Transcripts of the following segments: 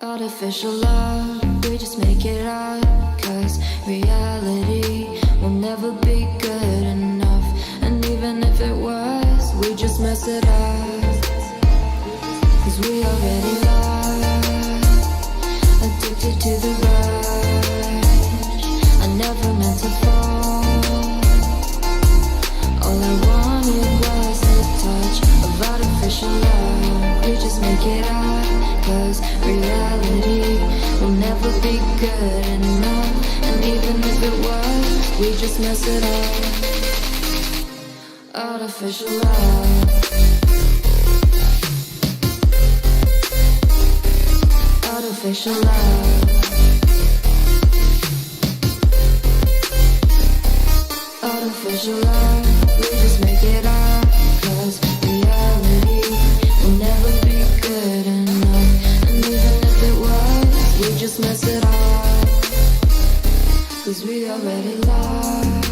Artificial love, we just make it up, 'cause reality will never be good enough. And even if it was, we just mess it up, 'cause we already lost, addicted to the rush. I never meant to fall, all I wanted was the touch of artificial love. We just make it up, 'cause reality will never be good enough. And even if it was, we just mess it up. Artificial love, artificial love, artificial love. We just make it up, 'cause reality will never be good enough. And even if it was, we just mess it up, 'cause we already lost,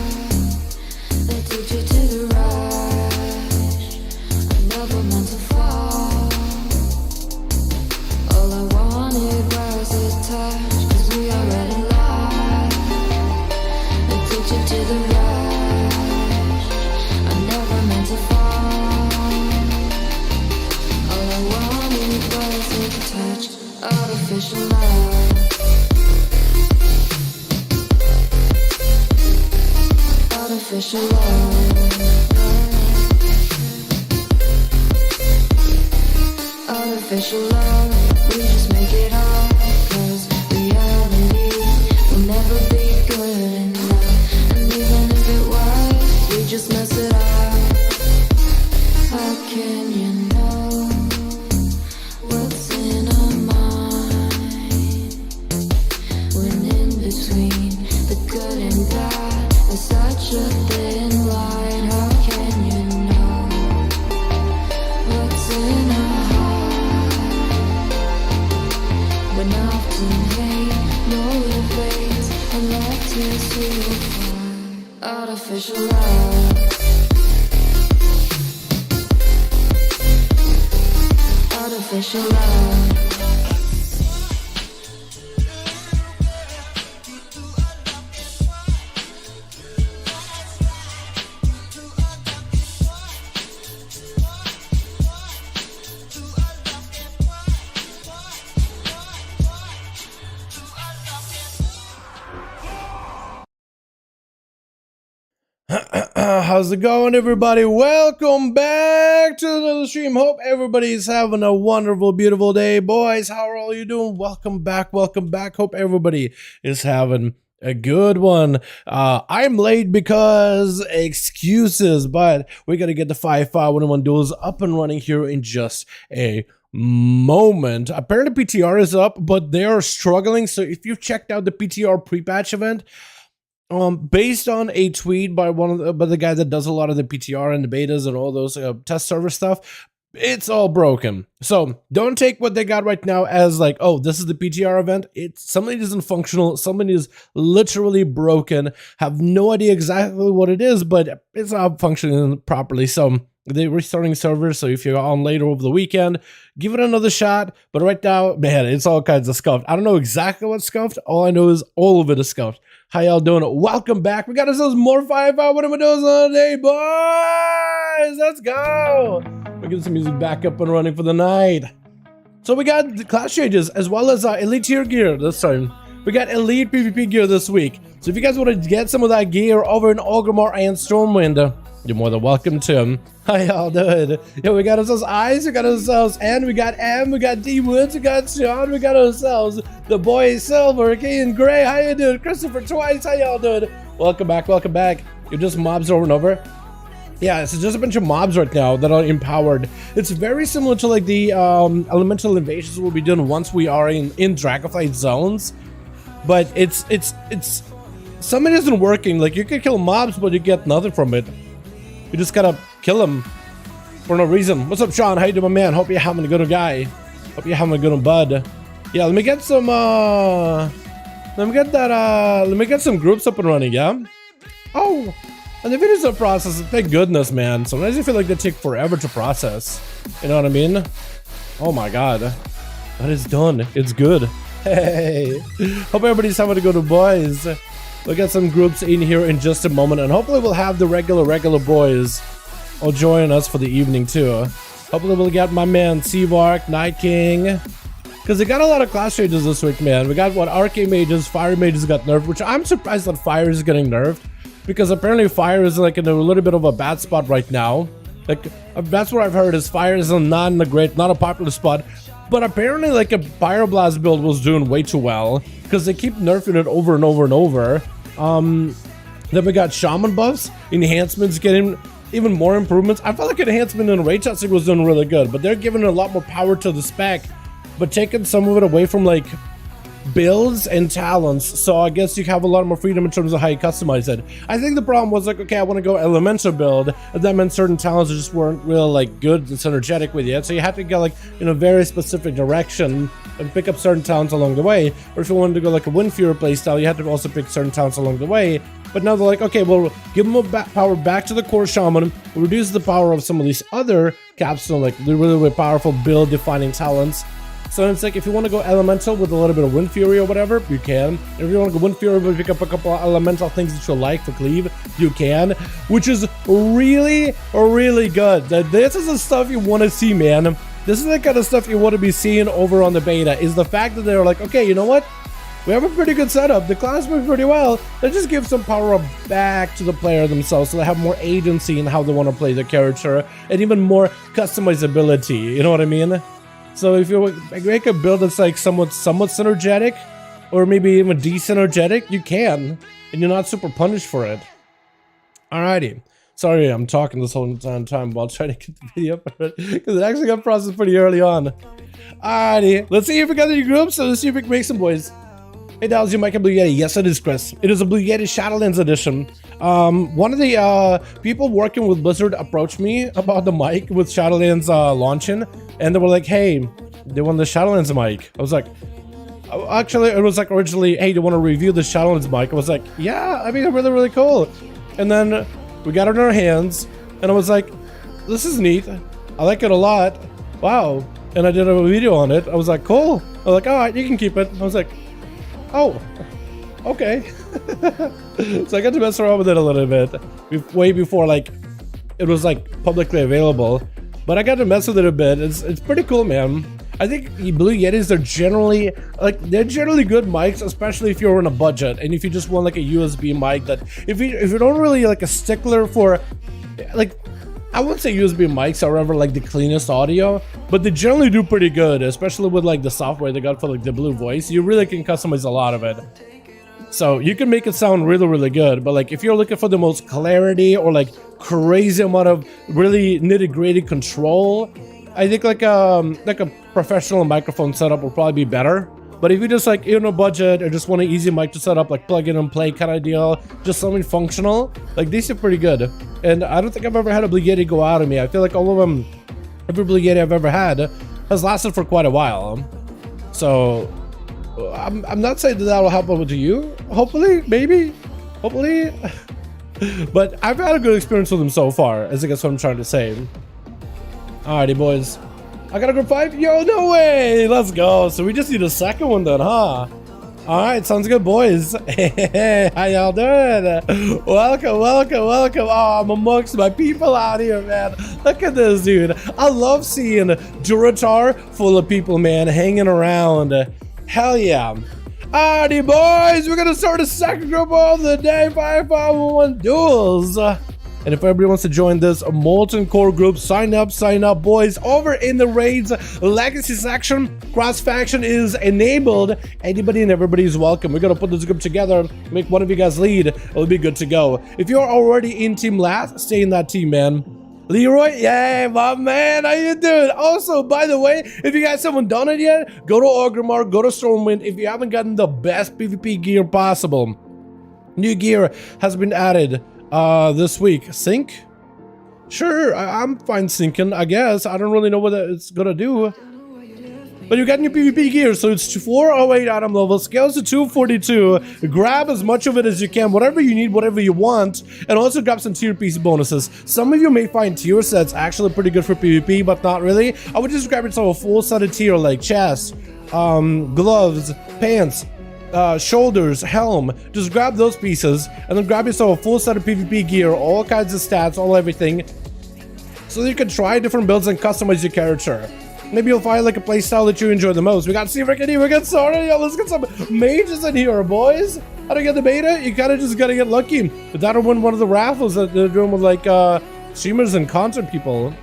addicted to the rush. I never meant to fall, all I wanted was a touch, 'cause we already lost, addicted to the rush. I never meant to fall, all I wanted was a touch. Artificial love, artificial love, artificial love. We just make it up, 'cause reality will never be good enough. And even if it was, we just mess it up. How can you know what's in our mind, when in between the good and bad there's such a thin line? How can you know what's in our heart, when often hate motivates and left us to apart? Artificial love, artificial love, how's it going, everybody? Welcome back to the stream. Hope everybody's having a wonderful, beautiful day. Boys, how are all you doing? Welcome back, welcome back. Hope everybody is having a good one. I'm late because excuses, but we gotta get the 5V5 1v1 duels up and running here in just a moment. Apparently PTR is up, but they are struggling. So if you've checked out the PTR pre-patch event, based on a tweet by the guy that does a lot of the PTR and the betas and all those test server stuff, it's all broken. So don't take what they got right now as like, oh, this is the PTR event. Somebody isn't functional. Somebody is literally broken. Have no idea exactly what it is, but it's not functioning properly. So they're restarting servers. So if you're on later over the weekend, give it another shot. But right now, man, it's all kinds of scuffed. I don't know exactly what's scuffed. All I know is all of it is scuffed. How y'all doing? Welcome back. We got ourselves more 5V5 1v1 duels on the day, boys. Let's go. We're getting some music back up and running for the night. So we got the class changes as well as elite tier gear this time. We got elite PvP gear this week. So if you guys want to get some of that gear over in Orgrimmar and Stormwind, you're more than welcome to them. How y'all doing? Yeah, we got ourselves Ice, we got ourselves N, we got M, we got D Woods, we got Sean, we got ourselves the boy Silver, Kean Gray. How you doing? Christopher Twice, how y'all doing? Welcome back, welcome back. You're just mobs over and over. Yeah, it's just a bunch of mobs right now that are empowered. It's very similar to like the elemental invasions we'll be doing once we are in Dragonflight zones. But it's some it isn't working. Like you can kill mobs, but you get nothing from it. You just gotta kill them for no reason. What's up, Sean? How you doing, my man? Hope you're having a good guy. Hope you're having a good one, bud. Yeah, let me get some let me get some groups up and running, yeah? Oh, and the videos are processing, thank goodness, man. Sometimes I feel like they take forever to process. You know what I mean? Oh my god. But it's done. It's good. Hey, hope everybody's having a good, boys. We'll get some groups in here in just a moment, and hopefully we'll have the regular boys all join us for the evening too. Hopefully we'll get my man Seavark, Night King, because they got a lot of class changes this week, man. We got what, Arcane Mages, Fire Mages got nerfed, which I'm surprised that Fire is getting nerfed, because apparently Fire is like in a little bit of a bad spot right now. Like, that's what I've heard, is Fire is not a popular spot. But apparently, like, a Pyroblast build was doing way too well, because they keep nerfing it over and over and over. Then we got Shaman buffs, enhancements, getting even more improvements. I felt like enhancement in Ray Tracing was doing really good, but they're giving a lot more power to the spec, but taking some of it away from, like, builds and talents. So I guess you have a lot more freedom in terms of how you customize it. I think the problem was like, okay, I want to go elemental build, and that meant certain talents just weren't really like good and synergetic with it, so you had to go like in a very specific direction and pick up certain talents along the way. Or if you wanted to go like a Wind Fury playstyle, you had to also pick certain talents along the way. But now they're like, okay, well, give them power back to the core Shaman, we'll reduce the power of some of these other capsule, like the really powerful build defining talents. So it's like, if you want to go elemental with a little bit of Wind Fury or whatever, you can. If you want to go Wind Fury but pick up a couple of elemental things that you like for cleave, you can. Which is really good. This is the stuff you want to see, man. This is the kind of stuff you want to be seeing over on the beta, is the fact that they're like, okay, you know what? We have a pretty good setup. The class moves pretty well. Let's just give some power up back to the player themselves, so they have more agency in how they want to play the character, and even more customizability. You know what I mean? So if you make a build that's like somewhat synergetic, or maybe even de-synergetic, you can, and you're not super punished for it. Alrighty. Sorry, I'm talking this whole time while trying to get the video up, because it actually got processed pretty early on. Alrighty, let's see if we got any groups, so let's see if we can make some, boys. Hey, Dallas, you mic a Blue Yeti. Yes, it is, Chris. It is a Blue Yeti Shadowlands edition. One of the people working with Blizzard approached me about the mic with Shadowlands launching, and they were like, hey, they want the Shadowlands mic. I was like, actually, it was like originally, hey, do you want to review the Shadowlands mic? I was like, yeah, I mean, they're really cool. And then we got it in our hands, and I was like, this is neat. I like it a lot. Wow. And I did a video on it. I was like, cool. I was like, all right, you can keep it. I was like, oh, okay. So I got to mess around with it a little bit way before like it was like publicly available, but I got to mess with it a bit. It's pretty cool, man. I think Blue Yetis are generally good mics, especially if you're on a budget and if you just want like a USB mic that if you don't really like a stickler for like, I wouldn't say USB mics are ever like the cleanest audio, but they generally do pretty good, especially with like the software they got for like the Blue Voice. You really can customize a lot of it. So you can make it sound really good, but like if you're looking for the most clarity or like crazy amount of really nitty-gritty control, I think like a professional microphone setup will probably be better. But if you just like, in a budget or just want an easy mic to set up, like plug in and play kind of deal, just something functional, like these are pretty good. And I don't think I've ever had a Blue Yeti go out of me. I feel like all of them, every Blue Yeti I've ever had has lasted for quite a while. So I'm not saying that will help over to you. Hopefully, maybe, hopefully. But I've had a good experience with them so far, as I guess what I'm trying to say. Alrighty, boys. I got a group 5? Yo, no way! Let's go. So we just need a second one then, huh? Alright, sounds good, boys. Hey, how y'all doing? Welcome. Oh, I'm amongst my people out here, man. Look at this, dude. I love seeing Duratar full of people, man, hanging around. Hell yeah. Alrighty, boys. We're gonna start a second group of the day, 5V5 1V1 Duels. And if everybody wants to join this Molten Core group, sign up, boys. Over in the Raids Legacy section, cross-faction is enabled. Anybody and everybody is welcome. We're going to put this group together, make one of you guys lead. It'll be good to go. If you're already in Team Last, stay in that team, man. Leroy, yay, my man, how you doing? Also, by the way, if you guys haven't done it yet, go to Orgrimmar, go to Stormwind. If you haven't gotten the best PvP gear possible, new gear has been added this week. Sync? Sure, I'm fine syncing, I guess. I don't really know what it's gonna do. But you got new PvP gear, so it's 408 item level, scales to 242. Grab as much of it as you can, whatever you need, whatever you want, and also grab some tier piece bonuses. Some of you may find tier sets actually pretty good for PvP, but not really. I would just grab yourself a full set of tier like chest, gloves, pants, shoulders, helm. Just grab those pieces, and then grab yourself a full set of PvP gear, all kinds of stats, all everything, so that you can try different builds and customize your character. Maybe you'll find like a playstyle that you enjoy the most. We got Rickety, we got Sora, yo, let's get some mages in here, boys. How to get the beta? You kinda just gotta get lucky. But that'll win one of the raffles that they're doing with like streamers and content people.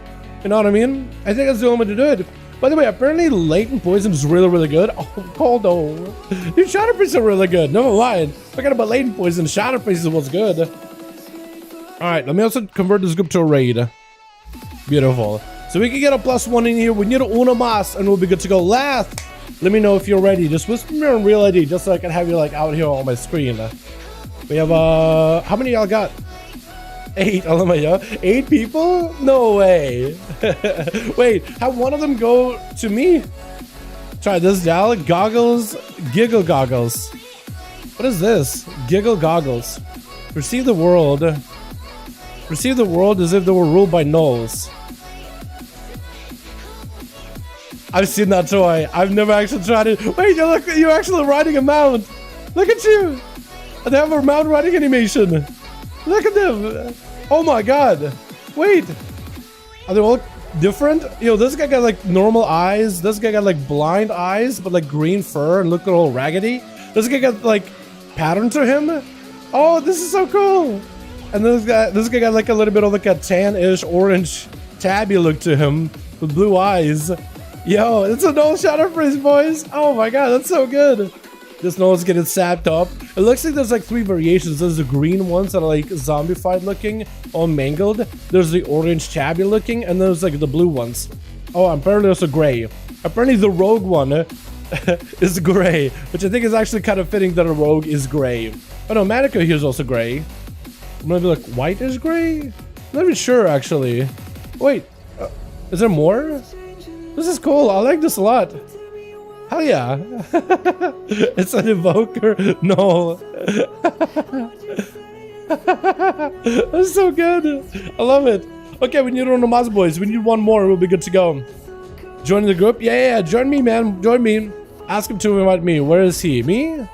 You know what I mean? I think that's the only way to do it. By the way, apparently latent poison is really, really good. Oh, cold oh. These shatter pieces are really good. Never mind. Forget about latent poison. Shatter pieces was good. Alright, let me also convert this group to a raid. Beautiful. So we can get a +1 in here. We need a uno mas and we'll be good to go. Last, let me know if you're ready. Just whisper me on real ID just so I can have you like out here on my screen. We have how many y'all got? 8. Oh my god. 8 people? No way. Wait, have one of them go to me? Try this, Dal. Goggles, giggle goggles. What is this? Giggle goggles. Receive the world. Receive the world as if they were ruled by gnolls. I've seen that toy. I've never actually tried it. Wait, you're actually riding a mount. Look at you. They have a mount riding animation. Look at them. Oh my god. Wait. Are they all different? Yo, this guy got like normal eyes. This guy got like blind eyes, but like green fur and look all raggedy. This guy got like pattern to him. Oh, this is so cool. And this guy got like a little bit of like a tan-ish orange tabby look to him with blue eyes. Yo, it's a null shatter freeze, boys. Oh my god, that's so good. This null's getting sapped up. It looks like there's like 3 variations. There's the green ones that are like zombified looking, all mangled. There's the orange tabby looking, and there's like the blue ones. Oh, apparently there's a gray. Apparently the rogue one is gray, which I think is actually kind of fitting that a rogue is gray. Oh no, Manica here is also gray. I'm gonna be like, white is gray? I'm not even sure actually. Wait, is there more? This is cool. I like this a lot. Hell yeah. It's an evoker. No. That's so good. I love it. Okay, we need one of Maz boys. We need one more. We'll be good to go. Join the group? Yeah. Join me, man. Join me. Ask him to invite me. Where is he? Me?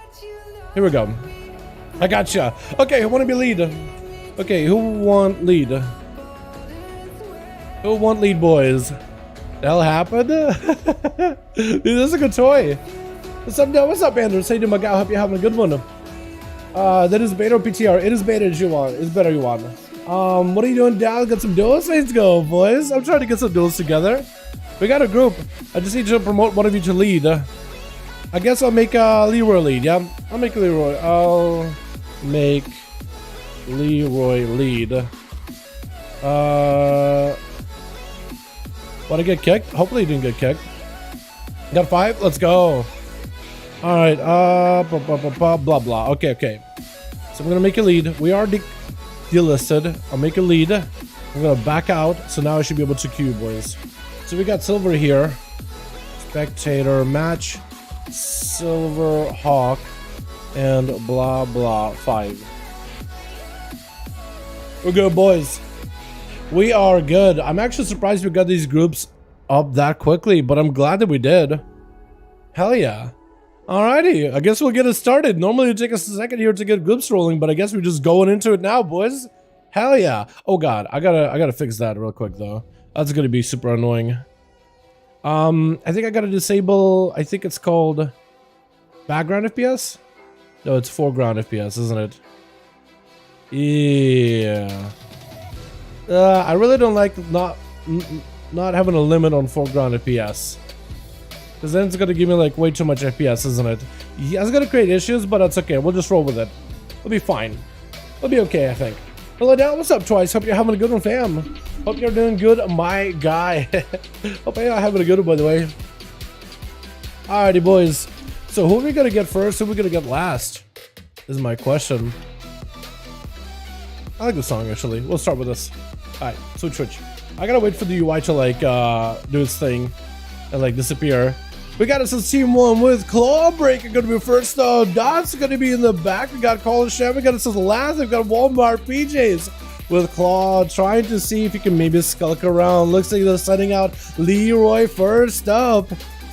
Here we go. I gotcha. Okay, who want to be lead? Okay, who want lead? Who want lead, boys? The hell happened? Dude, this is a good toy. What's up, Andrew? Say to my guy, I hope you're having a good one. That is beta or PTR. It is beta as you want. It's better you want. What are you doing, Dal? Got some duels? Let's go, boys. I'm trying to get some duels together. We got a group. I just need to promote one of you to lead. I guess I'll make Leroy lead, yeah? I'll make Leroy. I'll make Leroy lead. Want to get kicked? Hopefully you didn't get kicked. Got 5? Let's go. Alright, blah blah. Okay. So I'm gonna make a lead. We are delisted. I'll make a lead. I'm gonna back out. So now I should be able to queue, boys. So we got silver here. Spectator match. Silver Hawk. And blah blah 5. We're good, boys. We are good. I'm actually surprised we got these groups up that quickly, but I'm glad that we did. Hell yeah. Alrighty, I guess we'll get it started. Normally it'd take us a second here to get groups rolling, but I guess we're just going into it now, boys. Hell yeah. Oh god, I gotta fix that real quick though. That's gonna be super annoying. I think I gotta disable, I think it's called background FPS? No, it's foreground FPS, isn't it? Yeah. I really don't like not having a limit on foreground FPS. Because then it's going to give me like way too much FPS, isn't it? Yeah, it's going to create issues, but that's okay. We'll just roll with it. We'll be fine. We'll be okay, I think. Hello, Dal. What's up, Twice? Hope you're having a good one, fam. Hope you're doing good, my guy. Hope you're having a good one, by the way. Alrighty, boys. So who are we going to get first? Who are we going to get last? Is my question. I like the song, actually. We'll start with this. Alright, switch. I gotta wait for the UI to like do its thing and like disappear. We got us a team 1 with Clawbreaker going to be first. Dot's going to be in the back. We got Shaman. We got us last. We've got Walmart PJs with Claw trying to see if he can maybe skulk around. Looks like they're sending out Leroy first up.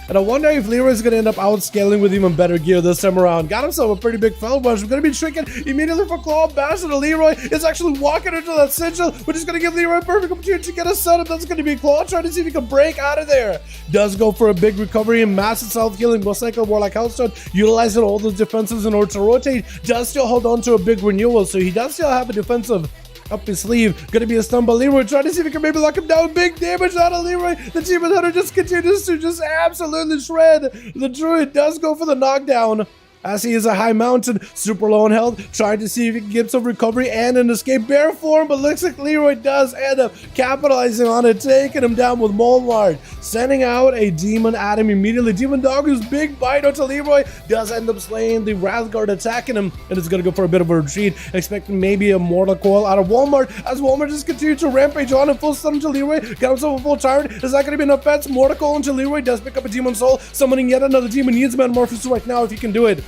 And I wonder if Leroy's going to end up outscaling with even better gear this time around. Got himself a pretty big fell rush. We're going to be tricking immediately for Claw. Bash and Leroy is actually walking into that sigil, which is going to give Leroy a perfect opportunity to get a setup. That's going to be Claw trying to see if he can break out of there. Does go for a big recovery and massive self-healing. Most likely Warlock Hellstone, utilizing all those defenses in order to rotate. Does still hold on to a big renewal, so he does still have a defensive up his sleeve. Gonna be a stun by Leroy, trying to see if he can maybe lock him down. Big damage out of Leroy. The Demon Hunter just continues to just absolutely shred. The Druid does go for the knockdown, as he is a high mountain, super low in health, trying to see if he can get some recovery and an escape bear form, but looks like Leroy does end up capitalizing on it, taking him down with Molmard, sending out a demon at him immediately. Demon Doggo's big bite onto Leroy does end up slaying the Wrathguard, attacking him, and it's gonna go for a bit of a retreat, expecting maybe a Mortal Coil out of Walmart, as Walmart just continues to rampage on and full stun into Leroy, got himself a full tyrant. Is that gonna be enough pets? Mortal Coil into Leroy, does pick up a Demon Soul, summoning yet another demon, needs Metamorphosis right now if he can do it.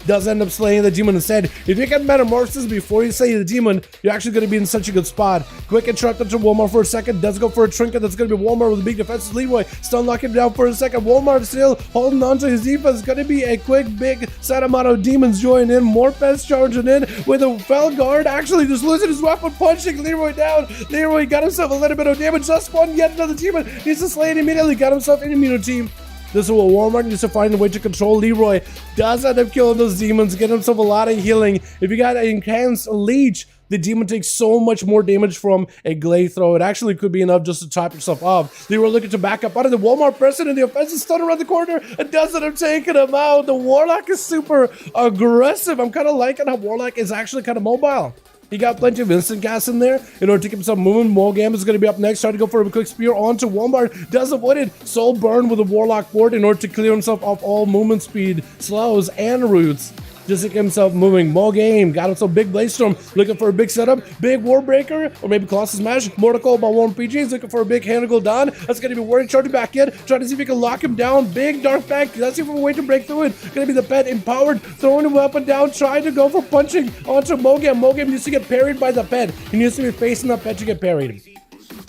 Does end up slaying the demon instead. If you get Metamorphosis before you slay the demon, you're actually going to be in such a good spot. Quick interrupt into Walmart for a second. Does go for a trinket. That's going to be Walmart with a big defense. Leroy stun locking down for a second. Walmart still holding on to his defense. Going to be a quick big set amount of demons joining in. More pets charging in with a fell guard. Actually just losing his weapon, punching Leroy down. Leroy got himself a little bit of damage. Just spawned yet another demon. Needs to slay it immediately. Got himself an immunity. This is what Walmart needs to find a way to control. Leroy does end up killing those demons, get himself a lot of healing. If you got an enhanced leech, the demon takes so much more damage from a glade throw. It actually could be enough just to top yourself off. Leroy looking to back up out of the Walmart pressing, and the offensive stun around the corner and does end up taking him out. The Warlock is super aggressive. I'm kind of liking how Warlock is actually kind of mobile. He got plenty of instant gas in there in order to keep himself moving. Mogam is going to be up next, trying to go for a quick spear onto Walmart. Does avoid it. Soul burn with a Warlock board in order to clear himself off all movement speed, slows, and roots. Just to get himself moving. Mogame got himself big Blaze Storm, looking for a big setup. Big Warbreaker, or maybe Colossus Smash. Mortal Coil by Warren PGs, looking for a big Handle Dawn. That's going to be working, charging back in, trying to see if he can lock him down. Big Dark Bank, let's see if we can wait to break through it. Going to be the pet empowered, throwing him up and down, trying to go for punching onto Mogam. Mogam needs to get parried by the pet. He needs to be facing the pet to get parried.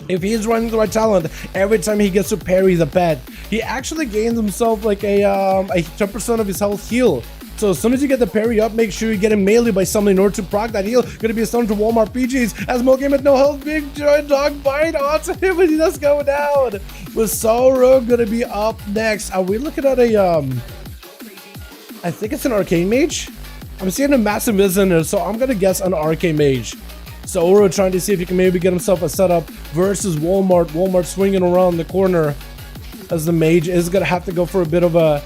If he's running the right talent, every time he gets to parry the pet, he actually gains himself like a 10% of his health heal. So as soon as you get the parry up, make sure you get him melee by summoning in order to proc that heal. Gonna be a stun to Walmart PGs as Mogame with no health. Big giant dog bite onto him, and he does go down. With Sorrow gonna be up next. Are we looking at a I think it's an Arcane Mage. I'm seeing a massive Miz in there, so I'm gonna guess an Arcane Mage. So we're trying to see if he can maybe get himself a setup versus Walmart. Walmart swinging around the corner, as the mage is gonna have to go for a bit of a.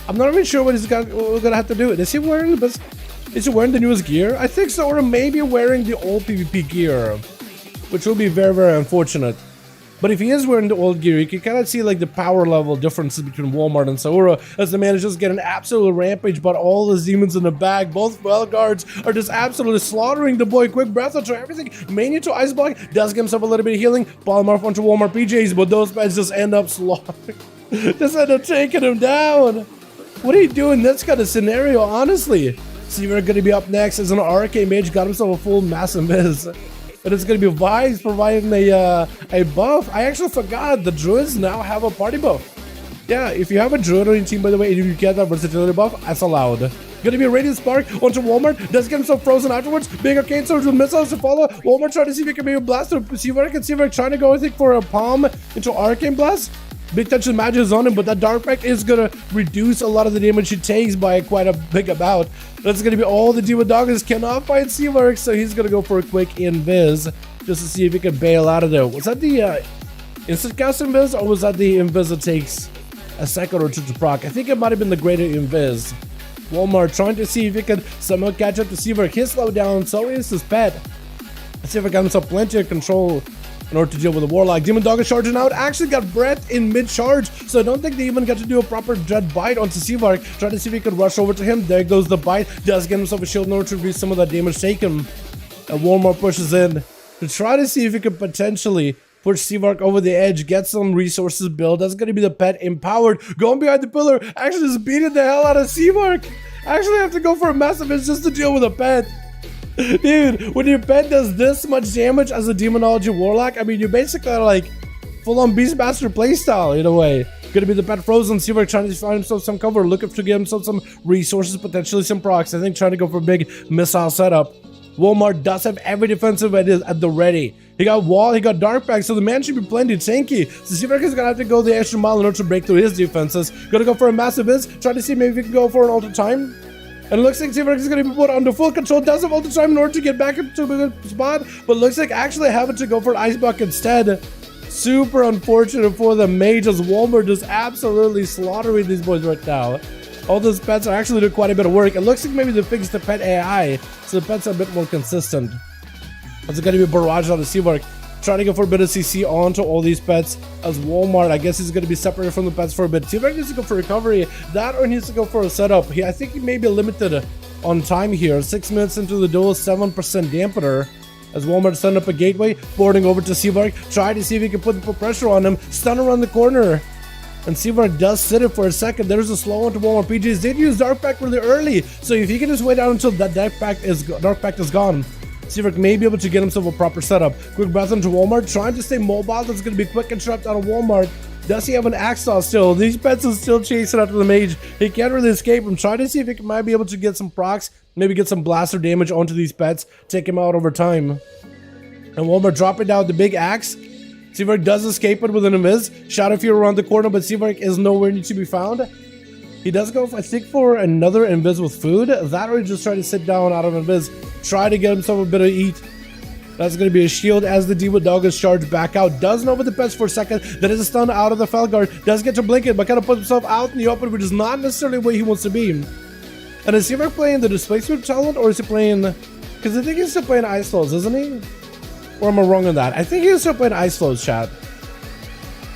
I'm not even sure what he's gonna have to do. Is he wearing the newest gear? I think so, or maybe wearing the old PvP gear, which will be very, very unfortunate. But if he is wearing the old gear, you can kind of see like the power level differences between Walmart and Saura, as the man is just getting absolute rampage, but all the demons in the bag. Both well guards are just absolutely slaughtering the boy. Quick breath onto everything. Mania to ice block, does give himself a little bit of healing. Polymorph onto Walmart PJs, but those guys just end up slaughtering. Just end up taking him down. What are you doing in this kind of scenario, honestly? See, we're going to be up next as an Arcane Mage, got himself a full massive miss. And it's going to be Vibes providing a buff. I actually forgot the Druids now have a party buff. Yeah, if you have a Druid on your team, by the way, and you get that versatility buff, that's allowed. Gonna be a Radiant Spark onto Walmart. Does get himself frozen afterwards. Big Arcane Surge with missiles to follow. Walmart trying to see if he can maybe blast or see where I can see if I trying to go, I think, for a palm into Arcane Blast. Big touch of magic is on him, but that Dark Pact is gonna reduce a lot of the damage he takes by quite a big amount. That's gonna be all the Demon Doggers cannot fight Seawork, so he's gonna go for a quick invis just to see if he can bail out of there. Was that the instant cast invis, or was that the invis that takes a second or two to proc? I think it might have been the greater invis. Walmart trying to see if he can somehow catch up to Seawork. His slowdown, so is his pet. Let's see if I got himself plenty of control in order to deal with the Warlock. Demon Dog is charging out, actually got breath in mid-charge, so I don't think they even got to do a proper dread bite onto Seavark. Trying to see if he could rush over to him. There goes the bite. Does get himself a shield in order to reduce some of that damage taken. And Walmart pushes in to try to see if he could potentially push Seavark over the edge, get some resources built. That's going to be the pet empowered. Going behind the pillar, actually just beating the hell out of Seavark. Actually have to go for a massive hit just to deal with a pet. Dude, when your pet does this much damage as a Demonology Warlock, I mean, you basically are like full-on Beastmaster playstyle in a way. Gonna be the pet frozen. Seavark trying to find himself some cover, looking to get himself some resources, potentially some procs. I think trying to go for a big missile setup. Walmart does have every defensive at the ready. He got wall, he got dark pack, so the man should be plenty tanky. So Seavark is gonna have to go the extra mile in order to break through his defenses. Gonna go for a massive is, try to see maybe if he can go for an ultra time. And it looks like Seavark is going to be put under full control. Does have ultra time in order to get back into a good spot, but looks like actually having to go for an ice buck instead. Super unfortunate for the mage, as Walmart just absolutely slaughtering these boys right now. All those pets are actually doing quite a bit of work. It looks like maybe they fixed the pet AI, so the pets are a bit more consistent. It's going to be a barrage on the Seavark. Trying to go for a bit of CC onto all these pets, as Walmart, I guess, is going to be separated from the pets for a bit. Seavark needs to go for recovery. That or needs to go for a setup. I think he may be limited on time here. 6 minutes into the duel, 7% dampener. As Walmart send up a gateway, boarding over to Seavark. Try to see if he can put pressure on him. Stun around the corner. And Seavark does sit it for a second. There's a slow onto Walmart. PGs did use Dark Pact really early, so if he can just wait out until that Dark Pact is gone, Seavark may be able to get himself a proper setup. Quick breath into Walmart, trying to stay mobile. That's going to be quick and trapped out of Walmart. Does he have an Axel still? These pets are still chasing after the mage. He can't really escape him. Trying to see if he might be able to get some procs, maybe get some blaster damage onto these pets, take him out over time. And Walmart dropping down the big axe. Seavark does escape it with an invis. Shadow Fear around the corner, but Seavark is nowhere near to be found. He does go, I think, for another invis with food. That or he just try to sit down out of invis. Try to get himself a bit of eat. That's going to be a shield as the Demon Dog is charged back out. Does know with the pets for a second. That is a stun out of the Felguard. Does get to blink it, but kind of puts himself out in the open, which is not necessarily where he wants to be. And is Seavark playing the displacement talent, or is he playing... Because I think he's still playing Ice Flows, isn't he? Or am I wrong on that? I think he's still playing Ice Flows, chat.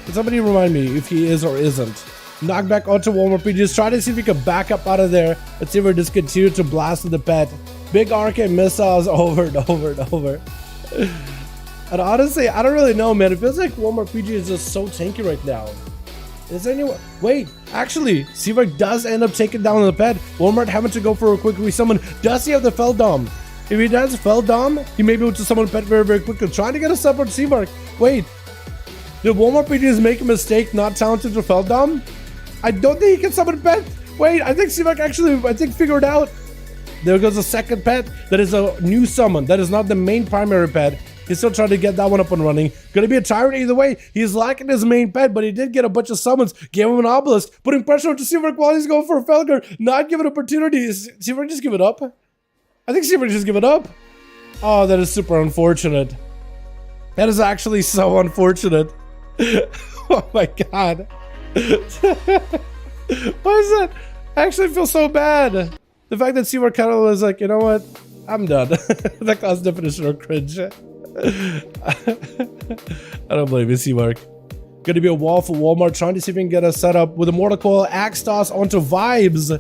Can somebody remind me if he is or isn't? Knockback onto Walmart PGs. Try to see if he can back up out of there. Let's see if we just continue to blast with the pet. Big arcane missiles over and over and over. And honestly, I don't really know, man. It feels like Walmart PG is just so tanky right now. Is there anyone? Wait, actually, Seavark does end up taking down the pet. Walmart having to go for a quick resummon. Does he have the Feldom? If he does Feldom, he may be able to summon the pet very, very quickly. Trying to get a support Seavark. Wait, did Walmart PGs make a mistake not talented to Feldom? I don't think he can summon a pet. Wait, I think Seavark actually, figured out. There goes a second pet. That is a new summon. That is not the main primary pet. He's still trying to get that one up and running. Gonna be a tyrant either way. He's lacking his main pet, but he did get a bunch of summons. Gave him an obelisk, putting pressure onto Seavark while he's going for a Felguard. Not giving opportunities. Seavark just give it up. I think Seavark just give it up. Oh, that is super unfortunate. That is actually so unfortunate. Oh my god. Why is that? I actually feel so bad. The fact that Seavark kind of was like, you know what? I'm done. That class definition of cringe. I don't blame you, Seavark. Gonna be a wall for Walmart, trying to see if we can get a setup with a Mortal Coil Axe Toss onto Vibes.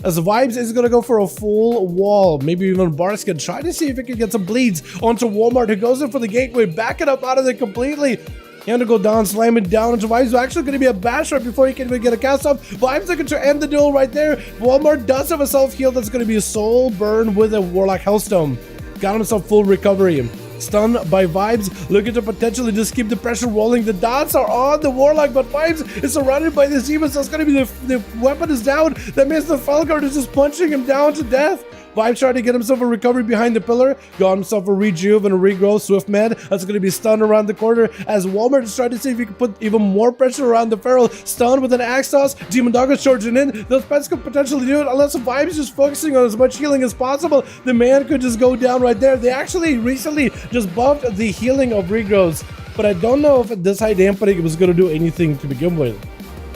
As Vibes is gonna go for a full wall, maybe even Barskin. Try to see if he can get some bleeds onto Walmart, who goes in for the gateway, back it up out of there completely. And to go down, slam it down into Vibes. Actually going to be a bash right before he can even get a cast off. Vibes looking to end the duel right there. Walmart does have a self-heal that's going to be a soul burn with a Warlock Hellstone. Got himself full recovery. Stunned by Vibes, looking to potentially just keep the pressure rolling. The dots are on the Warlock, but Vibes is surrounded by this demon, so it's going to be the weapon is down. That means the Felguard is just punching him down to death. Vibes trying to get himself a recovery behind the pillar. Got himself a rejuve and a regrow. Swift Med, that's going to be stunned around the corner as Walmart is trying to see if he can put even more pressure around the Feral. Stunned with an Axe Toss. Demon Dog is charging in. Those pets could potentially do it unless Vibes is just focusing on as much healing as possible. The man could just go down right there. They actually recently just buffed the healing of regrows, but I don't know if this high dampening was going to do anything to begin with.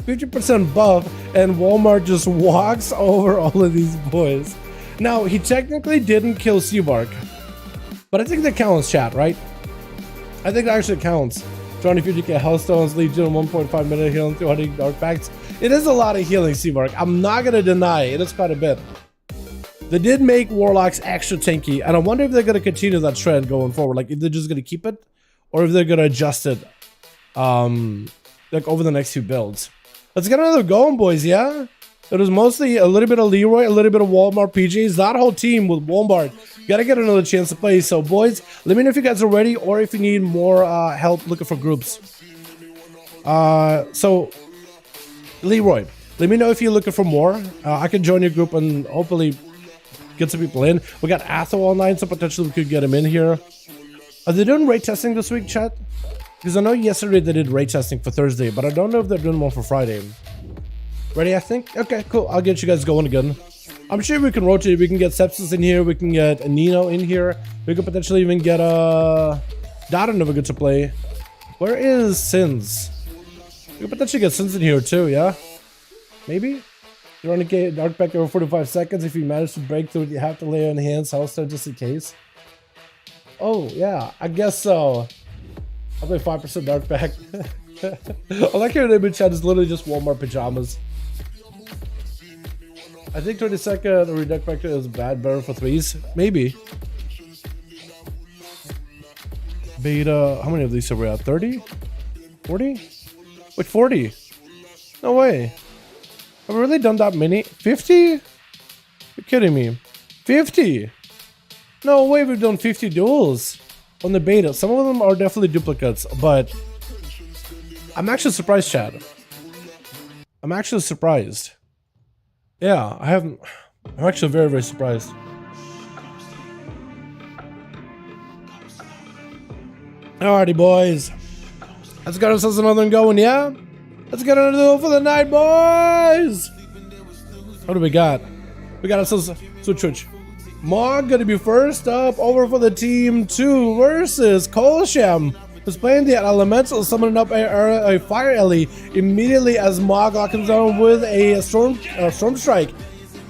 50% buff, and Walmart just walks over all of these boys. Now, he technically didn't kill Seavark, but I think that counts, chat, right? I think that actually counts. 250k Hellstones, Legion, 1.5 minute healing, 200 Dark Pacts. It is a lot of healing, Seavark. I'm not going to deny it is quite a bit. They did make Warlocks extra tanky, and I wonder if they're going to continue that trend going forward. Like, if they're just going to keep it, or if they're going to adjust it like over the next few builds. Let's get another going, boys. Yeah, it was mostly a little bit of Leroy, a little bit of Walmart PJs. That whole team with Walmart gotta get another chance to play. So boys, let me know if you guys are ready or if you need more help looking for groups. So Leroy, let me know if you're looking for more. I can join your group and hopefully get some people in. We got Athel online, so potentially we could get him in here. Are they doing rate testing this week, chat? Because I know yesterday they did rate testing for Thursday, but I don't know if they're doing one for Friday. Ready, I think? Okay, cool. I'll get you guys going again. I'm sure we can rotate. We can get Sepsis in here. We can get Nino in here. We could potentially even get Dalaran if we get to play. Where is Sins? We could potentially get Sins in here too, yeah? Maybe? You're on a gate, dark back over 45 seconds. If you manage to break through it, you have to lay on hands. House there just in case. Oh, yeah, I guess so. I'll play 5% dark back. I like your image chat is literally just Walmart pajamas. I think 22nd or dark back is better for threes. Maybe. Beta, how many of these are we at? 30? 40? Wait, 40? No way. Have we really done that many? 50? You're kidding me. 50? No way we've done 50 duels on the beta. Some of them are definitely duplicates, but I'm actually surprised, Chad. I'm actually surprised. Yeah, I'm actually very, very surprised. Alrighty, boys. Let's get ourselves another one going, yeah? Let's get another duel for the night, boys! What do we got? We got ourselves switch. Mog gonna be first up over for the team 2 versus Colsham, who's playing the elemental, summoning up a fire ellie immediately as Mog locks him down with a storm strike.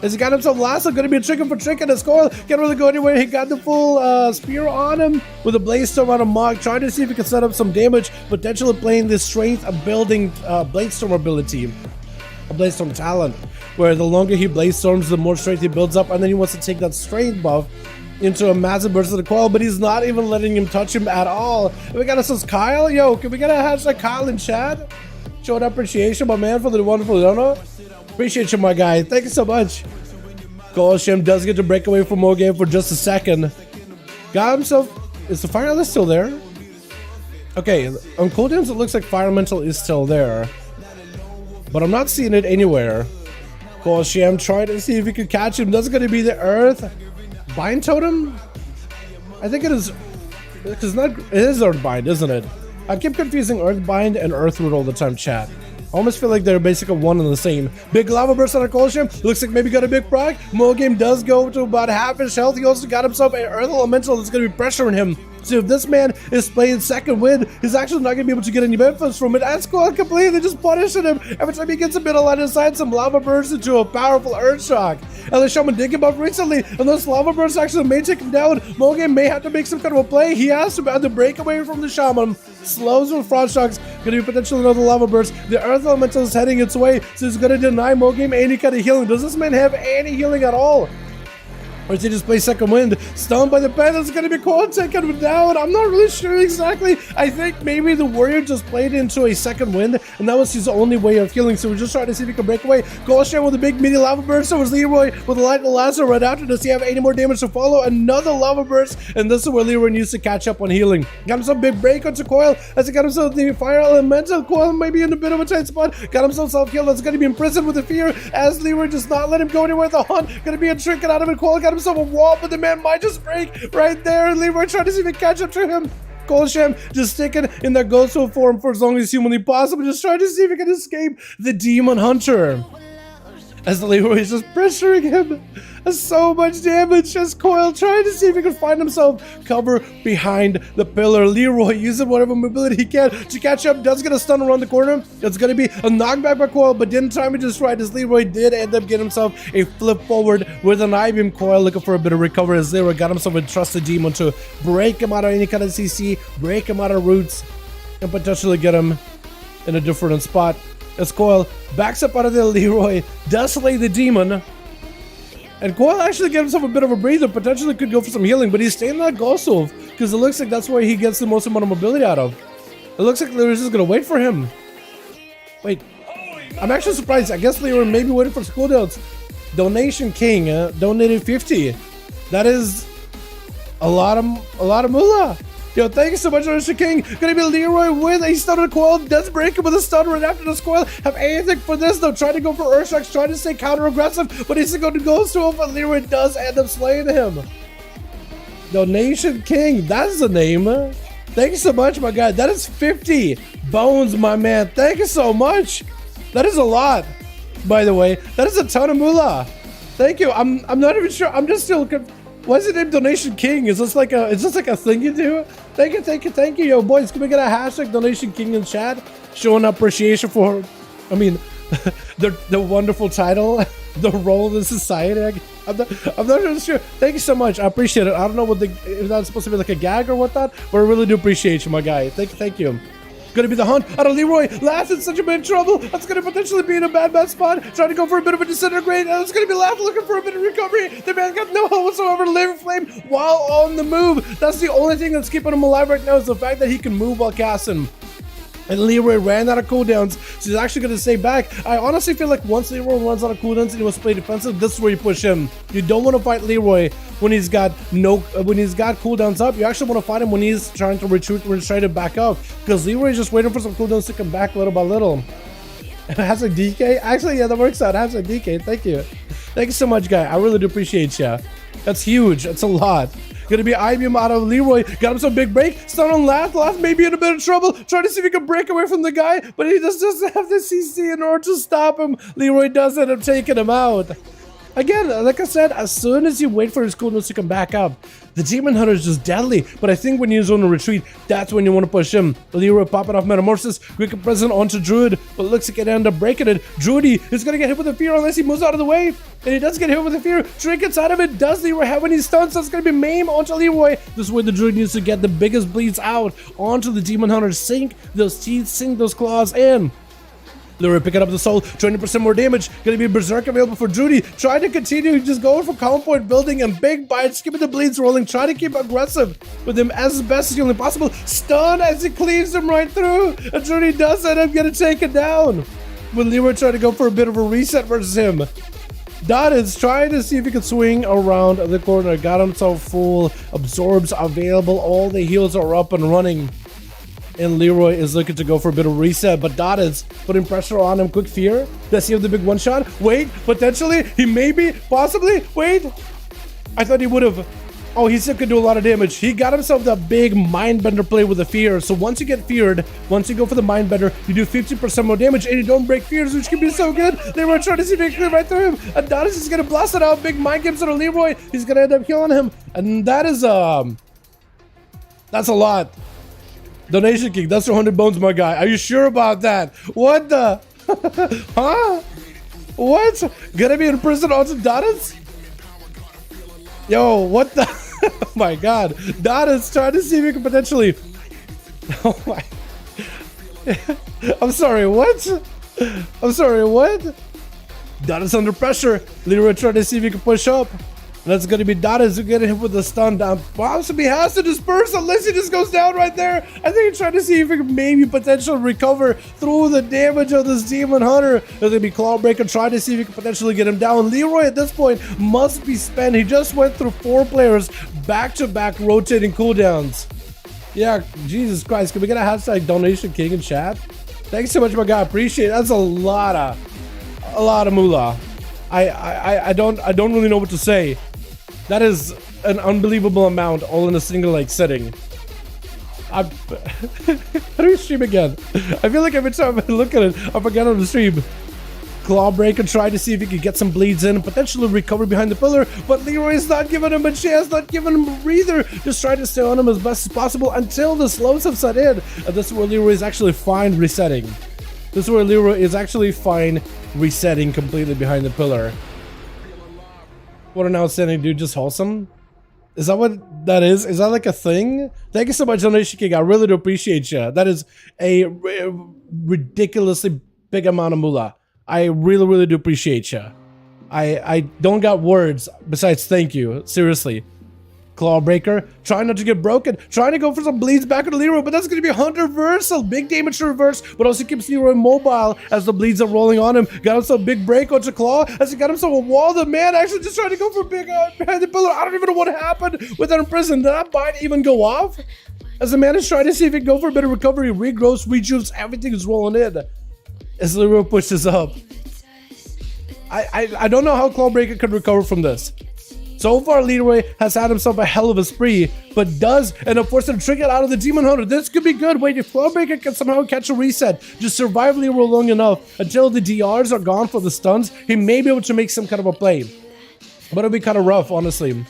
As he got himself last, it's gonna be a chicken for chicken. His Coil can't really go anywhere. He got the full spear on him with a blade storm on a Mog, trying to see if he can set up some damage, potentially playing this strength of building blade storm ability, a blade storm talent, where the longer he blade storms, the more strength he builds up, and then he wants to take that strength buff into a massive burst of the Coil, but he's not even letting him touch him at all. We got us Kyle. Yo, can we get a hashtag Kyle in chat? Showing appreciation, my man, for the wonderful donor. Appreciate you, my guy. Thank you so much. Colsham does get to break away from Mogame for just a second. Got himself. Is the fire ellie still there? Okay, on cooldowns it looks like fire elemental is still there, but I'm not seeing it anywhere. Colsham trying to see if he could catch him. That's going to be the Earth Bind Totem. I think it is, because it is Earth Bind, isn't it? I keep confusing Earth Bind and Earth Root all the time, chat. I almost feel like they're basically one and the same. Big lava burst on a Colsham. Looks like maybe got a big proc. Mogame does go to about half his health. He also got himself an Earth Elemental that's going to be pressuring him. So if this man is playing second wind, he's actually not going to be able to get any benefits from it. And Squall completely just punishing him. Every time he gets a bit of line of sight, some lava bursts into a powerful Earth Shock. And the Shaman did get buffed recently, and those lava bursts actually may take him down. Mogame may have to make some kind of a play. He has to have to break away from the Shaman. Slows with Frost Shocks. Going to be potentially another lava burst. The Earth Elemental is heading its way, so he's going to deny Mogame any kind of healing. Does this man have any healing at all? Or does he just play second wind? Stunned by the pen, that's going to be Cold taking him down. I'm not really sure exactly. I think maybe the warrior just played into a second wind, and that was his only way of healing. So we're just trying to see if he can break away. Colsham with a big mini lava burst. So was Leroy with a light and lasso right after. Does he have any more damage to follow? Another lava burst, and this is where Leroy needs to catch up on healing. Got himself a big break onto Coil as he got himself the fire elemental. Coil might be in a bit of a tight spot. Got himself self-heal. That's going to be imprisoned with the fear as Leroy does not let him go anywhere. The hunt going to be a trinket out of it. Coil got himself a wall, but the man might just break right there. Leroy trying to see if he can catch up to him. Colsham just sticking in that ghostful form for as long as humanly possible, just trying to see if he can escape the Demon Hunter. As Leroy is just pressuring him. So much damage as Coil trying to see if he can find himself cover behind the pillar. Leroy using whatever mobility he can to catch up. Does get a stun around the corner. It's going to be a knockback by Coil, but didn't time it just right as Leroy did end up getting himself a flip forward with an I-beam. Coil looking for a bit of recovery as Leroy got himself a trusted demon to break him out of any kind of CC, break him out of roots, and potentially get him in a different spot. As Coil backs up out of there, Leroy does slay the demon. And Coil actually gave himself a bit of a breather, potentially could go for some healing, but he's staying in that Ghost Wolf because it looks like that's where he gets the most amount of mobility out of. It looks like Leroy's just gonna wait for him. Wait, I'm actually surprised. I guess Leroy may be waiting for cooldowns. Donation King donated 50. That is a lot of moolah. Yo, thank you so much, Donation King. Gonna be Leroy with a stun on the coil. Does break him with a stun right after the coil. Have anything for this though. Trying to go for Urshaks, trying to stay counter aggressive, but he's going to go to him. But Leroy does end up slaying him. Donation King, that's the name. Thank you so much, my guy. That is 50 bones, my man. Thank you so much. That is a lot, by the way. That is a ton of moolah. Thank you. I'm not even sure. I'm just still. Why is it named Donation King? Is this like a thing you do? Thank you, yo boys. Can we get a hashtag Donation King in chat, showing appreciation for, I mean, the wonderful title, the role in society. I'm not really sure. Thank you so much. I appreciate it. I don't know what if that's supposed to be like a gag or whatnot, but I really do appreciate you, my guy. Thank you. Gonna be the hunt out of Leroy. Last in such a big trouble. That's gonna potentially be in a bad spot. Trying to go for a bit of a disintegrate. It's gonna be Last looking for a bit of recovery. The man got no help whatsoever. Living Flame while on the move. That's the only thing that's keeping him alive right now is the fact that he can move while casting. And Leroy ran out of cooldowns, so he's actually going to stay back. I honestly feel like once Leroy runs out of cooldowns and he wants to play defensive, this is where you push him. You don't want to fight Leroy when he's got cooldowns up. You actually want to fight him when he's trying to retreat, when he's trying to back up, because Leroy is just waiting for some cooldowns to come back little by little. And it has a DK. Actually, yeah, that works out. It has a DK. Thank you so much, guy. I really do appreciate you. That's huge. That's a lot. Gonna be IBM out of Leroy. Got him some big break. Stun on Last. Last may be in a bit of trouble. Trying to see if he can break away from the guy, but he just doesn't have the CC in order to stop him. Leroy does end up taking him out. Again, like I said, as soon as you wait for his cooldowns to come back up, the Demon Hunter is just deadly. But I think when he's on a retreat, that's when you want to push him. Leroy popping off Metamorphosis, quick present onto Druid, but looks like it ended up breaking it. Druidy is going to get hit with a fear unless he moves out of the way. And he does get hit with a fear. Trinkets out of it. Does Leroy have any stuns? That's going to be Maim onto Leroy. This is where the Druid needs to get the biggest bleeds out onto the Demon Hunter. Sink those teeth, sink those claws in. Leroy picking up the soul, 20% more damage. Gonna be Berserk available for Drudy. Trying to continue, just going for column point building and big bites, keeping the bleeds rolling. Trying to keep aggressive with him as best as humanly possible. Stun as he cleaves him right through. And Drudy does end up gonna take it down. But Leroy trying to go for a bit of a reset versus him. Dot is trying to see if he can swing around the corner. Got himself full. Absorbs available. All the heals are up and running. And Leroy is looking to go for a bit of reset, but Dot is putting pressure on him. Quick fear. Does he have the big one shot? Wait, potentially. He maybe, possibly. Wait. I thought he would have. Oh, he still could do a lot of damage. He got himself that big Mindbender play with the fear. So once you get feared, once you go for the Mindbender, you do 50% more damage and you don't break fears, which can be so good. Leroy trying to see if he can clear right through him. Adonis is going to blast it out. Big Mind Games on Leroy. He's going to end up killing him. And that is, that's a lot. Donation King, that's 100 bones, my guy. Are you sure about that? What the? Huh? What? Gonna be in prison on some Donuts? Yo, what the? Oh my god. Donuts trying to see if he can potentially. Oh my. I'm sorry, what? I'm sorry, what? Donuts under pressure. Leroy trying to see if he can push up. That's going to be Donis who get hit with the stun down. Possibly has to disperse unless he just goes down right there. I think he's trying to see if he can maybe potentially recover through the damage of this Demon Hunter. There's going to be Clawbreaker trying to see if he can potentially get him down. Leroy at this point must be spent. He just went through 4 players back-to-back rotating cooldowns. Yeah, Jesus Christ. Can we get a hashtag Donation King in chat? Thanks so much, my guy. Appreciate it. That's a lot of moolah. I don't really know what to say. That is an unbelievable amount, all in a single like setting. How do we stream again? I feel like every time I look at it, I forget how to stream. Clawbreaker tried to see if he could get some bleeds in and potentially recover behind the pillar, but Leroy is not giving him a chance, not giving him a breather. Just trying to stay on him as best as possible until the slows have set in. And this is where Leroy is actually fine resetting. This is where Leroy is actually fine resetting completely behind the pillar. What an outstanding dude, just wholesome. Is that what that is? Is that like a thing? Thank you so much, Donation King. I really do appreciate you. That is a ridiculously big amount of moolah. I really do appreciate you. I don't got words besides thank you. Seriously. Clawbreaker, trying not to get broken, trying to go for some bleeds back into Leroy, but that's going to be a 100 reversal. Big damage to reverse, but also keeps Leroy mobile as the bleeds are rolling on him. Got himself a big break onto Claw as he got himself a wall. The man actually just trying to go for a big behind the pillar. I don't even know what happened with that in prison. Did that bind even go off? As the man is trying to see if he can go for a bit of recovery, regrows, rejuves, everything is rolling in. As Leroy pushes up. I don't know how Clawbreaker could recover from this. So far, Leroy has had himself a hell of a spree, but does end up forcing a trigger out of the Demon Hunter. This could be good. Wait, if Clawbreaker can somehow catch a reset, just survive Leroy long enough until the DRs are gone for the stuns, he may be able to make some kind of a play. But it'll be kind of rough, honestly.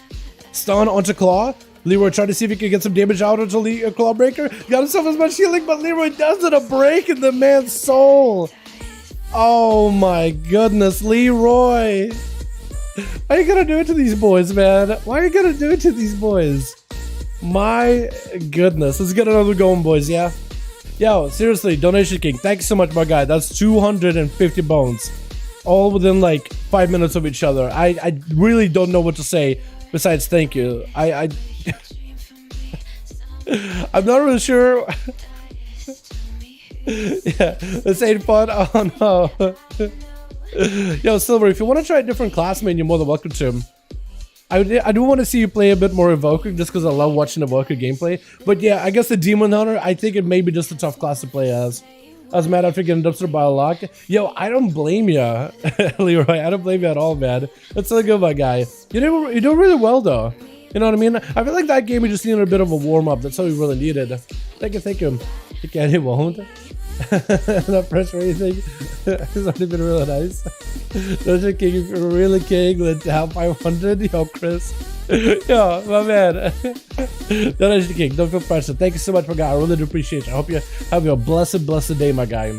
Stun onto Claw. Leroy tried to see if he could get some damage out onto Clawbreaker. Got himself as much healing, but Leroy does it, a break in the man's soul. Oh my goodness, Leroy. Why are you gonna do it to these boys, man? Why are you gonna do it to these boys? My goodness. Let's get another going, boys, yeah? Yo, seriously, Donation King, thank you so much, my guy. That's 250 bones. All within like 5 minutes of each other. I really don't know what to say besides thank you. I'm not really sure. Yeah, this ain't fun. Oh no. Yo, Silver, if you want to try a different classmate, you're more than welcome to. I do want to see you play a bit more Evoker, just because I love watching Evoker gameplay. But yeah, I guess the Demon Hunter, I think it may be just a tough class to play as. I was mad after getting dumpster by a lock. Yo, I don't blame you, Leroy. I don't blame you at all, man. That's so good, my guy. You're doing really well, though. You know what I mean? I feel like that game, we just needed a bit of a warm-up. That's all we really needed. Thank you, thank you. Okay, he won't. Not pressure or anything. It's already been really nice. Doja King, if you're really king, let's have 500. Yo, Chris. Yo, my man. Doja King, don't feel pressure. Thank you so much, my guy. I really do appreciate you. I hope you have a blessed, blessed day, my guy.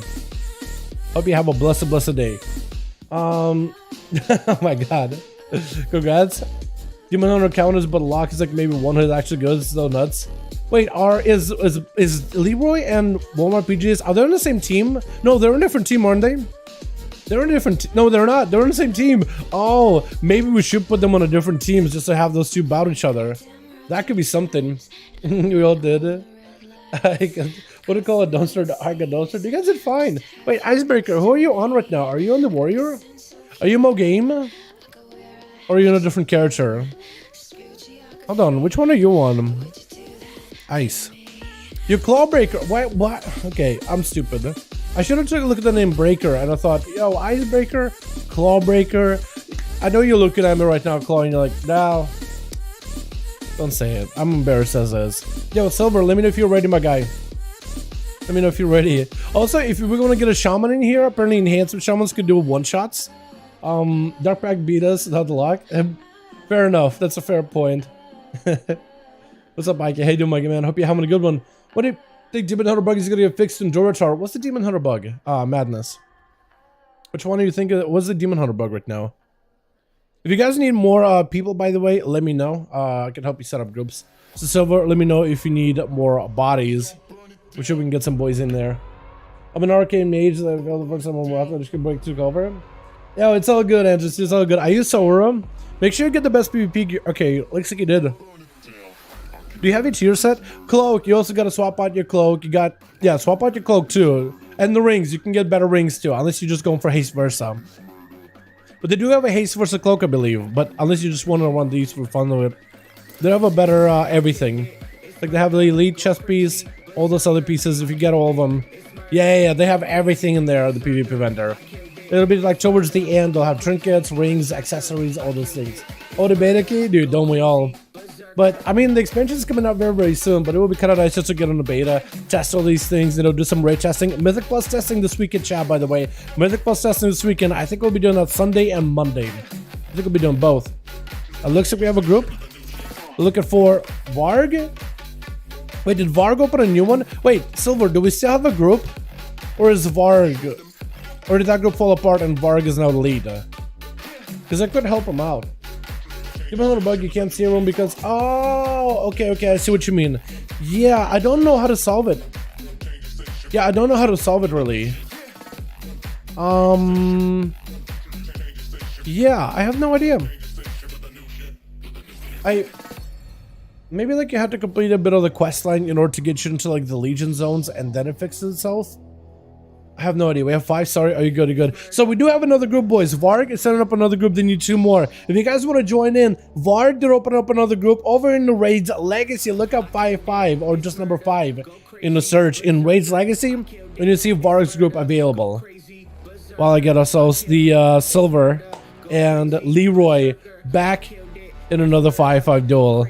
Hope you have a blessed, blessed day. Oh my god. Congrats. Demon Hunter counters, but lock is like maybe one hit actually good. It's so nuts. Wait, is Leroy and Walmart PGs, are they on the same team? No, they're on a different team, aren't they? They're on a different no, they're not. They're on the same team. Oh, maybe we should put them on a different teams just to have those two battle each other. That could be something. We all did. What do you call it? Dumpster? I got dumpster. You guys did fine. Wait, Icebreaker, who are you on right now? Are you on the Warrior? Are you Mo Game? Or are you on a different character? Hold on, which one are you on? Ice. Your Clawbreaker. What? Okay, I'm stupid. I should have took a look at the name Breaker and I thought, yo, Icebreaker, Clawbreaker. I know you're looking at me right now, Claw, and you're like, no. Don't say it. I'm embarrassed as is. Yo, Silver, let me know if you're ready, my guy. Let me know if you're ready. Also, if we're going to get a Shaman in here, apparently enhanced Shamans could do one-shots. Darkpack beat us without the lock. Fair enough. That's a fair point. What's up, Mikey? How you doing, Mikey, man? Hope you're having a good one. What do you think Demon Hunter bug is going to get fixed in Duratar? What's the Demon Hunter bug? Madness. Which one do you think? What's the Demon Hunter bug right now? If you guys need more people, by the way, let me know. I can help you set up groups. So, Silver, let me know if you need more bodies. We're sure we can get some boys in there. I'm an arcane mage that I've got the someone left. I just can break two cover. Yeah, it's all good, Andrew. It's all good. I use Sora. Make sure you get the best PvP gear. Okay, looks like you did. Do you have a tier set? Cloak, you also gotta swap out your cloak. You got, yeah, swap out your cloak too. And the rings, you can get better rings too, unless you're just going for haste versa. But they do have a haste versa cloak, I believe. But unless you just want to run these for fun with it. They have a better everything. Like they have the elite chest piece, all those other pieces, if you get all of them. Yeah, they have everything in there, the PvP vendor. It'll be like towards the end, they'll have trinkets, rings, accessories, all those things. Oh, the beta key? Dude, don't we all? But, I mean, the expansion is coming out very, very soon, but it will be kind of nice just to get on the beta, test all these things, you know, do some raid testing. Mythic Plus testing this weekend, chat, by the way. Mythic Plus testing this weekend. I think we'll be doing that Sunday and Monday. I think we'll be doing both. It looks like we have a group. We're looking for Varg. Wait, did Varg open a new one? Wait, Silver, do we still have a group? Or is Varg... Or did that group fall apart and Varg is now the lead? Because I could help him out. Give me a little bug, you can't see everyone because... Oh, okay, I see what you mean. Yeah, I don't know how to solve it. Yeah, I don't know how to solve it, really. Yeah, I have no idea. Maybe like you have to complete a bit of the quest line in order to get you into like the Legion zones and then it fixes itself. I have no idea. We have 5. Sorry. Are you good? Are you good? So we do have another group, boys. Varg is setting up another group. They need 2 more. If you guys want to join in, Varg did open up another group over in the Raids Legacy. Look up 5V5 or just number 5 in the search in Raids Legacy, and you see Varg's group available. While I get ourselves the Silver and Leroy back in another 5v5 duel.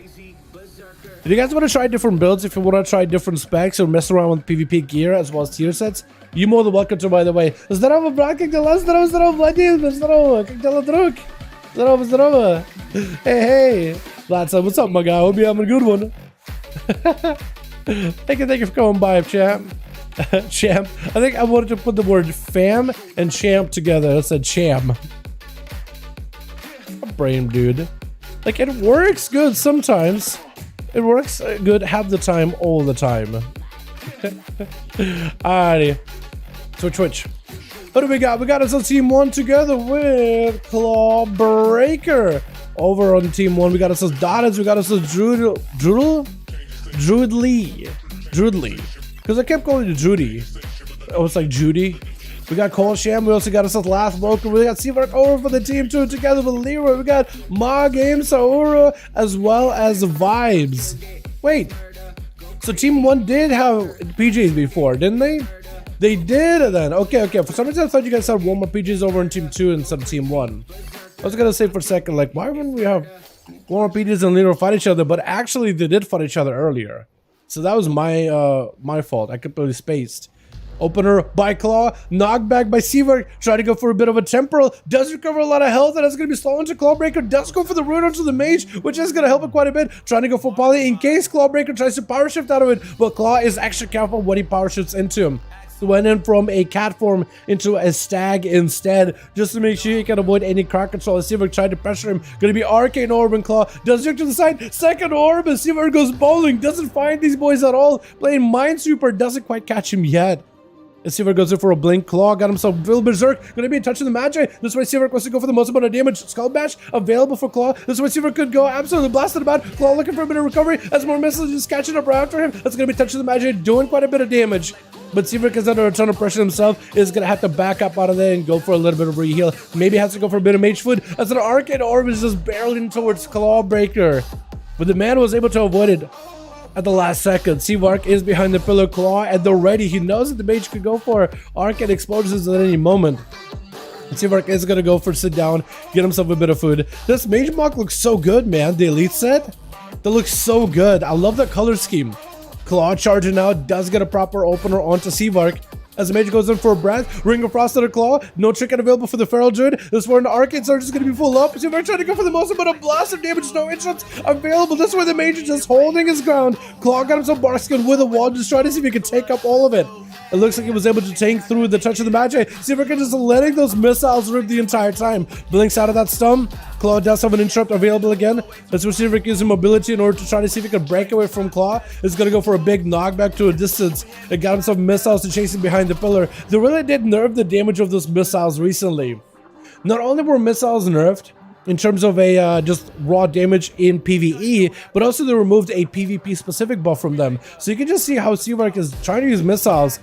If you guys want to try different builds, if you want to try different specs or mess around with PvP gear as well as tier sets, you're more than welcome to, by the way. Здорово, брат, как дела? Здорово, Владимир, здорово, как дела, друг? Здорово. Hey. Lads, what's up, my guy? Hope you're having a good one. Thank you for coming by, champ. Champ. I think I wanted to put the word fam and champ together. It said cham. Brain, dude. Like, it works good sometimes. It works good half the time, all the time. Alrighty. Twitch. What do we got? We got us on Team 1 together with Clawbreaker. Over on Team 1, we got us Addons, we got us Druidly. Because I kept calling it Judy. Oh, it's like Judy. We got Cole Sham, we also got us Last Local, we got Seavark over for the Team 2 together with Leroy, we got Ma Game Saura, as well as Vibes. Wait, so Team 1 did have PJs before, didn't they? They did then. Okay. For some reason I thought you guys had one more PJs over in Team 2 instead of Team 1. I was gonna say for a second, like, why wouldn't we have one more PJs and Leroy fight each other? But actually they did fight each other earlier. So that was my fault. I completely spaced. Opener by Claw, knockback by Seaver, try to go for a bit of a temporal, does recover a lot of health, and that's going to be slow into Clawbreaker, does go for the rune onto the mage, which is going to help it quite a bit, trying to go for Poly in case Clawbreaker tries to power shift out of it, but Claw is extra careful when he power shifts into him. Went in from a cat form into a stag instead, just to make sure he can avoid any crack control. As Seaver tried to pressure him, gonna be Arcane Orb and Claw, does look to the side, second orb, and Seaver goes bowling, doesn't find these boys at all, playing Minesweeper, doesn't quite catch him yet. As Seaver goes in for a blink, Claw got himself Will Berserk, gonna be in touch with the Magi. This way Seaver wants to go for the most amount of damage. Skull Bash available for Claw. This way Seaver could go absolutely blasted about. Claw looking for a bit of recovery as more missiles just catching up right after him. That's gonna be touching the Magi, doing quite a bit of damage. But Seaver is under a ton of pressure himself, is gonna have to back up out of there and go for a little bit of re-heal. Maybe has to go for a bit of mage food as an Arcane Orb is just barreling towards Clawbreaker. But the man was able to avoid it at the last second. Seavark is behind the pillar. Claw at the ready. He knows that the mage could go for Arcane Explosions at any moment. And Seavark is going to go for sit down, get himself a bit of food. This mage mock looks so good, man. The elite set, that looks so good. I love the color scheme. Claw charging out, does get a proper opener onto Seavark. As the mage goes in for a breath, Ring of Frost at a Claw, no trinket available for the Feral Druid. This one, the Arcane Surge is going to be full up. Seavark trying to go for the most amount of blast of damage, no insurance available. This way the mage is just holding his ground. Claw got himself Barskin with a wall, just trying to see if he can take up all of it. It looks like he was able to tank through the touch of the Magi. Seavark is just letting those missiles rip the entire time. Blinks out of that stun. Claw does have an interrupt available again. That's where Seavark using mobility in order to try to see if he can break away from Claw. Is going to go for a big knockback to a distance. It got himself missiles to chase him behind the pillar. They really did nerf the damage of those missiles recently. Not only were missiles nerfed in terms of a just raw damage in PvE, but also they removed a PvP specific buff from them. So you can just see how Seavark is trying to use missiles,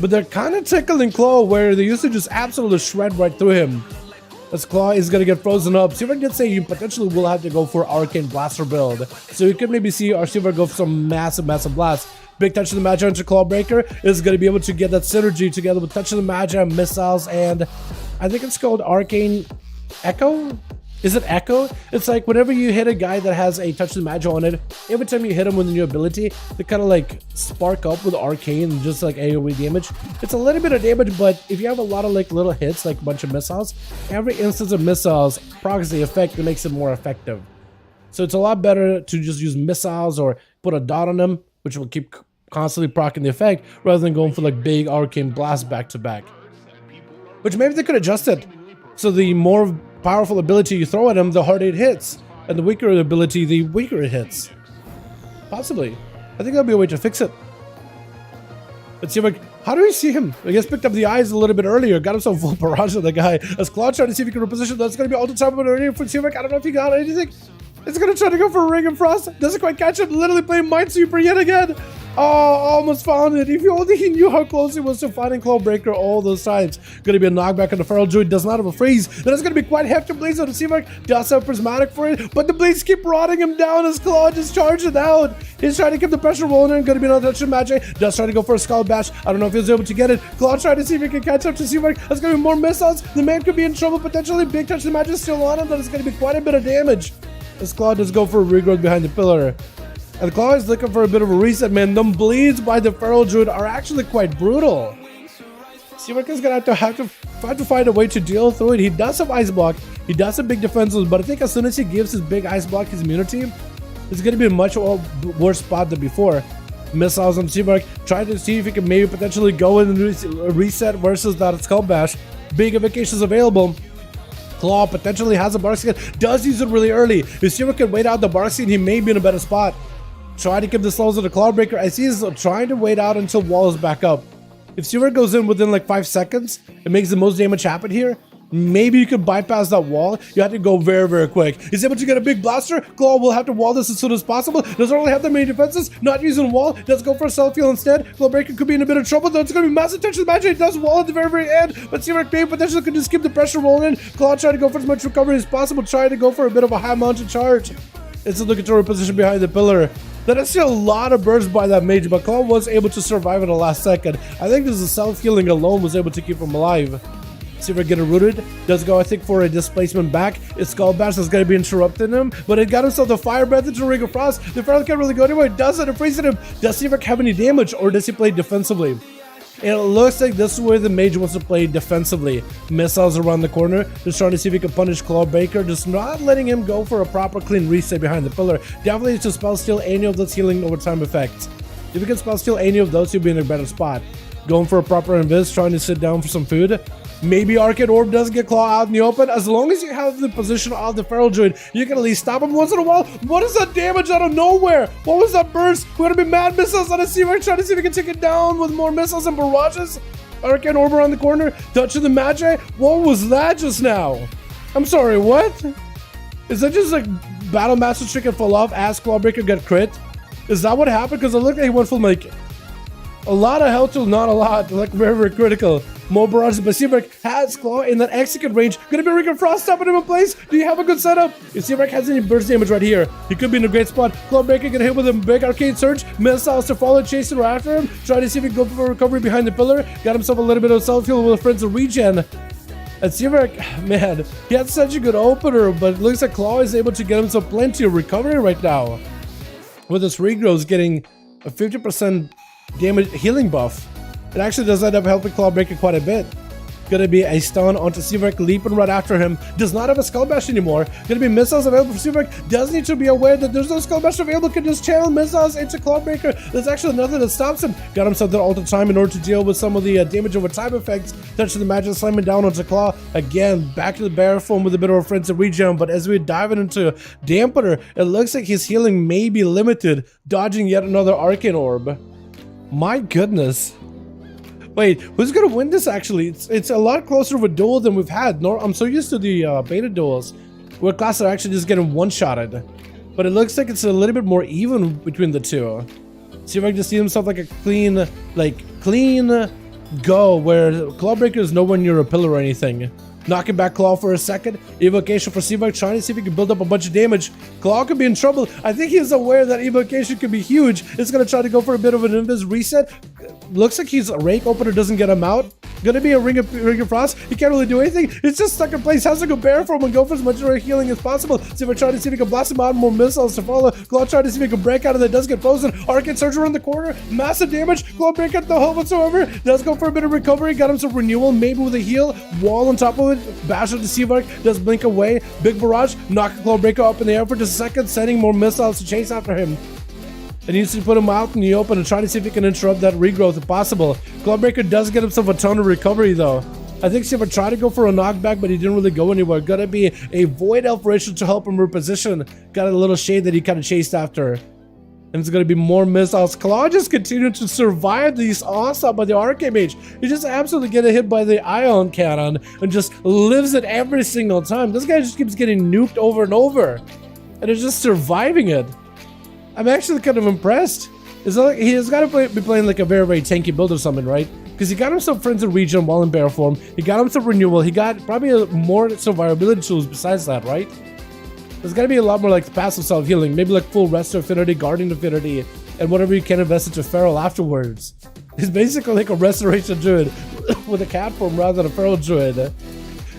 but they're kind of tickling Claw where they used to just absolutely shred right through him. As Claw is going to get frozen up. Seavark did say you potentially will have to go for Arcane Blaster build. So you could maybe see our Seavark go for some massive blast. Big touch of the Magi into Clawbreaker is going to be able to get that synergy together with touch of the Magi, missiles, and I think it's called Arcane Echo? Is it Echo? It's like whenever you hit a guy that has a touch of the Magi on it, every time you hit him with a new ability, they kind of like spark up with Arcane and just like AoE damage. It's a little bit of damage, but if you have a lot of like little hits, like a bunch of missiles, every instance of missiles procs the effect that makes it more effective. So it's a lot better to just use missiles or put a dot on them, which will keep constantly proccing the effect, rather than going for like big Arcane Blast back to back. Which maybe they could adjust it. So the more powerful ability you throw at him, the harder it hits. And the weaker ability, the weaker it hits. Possibly. I think that'll be a way to fix it. Let's see if how do we see him? I guess picked up the eyes a little bit earlier. Got himself full barrage of the guy. As Claude trying to see if he can reposition. That's going to be all the time for Seavark. I don't know if he got anything. It's gonna try to go for a Ring of Frost. Doesn't quite catch it. Literally playing Minesweeper yet again. Oh, almost found it. If only he knew how close he was to finding Clawbreaker all those times. Gonna be a knockback on the Feral Druid. Does not have a freeze. That is gonna be quite hefty blaze on the Seamark. Does have prismatic for it, but the blades keep rotting him down as Claw just charging out. He's trying to keep the pressure rolling in. Gonna be another touch of magic. Does try to go for a Skull Bash. I don't know if he was able to get it. Claw trying to see if he can catch up to Seamark. There's gonna be more missiles. The man could be in trouble potentially. Big touch of magic still on him. That is gonna be quite a bit of damage. As Claw does go for a regrowth behind the pillar. And Claw is looking for a bit of a reset, man. Them bleeds by the Feral Druid are actually quite brutal. Seamark is going to have to find a way to deal through it. He does have Ice Block. He does have big defenses, but I think as soon as he gives his big Ice Block his immunity, it's going to be a much worse spot than before. Missiles on Seamark, trying to see if he can maybe potentially go in and reset versus that Skull Bash. Big evocations available. Claw potentially has a Bark Skin, does use it really early. If Seamark can wait out the Bark Skin, he may be in a better spot. Try to keep the slows of the Clawbreaker. I see he's trying to wait out until wall is back up. If Seamark goes in within like 5 seconds, it makes the most damage happen here. Maybe you could bypass that wall. You have to go very, very quick. He's able to get a big blaster. Claw will have to wall this as soon as possible. Doesn't really have that many defenses. Not using wall. Does go for a self-heal instead. Clawbreaker could be in a bit of trouble, though. It's going to be massive tension magic. It does wall at the very, very end. But Seamark maybe potentially could just keep the pressure rolling. Claw trying to go for as much recovery as possible. Trying to go for a bit of a high mounted charge. It's a looking to reposition behind the pillar. That is still a lot of bursts by that mage, but Claw was able to survive in the last second. I think this is self-healing alone was able to keep him alive. Seamark getting rooted. Does go, I think, for a displacement back. His Skull Bash is going to be interrupting him, but it got himself the Fire Breath into Ring of Frost. The Feral can't really go anywhere. Does it freezing him? Does Seamark have any damage, or does he play defensively? And it looks like this is where the mage wants to play defensively. Missiles around the corner, just trying to see if he can punish Clawbreaker, just not letting him go for a proper clean reset behind the pillar. Definitely to spell steal any of those healing over time effects. If you can spell steal any of those, you'll be in a better spot. Going for a proper invis, trying to sit down for some food. Maybe Arcade Orb does get Claw out in the open. As long as you have the position of the Feral Druid, you can at least stop him once in a while. What is that damage out of nowhere? What was that burst? We're gonna be mad missiles on a Seamark, trying to see if we can take it down with more missiles and barrages. Arcade Orb around the corner, touch of the Magi. What was that just now? I'm sorry, what? Is that just like Battle Master trick and fall off as Clawbreaker get crit? Is that what happened? Because it looked like he went from like a lot of health to not a lot, like very, very critical. More barrages, but Seamark has Claw in that execute range. Gonna be Ring of Frost stopping him in place. Do you have a good setup? If Seamark has any burst damage right here, he could be in a great spot. Clawbreaker gonna hit with a big Arcade Surge. Missiles to follow, chasing right after him. Trying to see if he can go for recovery behind the pillar. Got himself a little bit of self-heal with friends of regen. And Seamark, man, he had such a good opener, but it looks like Claw is able to get himself plenty of recovery right now. With his regrowth getting a 50% damage healing buff. It actually does end up helping Clawbreaker quite a bit. Gonna be a stun onto Seamark, leaping right after him. Does not have a Skull Bash anymore. Gonna be missiles available for Seamark. Does need to be aware that there's no Skull Bash available. Can just channel missiles into Clawbreaker. There's actually nothing that stops him. Got himself there all the time in order to deal with some of the damage over time effects. Touch of the Magic, slamming down onto Claw. Again, back to the bare form with a bit of a frenzy regen. But as we dive into Dampener, it looks like his healing may be limited. Dodging yet another Arcane Orb. My goodness. Wait, who's gonna win this actually? It's a lot closer of a duel than we've had. I'm so used to the beta duels where classes are actually just getting one-shotted. But it looks like it's a little bit more even between the two. See if I can just see himself like a clean go where Clawbreaker is nowhere near a pillar or anything. Knocking back Claw for a second. Evocation for Seamark, trying to see if he can build up a bunch of damage. Claw could be in trouble. I think he's aware that Evocation could be huge. It's going to try to go for a bit of an invis reset. Looks like he's a Rake Opener, doesn't get him out. Gonna be a Ring of Frost. He can't really do anything. It's just stuck in place. Has to go bare for him and go for as much healing as possible. Seamark trying to see if he can blast him out. More missiles to follow. Claw trying to see if he can break out of that. Does get frozen. Arcade Surge around the corner. Massive damage. Claw break out the hole whatsoever. Does go for a bit of recovery. Got him some renewal. Maybe with a heal. Wall on top of it. Bash of the Seamark. Does blink away. Big barrage. Knock Clawbreaker up in the air for just a second. Sending more missiles to chase after him. It needs to put him out in the open and try to see if he can interrupt that regrowth if possible. Clawbreaker does get himself a ton of recovery though. I think Seamark tried to go for a knockback, but he didn't really go anywhere. Gonna be a Void Elf Ritual to help him reposition. Got a little shade that he kind of chased after. And it's gonna be more missiles. Claw just continued to survive these onslaught by the Arcade Mage. He just absolutely getting hit by the Ion Cannon and just lives it every single time. This guy just keeps getting nuked over and over. and is just surviving it. I'm actually kind of impressed. It's like he has got to be playing like a very, very tanky build or something, right? Because he got himself Friends of Region while in bear form. He got himself Renewal. He got probably more survivability tools besides that, right? There's got to be a lot more like passive self-healing. Maybe like full Rest Affinity, Guardian Affinity, and whatever you can invest into Feral afterwards. He's basically like a Restoration Druid with a cat form rather than a Feral Druid.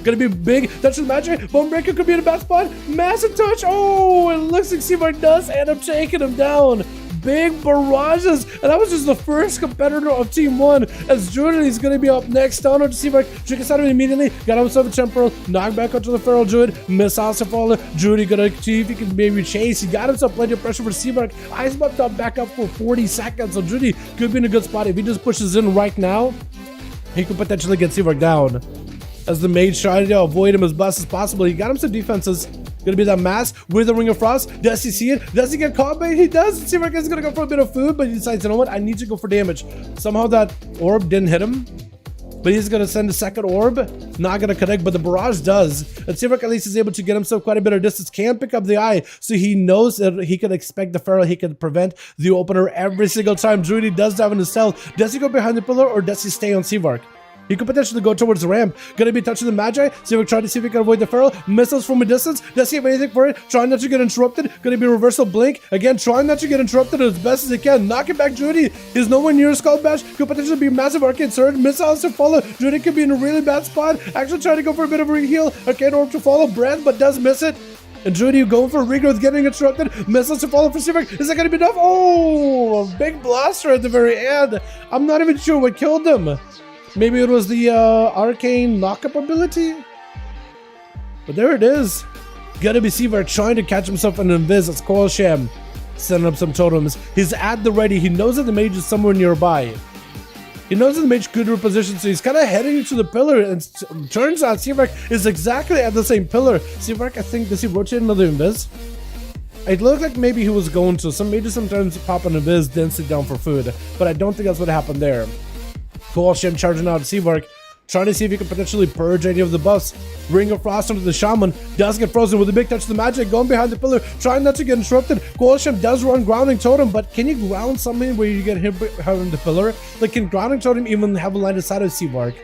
Gonna be big. Touch of the Magic. Bone Breaker could be in a bad spot. Massive touch. Oh, it looks like Seamark does end up taking him down. Big barrages, and that was just the first competitor of Team 1. As Druid is going to be up next. Down to Seamark, Trick us out immediately. Got himself a Temporal, knock back onto the Feral Druid, missiles to fall. Druid gonna see if he can maybe chase. He got himself plenty of pressure for Seamark. Ice bumped up back up for 40 seconds, so Druid could be in a good spot. If he just pushes in right now, he could potentially get Seamark down. As the mage tried to avoid him as best as possible, he got him some defenses. Gonna be that mass with the Ring of Frost. Does he see it? Does he get caught bait? He does. Seamark is gonna go for a bit of food, but he decides, you know what? I need to go for damage. Somehow that orb didn't hit him, but he's gonna send a second orb. Not gonna connect, but the barrage does. And Seamark at least is able to get himself quite a bit of distance. Can't pick up the eye, so he knows that he can expect the Feral. He can prevent the opener every single time. Druid does dive in his cell. Does he go behind the pillar or does he stay on Seamark? He could potentially go towards the ramp. Gonna be touching the Magi. Seamark trying to see if he can avoid the Feral. Missiles from a distance. Does he have anything for it? Trying not to get interrupted. Gonna be reversal blink. Again, trying not to get interrupted as best as he can. Knocking back Druid. He's nowhere near Skull Bash. Could potentially be massive Arcade Surge. Missiles to follow. Druid could be in a really bad spot. Actually trying to go for a bit of a heal. Arcade Orb to follow. Breath, but does miss it. And Druid going for a regrowth, getting interrupted. Missiles to follow for Seamark. Is that going to be enough? Oh, a big blaster at the very end. I'm not even sure what killed him. Maybe it was the arcane knockup ability? But there it is. Gotta be Seamark trying to catch himself in an invis. It's Corsair setting up some totems. He's at the ready. He knows that the mage is somewhere nearby. He knows that the mage could reposition, so he's kind of heading to the pillar. And turns out Seamark is exactly at the same pillar. Seamark, I think, does he rotate another invis? It looked like maybe he was going to. Some mages sometimes pop an invis, then sit down for food. But I don't think that's what happened there. Corsair charging out Seamark, trying to see if he can potentially purge any of the buffs. Ring of Frost onto the Shaman, does get frozen with a big touch of the Magic, going behind the pillar, trying not to get interrupted. Corsair does run Grounding Totem, but can you ground something where you get hit behind the pillar? Like, can Grounding Totem even have a line of sight of Seamark?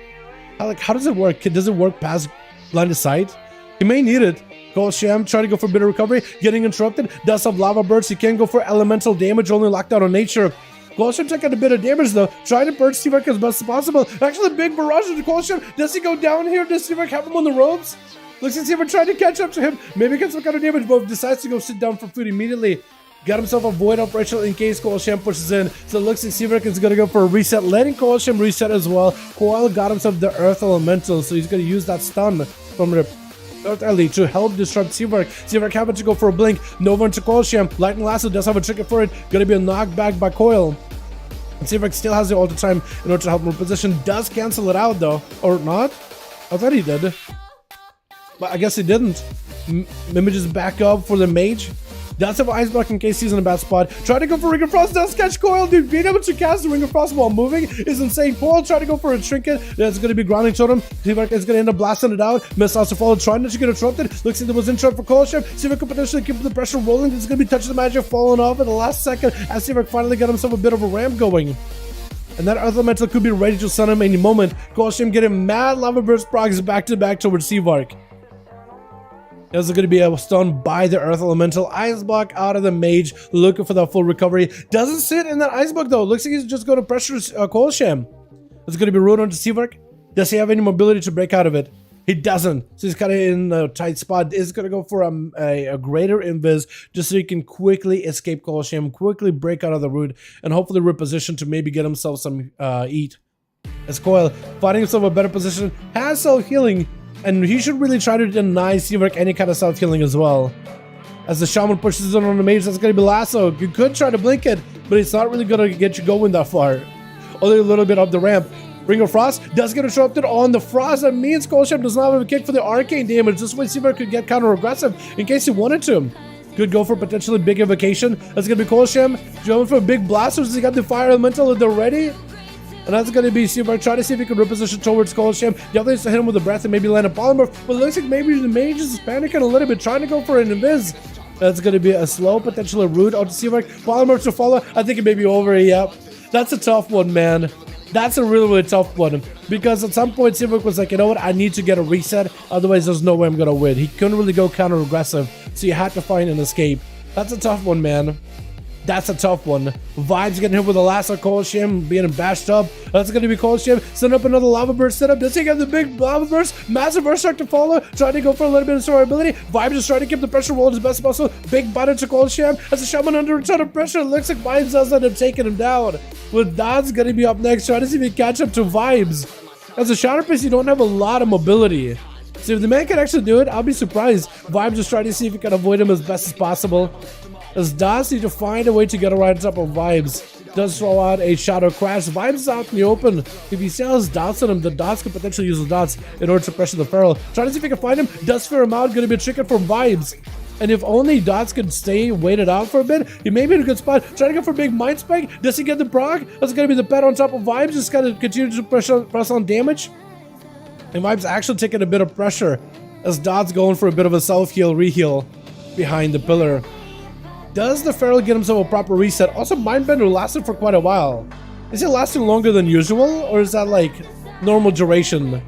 How does it work? Does it work past line of sight? He may need it. Corsair trying to go for a bit of recovery, getting interrupted, does have Lava Burst. He can go for elemental damage, only locked out on nature. Corsair taking a bit of damage though, trying to burn Seamark as best as possible. Actually, big barrage to Corsair. Does he go down here? Does Seamark have him on the ropes? Looks like Seamark trying to catch up to him. Maybe get some kind of damage, but decides to go sit down for food immediately. Got himself a void operational in case Corsair pushes in. So it looks like Seamark is going to go for a reset, letting Corsair reset as well. Coil got himself the Earth Elemental, so he's going to use that stun from the Earth Ellie to help disrupt Seamark. Seamark having to go for a blink. Nova into Corsair. Lightning Lasso does have a trigger for it. Going to be a knockback by Coil. And Seamark still has the ultra time in order to help him reposition. Does cancel it out though, or not? I thought he did, but I guess he didn't. Images back up for the mage. Does have Ice Block in case he's in a bad spot. Try to go for Ring of Frost. Does catch Coil, dude. Being able to cast the Ring of Frost while moving is insane. Coil try to go for a trinket. That's going to be Grounding Totem. Seamark is going to end up blasting it out. Missiles to follow. Trying not to get interrupted. Looks like there was interrupt for Corsair. Seamark could potentially keep the pressure rolling. It's going to be touching the Magic falling off at the last second as Seamark finally got himself a bit of a ramp going. And that Earth Elemental could be ready to stun him any moment. Corsair getting mad Lava Burst procs back to back towards Seamark. There's going to be a stun by the Earth Elemental. Ice Block out of the mage, looking for that full recovery. Doesn't sit in that Ice Block though. Looks like he's just going to pressure Corsair. It's going to be ruled onto Seamark. Does he have any mobility to break out of it? He doesn't. So he's kind of in a tight spot. Is going to go for a greater invis just so he can quickly escape Corsair, quickly break out of the root, and hopefully reposition to maybe get himself some eat. As Coil finding himself a better position, has self-healing. And he should really try to deny Seamark any kind of self-healing as well. As the Shaman pushes in on the mage, that's going to be Lasso. You could try to blink it, but it's not really going to get you going that far. Only a little bit up the ramp. Ring of Frost does get interrupted on the Frost. That means Corsair does not have a kick for the arcane damage. This way Seamark could get counter-aggressive in case he wanted to. Could go for potentially big evocation. That's going to be Corsair. Going for a big blast. He got the Fire Elemental at the ready. And that's going to be Seamark trying to see if he can reposition towards Corsair. Definitely needs to hit him with a breath and maybe land a polymorph. But it looks like maybe the mage is panicking a little bit, trying to go for an invis. That's going to be a slow, potentially root onto Seawork. Polymers to follow. I think it may be over. Yep. That's a tough one, man. That's a really, really tough one. Because at some point, Seawork was like, you know what? I need to get a reset. Otherwise, there's no way I'm going to win. He couldn't really go counter-aggressive. So you had to find an escape. That's a tough one, man. That's a tough one. Vibes getting hit with a lasso. Cold Sham being bashed up. That's going to be Cold Sham. Send up another lava burst setup. Does he get the big lava burst? Massive burst start to follow. Trying to go for a little bit of survivability. Vibes is trying to keep the pressure roll as best as possible. Big button to Cold Sham. As a Shaman under a ton of pressure. It looks like Vibes does end up taking him down. With Don's going to be up next. Trying to see if he can catch up to Vibes. As a Shatterface, you don't have a lot of mobility. So if the man can actually do it, I'll be surprised. Vibes is trying to see if he can avoid him as best as possible. As Dots need to find a way to get right on top of Vibes. Does throw out a Shadow Crash. Vibes is out in the open. If he sells Dots on him, the Dots could potentially use the Dots in order to pressure the Feral. Trying to see if he can find him. Does fear him out. Going to be a trick from Vibes. And if only Dots could stay waited out for a bit, he may be in a good spot. Trying to go for a big Mind Spike. Does he get the proc? That's going to be the pet on top of Vibes. Just got to continue to press on damage. And Vibes actually taking a bit of pressure as Dots going for a bit of a self-heal, re-heal behind the pillar. Does the Feral get himself a proper reset? Also, Mindbender lasted for quite a while. Is it lasting longer than usual? Or is that like normal duration?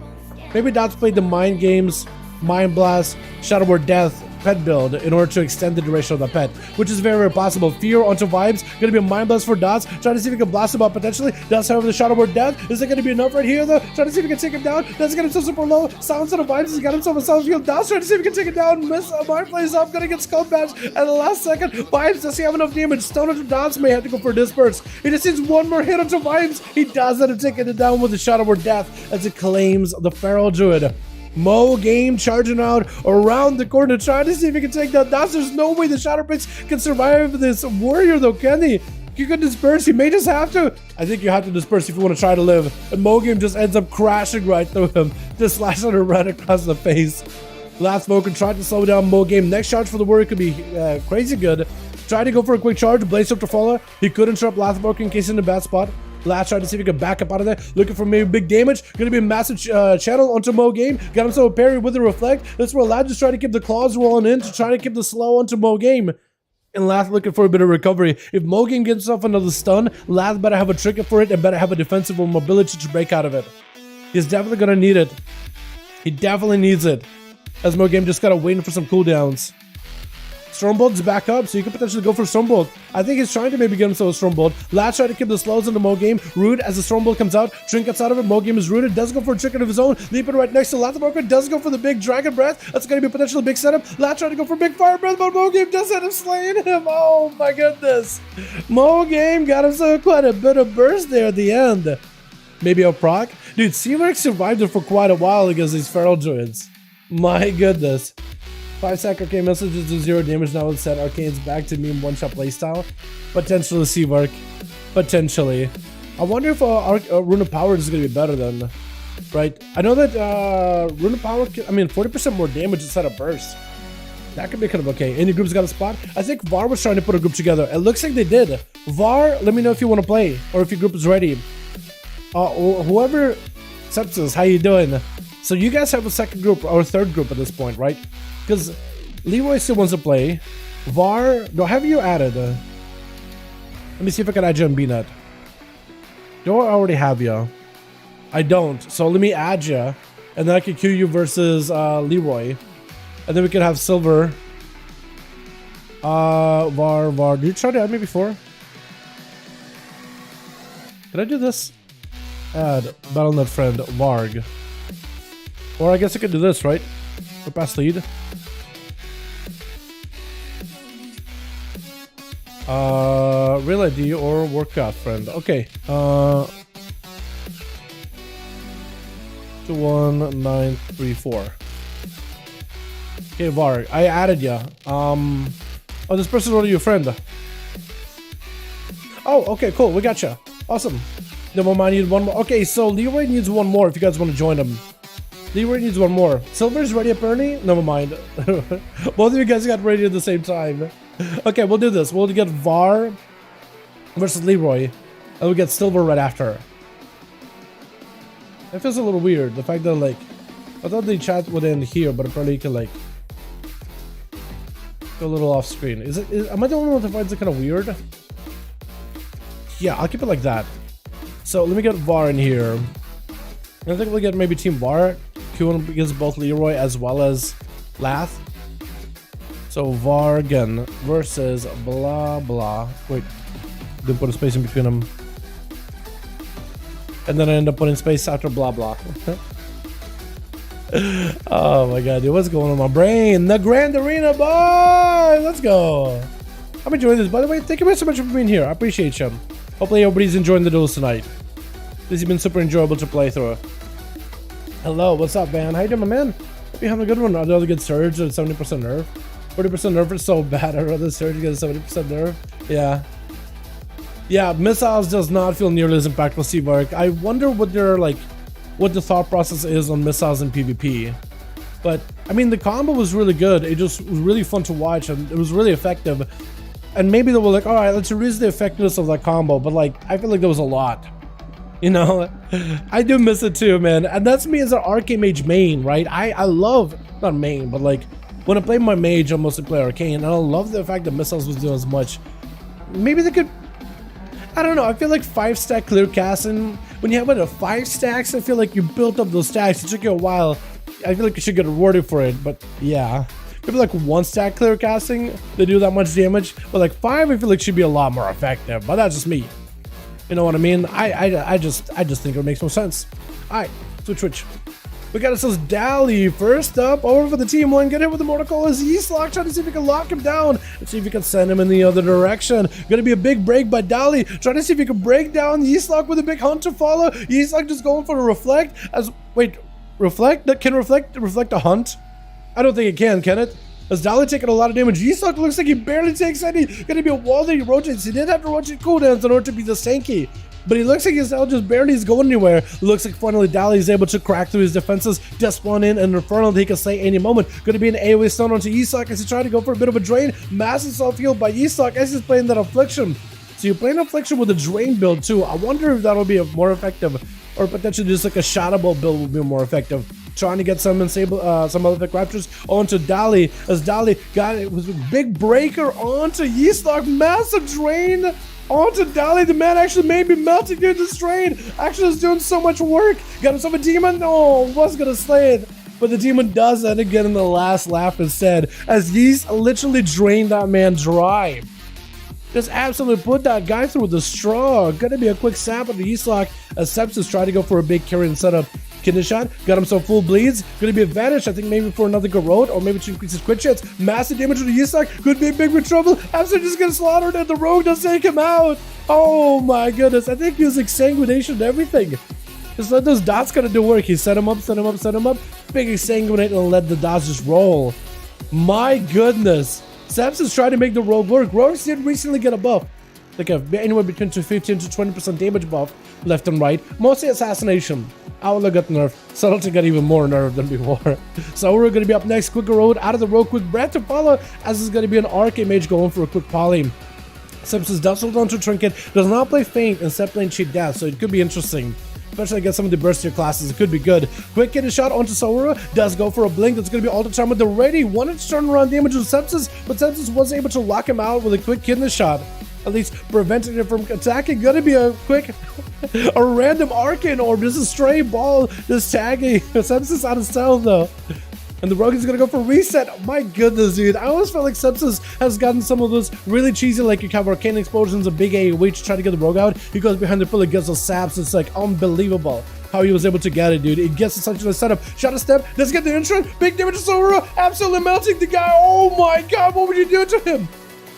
Maybe Dots played the Mind Games, Mind Blast, Shadow Word Death pet build in order to extend the duration of the pet, which is very, very possible. Fear onto Vibes, gonna be a Mind Blast for Dots, trying to see if he can blast him up potentially. Dots, however, the Shadow Word Death, is it gonna be enough right here though? Trying to see if he can take him down. Dots get himself super low, silence on the Vibes, he's got himself a self-heal. Dots trying to see if he can take it down, miss, Mind plays up, gonna get Skull Badge at the last second. Vibes, does he have enough damage? Stone onto Dots, may have to go for Disperse. He just needs one more hit onto Vibes. He does end up taking it down with the Shadow Word Death as it claims the Feral Druid. Mo Game charging out around the corner, trying to see if he can take down Dots. There's no way the Shadowpix can survive this warrior though, can he? You could disperse, he may just have to. I think you have to disperse if you want to try to live. And Mo Game just ends up crashing right through him, just slashing her right across the face. Last Smoker tried to slow down Mo Game. Next charge for the warrior could be crazy good. Tried to go for a quick charge, Blaze up to follow. He could interrupt Last Smoker in case he's in a bad spot. Last tried to see if he could back up out of there, looking for maybe big damage. Gonna be a massive channel onto Mo Game. Got himself a parry with a reflect. That's where Lad just trying to keep the claws rolling in to try to keep the slow onto Mo Game. And Lath looking for a bit of recovery. If Mo Game gets himself another stun, Lath better have a trigger for it and better have a defensive mobility to break out of it. He's definitely gonna need it. He definitely needs it. As Mo Game just gotta wait for some cooldowns. Stormbolt's back up, so you could potentially go for Stormbolt. I think he's trying to maybe get himself a Stormbolt. Last try to keep the slows into Mo Game. Root as the Stormbolt comes out. Trinkets out of it. Mo Game is rooted. Does go for a trick of his own. Leaping right next to Lathamoker. Does go for the big Dragon Breath. That's going to be a potentially big setup. Last trying to go for big Fire Breath, but Mo Game does end up slaying him. Oh my goodness. Mo Game got himself quite a bit of burst there at the end. Maybe a proc. Dude, Seawork survived it for quite a while against these Feral Druids. My goodness. 5-sec arcane messages to 0 damage now with set arcanes back to meme one-shot playstyle. Potentially Seawork. Potentially. I wonder if Rune of Power is going to be better than, right? I know that Rune of Power, 40% more damage instead of burst. That could be kind of okay. Any groups got a spot? I think VAR was trying to put a group together. It looks like they did. VAR, let me know if you want to play or if your group is ready. Whoever accepts this, how you doing? So you guys have a second group or a third group at this point, right? Because Leroy still wants to play. VAR, no, have you added? Let me see if I can add you on BNet. Do I already have you? I don't. So let me add you. And then I can queue you versus Leroy. And then we can have Silver. VAR. Did you try to add me before? Did I do this? Add Battle.net friend, Varg. Or I guess I could do this, right? For pass lead. Real ID or Warcraft friend. Okay. 21934. Okay, Varg. I added ya. Oh, this person's already your friend. Oh, okay, cool. We got you. Awesome. Never mind, I need one more. Okay, so Leroy needs one more if you guys want to join him. Leroy needs one more. Silver's ready apparently? Never mind. Both of you guys got ready at the same time. Okay, we'll do this. We'll get VAR versus Leroy. And we'll get Silver right after. It feels a little weird. The fact that, like, I thought the chat would end here, but apparently you can, like... Go a little off screen. Am I the only one that finds it kind of weird? Yeah, I'll keep it like that. So let me get VAR in here. I think we'll get maybe Team VAR. Q1 gives both Leroy as well as Lath. So VAR again versus blah blah. Wait, didn't put a space in between them. And then I end up putting space after blah blah. Oh my god, dude, what's going on in my brain? The Grand Arena, boy! Let's go. I'm enjoying this. By the way, thank you so much for being here. I appreciate you. Hopefully everybody's enjoying the duels tonight. This has been super enjoyable to play through. Hello, what's up, man? How you doing, my man? Hope you're having a good one. I'd rather get Surge at 70% nerf. 40% nerf is so bad. I'd rather Surge get 70% nerf. Yeah. Yeah, missiles does not feel nearly as impactful, Seabark. I wonder what the thought process is on missiles in PvP. But I mean, the combo was really good. It just was really fun to watch, and it was really effective. And maybe they were like, all right, let's reduce the effectiveness of that combo. But like, I feel like there was a lot. You know, I do miss it too, man. And that's me as an Arcane Mage main, right? I love, not main, but like when I play my mage, I mostly play Arcane, and I love the fact that missiles was doing as much. Maybe they could, I don't know, I feel like 5-stack clear casting, when you have a 5 stacks, I feel like you built up those stacks. It took you a while. I feel like you should get rewarded for it, but yeah. Maybe like 1-stack clear casting, they do that much damage, but like 5, I feel like should be a lot more effective, but that's just me. You know what I mean? I just think it makes no sense. Alright, switch. We got ourselves Dally first up over for the team one. Get hit with the Mortal as Yeastlock, trying to see if we can lock him down and see if we can send him in the other direction. Gonna be a big break by Dally, trying to see if he can break down Yeastlock with a big hunt to follow. Yeastlock just going for a reflect as reflect? That can reflect a hunt? I don't think it can it? As Dally taking a lot of damage, Yeastlock looks like he barely takes any. Gonna be a wall that he rotates. He did have to rotate cooldowns in order to be the tanky, but he looks like his L just barely is going anywhere. Looks like finally Dally is able to crack through his defenses, just spawn in an Infernal that he can slay any moment. Gonna be an AoE stun onto Yeastlock as he tried to go for a bit of a drain. Massive self-heal by Yeastlock as he's playing that Affliction. So you're playing Affliction with a drain build too. I wonder if that'll be more effective, or potentially just like a Shadowball build will be more effective. Trying to get some Malefic Raptors onto Dally as Dally got it was a big breaker onto Yeastlock, massive drain onto Dally. The man actually made me melting during this drain. Actually is doing so much work. Got himself a demon. No, was gonna slay it, but the demon does that again in the last lap instead as Yeast literally drained that man dry. Just absolutely put that guy through the straw. Gonna be a quick sap of the Yeastlock as Sepsis tried to go for a big carry and setup. Kidney shot, got himself full bleeds. Gonna be a vanish, I think maybe for another Garrote, or maybe to increase his crit chance. Massive damage to the Yeastlock, could be in big trouble. Absolutely just getting slaughtered, and the rogue does take him out. Oh my goodness, I think he was exsanguination and everything. Just let those dots kind of do work. He set him up. Big exsanguinate and let the dots just roll. My goodness. Sepsis tried to make the rogue work. Rogues did recently get a buff. Like anywhere between 15 to 20% damage buff left and right. Mostly assassination. Outlook got nerfed. Subtlety got even more nerfed than before. So we're going to be up next. Quick road out of the road. Quick breath to follow as it's going to be an Arcane Mage going for a quick poly. Sepsis does hold on to Trinket. Does not play Feint instead playing Cheat Death. So it could be interesting. Especially against some of the burstier classes. It could be good. Quick hit a shot onto Saura. Does go for a blink. That's going to be all the time with the ready. Wanted to turn around damage with Sepsis, but Sepsis was able to lock him out with a quick kidney shot. At least preventing him from attacking. Gonna be a quick, a random Arcane Orb. Just a stray ball just tagging. Sepsis out of stealth though. And the rogue is gonna go for reset. My goodness, dude. I always felt like Sepsis has gotten some of those really cheesy, like you have Arcane Explosions, a big AoE to try to get the rogue out. He goes behind the pillar, gets those saps. It's like unbelievable how he was able to get it, dude. It gets essentially a setup. Shadow Step, does get the intro. Big damage to Sora. Absolutely melting the guy. Oh my god, what would you do to him?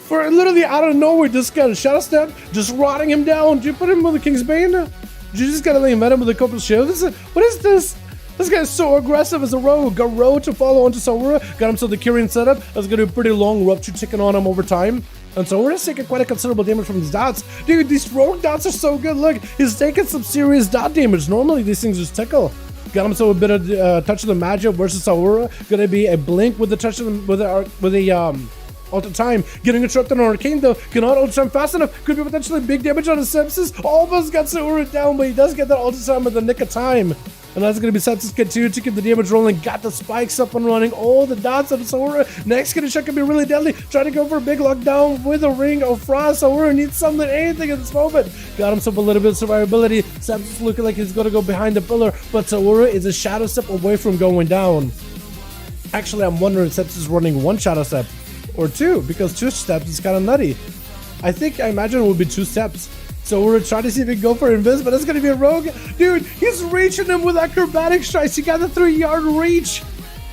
For literally out of nowhere, just got a Shadow Step, just rotting him down. Did you put him with the King's Bane? Did you just gotta lay him at him with a couple of shields? What is this? This guy's so aggressive as a rogue. Garrote to follow onto Saura. Got himself the Kyrian setup. That's gonna be a pretty long rupture ticking on him over time. And Saura's taking quite a considerable damage from his dots. Dude, these rogue dots are so good. Look, he's taking some serious dot damage. Normally, these things just tickle. Got himself a bit of touch of the magic versus Saura. Gonna be a blink with the touch of the all the time. Getting interrupted on Arcane though. Cannot ult time fast enough. Could be potentially big damage on his Sepsis. Almost got Saura down, but he does get that ult time at the nick of time. And that's going to be Sepsis continue to keep the damage rolling. Got the spikes up and running. Oh, the dots of Saura. Next condition can be really deadly. Trying to go for a big lockdown with a ring of frost. Saura needs something, anything at this moment. Got himself a little bit of survivability. Sepsis looking like he's going to go behind the pillar. But Saura is a shadow step away from going down. Actually, I'm wondering if Sepsis is running one shadow step or two. Because 2 steps is kind of nutty. I imagine it would be 2 steps. So we're trying to see if he can go for invis, but it's going to be a rogue. Dude, he's reaching him with acrobatic strikes. He got the 3-yard reach.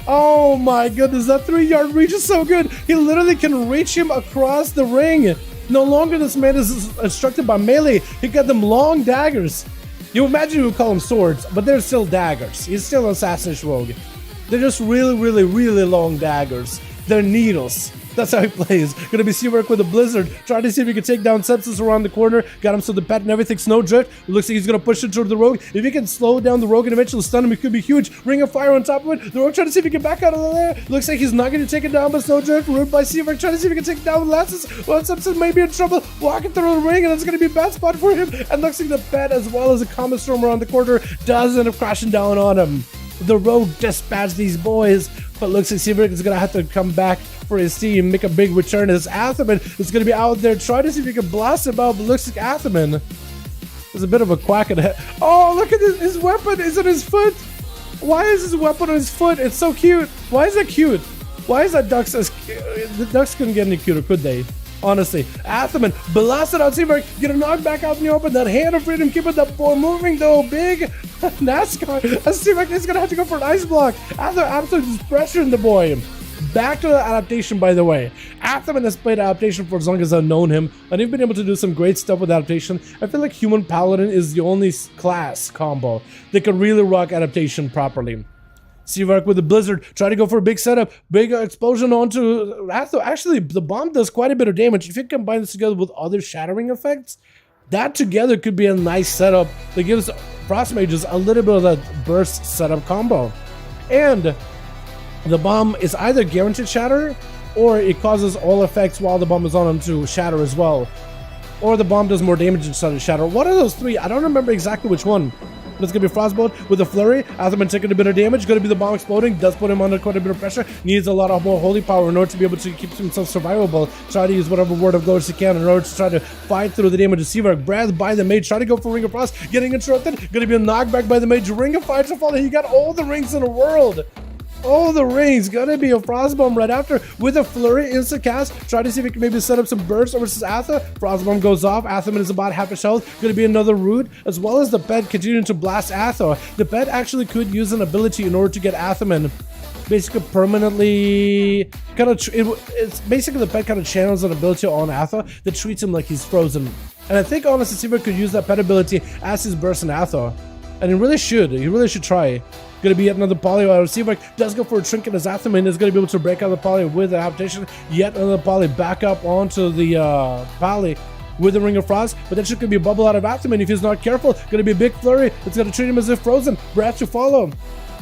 Oh my goodness, that 3-yard reach is so good. He literally can reach him across the ring. No longer this man is instructed by melee. He got them long daggers. You imagine you would call them swords, but they're still daggers. He's still an assassin rogue. They're just really long daggers. They're needles. That's how he plays. Gonna be Seawork with a blizzard. Trying to see if he can take down Sepsis around the corner. Got him so the pet and everything. Snowdrift. Looks like he's gonna push it toward the rogue. If he can slow down the rogue and eventually stun him, it could be huge. Ring of fire on top of it. The rogue trying to see if he can back out of there. Looks like he's not gonna take it down, but Snowdrift ruled by Seawork. Trying to see if he can take it down with Lances. Well, Sepsis may be in trouble. Walking through the ring, and it's gonna be a bad spot for him. And looks like the pet, as well as a Comet Storm around the corner, does end up crashing down on him. The rogue dispatched these boys, but looks like Seawork is gonna have to come back for his team, make a big return as Atherman is going to be out there trying to see if he can blast him out, but looks like Atherman is a bit of a quack in the head. Oh, look at his weapon is on his foot. Why is his weapon on his foot? It's so cute. Why is that cute? Why is that Ducks as cute? The Ducks couldn't get any cuter, could they? Honestly, Atherman blasted out Seawork, get a knockback out in the open. That hand of freedom keeping that boy moving though. Big NASCAR. Seawork is gonna have to go for an ice block. Ather absolutely just pressuring the boy. Back to the adaptation, by the way. Atherman has played adaptation for as long as I've known him, and he's been able to do some great stuff with adaptation. I feel like Human Paladin is the only class combo that can really rock adaptation properly. Seawork with the blizzard, try to go for a big setup, big explosion onto Ather. Actually, the bomb does quite a bit of damage. If you combine this together with other shattering effects, that together could be a nice setup that gives Frost Mages a little bit of that burst setup combo. And the bomb is either guaranteed shatter, or it causes all effects while the bomb is on to shatter as well. Or the bomb does more damage instead of shatter. One of those three, I don't remember exactly which one. But it's going to be Frostbolt with a flurry. Atherman taking a bit of damage. Going to be the bomb exploding. Does put him under quite a bit of pressure. Needs a lot of more holy power in order to be able to keep himself survivable. Try to use whatever word of glory he can in order to try to fight through the damage of Seawork. Breath by the mage. Try to go for Ring of Frost. Getting interrupted. Going to be a knockback by the mage. Ring of Fire to follow. He got all the rings in the world. All the rings. Gonna be a Frostbomb right after with a flurry instant cast. Try to see if we can maybe set up some bursts versus Ather. Frostbomb goes off. Atherman is about half his health. Gonna be another root, as well as the pet continuing to blast Ather. The pet actually could use an ability in order to get Atherman basically permanently kind of it's basically the pet kind of channels an ability on Ather that treats him like he's frozen. And I think honestly Seawork could use that pet ability as his burst in Ather. And he really should try. Gonna be yet another poly out of Seawork. Does go for a trinket as Atherman is gonna be able to break out the poly with the adaptation. Yet another poly back up onto the poly with the Ring of Frost. But that should be a bubble out of Atherman if he's not careful. Gonna be a big flurry. It's gonna treat him as if frozen. Breath to follow.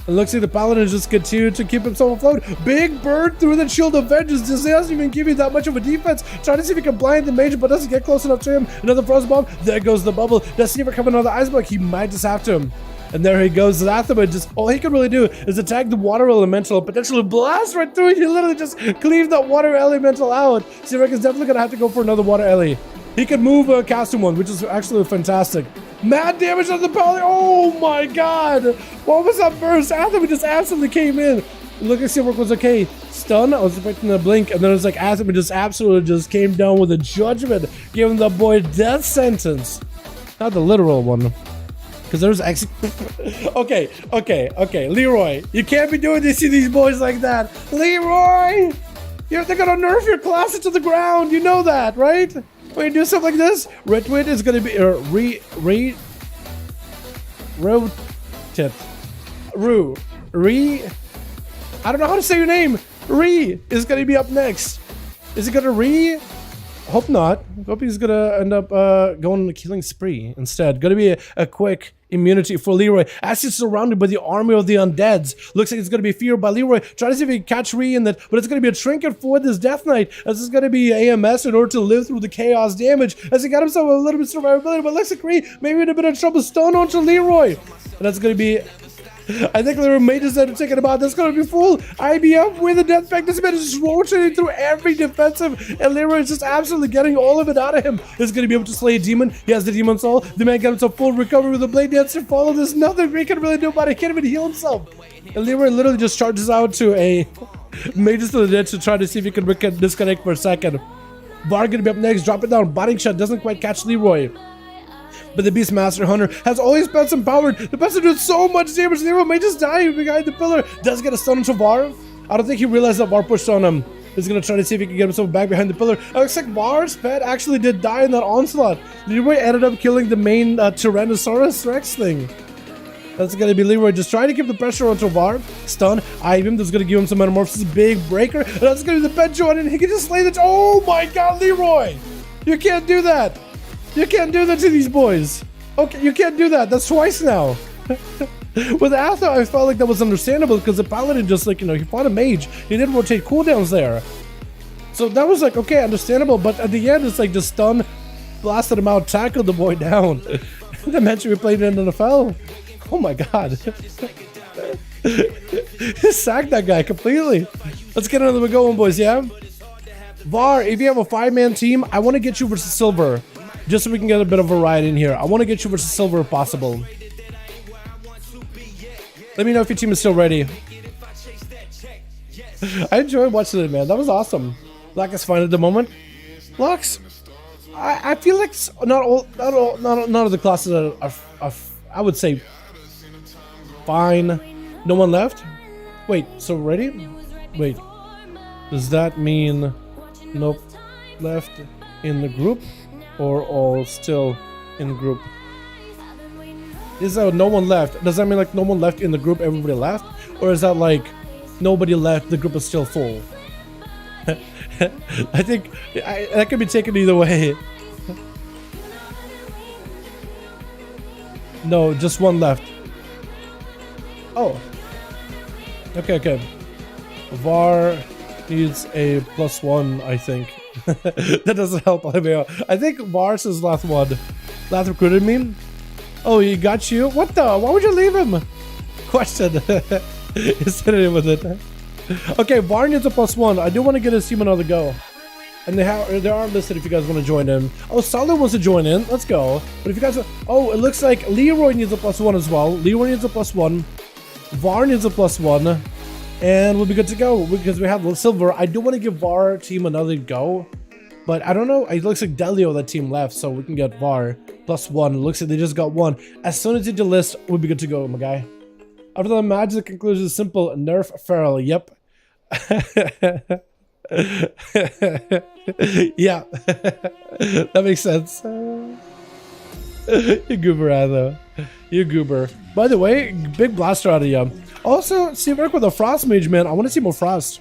It looks like the Paladin just continue to keep himself afloat. Big bird through the Shield of Vengeance. This doesn't even give you that much of a defense. Trying to see if he can blind the mage, but doesn't get close enough to him. Another Frost Bomb. There goes the bubble. Does Seawork have another Ice Block? He might just have to. And there he goes. Atherman just all he can really do is attack the water elemental, potentially blast right through it. He literally just cleaved that water elemental out. Seawork is definitely gonna have to go for another water ele. He can move a casting one, which is actually fantastic. Mad damage on the poly. Oh my god! What was that burst? Atherman just absolutely came in. Look at Seawork was okay. Stun. I was expecting a blink, and then it's like Atherman just absolutely just came down with a judgment, giving the boy death sentence. Not the literal one. Because there's okay, Leroy, you can't be doing this to these boys like that. Leroy, they're gonna nerf your class into the ground. You know that, right? When you do something like this, Retweet is gonna be I don't know how to say your name. Is gonna be up next. Is it gonna Hope not. Hope he's gonna end up going on a killing spree instead. Gonna be a quick immunity for Leroy as he's surrounded by the army of the undeads. Looks like it's gonna be feared by Leroy. Try to see if he can catch in that, but it's gonna be a trinket for this Death Knight, as it's gonna be AMS in order to live through the chaos damage, as he got himself a little bit of survivability. But looks like maybe in a bit of trouble. Stone onto Leroy, and that's gonna be I think Leroy may just end up taking him out. That's going to be full IBM with a death pack. This man is just rotating through every defensive, and Leroy is just absolutely getting all of it out of him. He's going to be able to slay a demon. He has the demon soul. The man got himself full recovery with the blade dancer. Follow this. Nothing he can really do about it. He can't even heal himself. And Leroy literally just charges out to a Mages to the Dead to try to see if he can disconnect for a second. Var going to be up next. Drop it down. Botting shot doesn't quite catch Leroy. But the Beastmaster Hunter has all his pets empowered. The pets are doing so much damage. Leroy may just die behind the pillar. Does get a stun into Var. I don't think he realized that Var pushed on him. He's going to try to see if he can get himself back behind the pillar. It looks like Var's pet actually did die in that onslaught. Leroy ended up killing the main Tyrannosaurus Rex thing. That's going to be Leroy just trying to keep the pressure onto Var. Stun. Ivan that's going to give him some metamorphosis. Big breaker. And that's going to be the pet join, and he can just slay the... Oh my god, Leroy! You can't do that! You can't do that to these boys. Okay, you can't do that. That's twice now. With Atha, I felt like that was understandable because the Paladin just like, he fought a mage. He didn't rotate cooldowns there. So that was like, okay, understandable. But at the end, it's like just stun, blasted him out, tackled the boy down. That mentioned we played in NFL. Oh my god. Sacked that guy completely. Let's get another one going, boys, yeah? Var, if you have a 5-man team, I want to get you versus Silver. Just so we can get a bit of variety in here. I want to get you versus Silver if possible. Let me know if your team is still ready. I enjoyed watching it, man. That was awesome. Lock is fine at the moment. Locks, I feel like not all of the classes are I would say fine. No one left? Wait, so ready? Wait. Does that mean nope left in the group? Or all still in group? Is that no one left? Does that mean like no one left in the group, everybody left? Or is that like nobody left, the group is still full? I think that could be taken either way. No, just one left. Oh. Okay. Var needs a +1, I think. That doesn't help. I think Vars is last one. Last recruited me. Oh, he got you? What the? Why would you leave him? Question. He's sitting in with it. Okay, Var needs a +1. I do want to get his team another go. And they are listed if you guys want to join in. Oh, Solid wants to join in. Let's go. But if you guys... Oh, it looks like Leroy needs a +1 as well. Leroy needs a +1. Var needs a +1. And we'll be good to go because we have Silver. I do want to give Var team another go, but I don't know. It looks like Delio that team left, so we can get Var +1. It looks like they just got 1. As soon as you delist, we'll be good to go, my guy. After the match, the conclusion is simple. Nerf Feral. Yep. Yeah. That makes sense. You goober, though. You goober. By the way, big blaster out of you. Also, see, work with a Frost Mage, man. I want to see more Frost.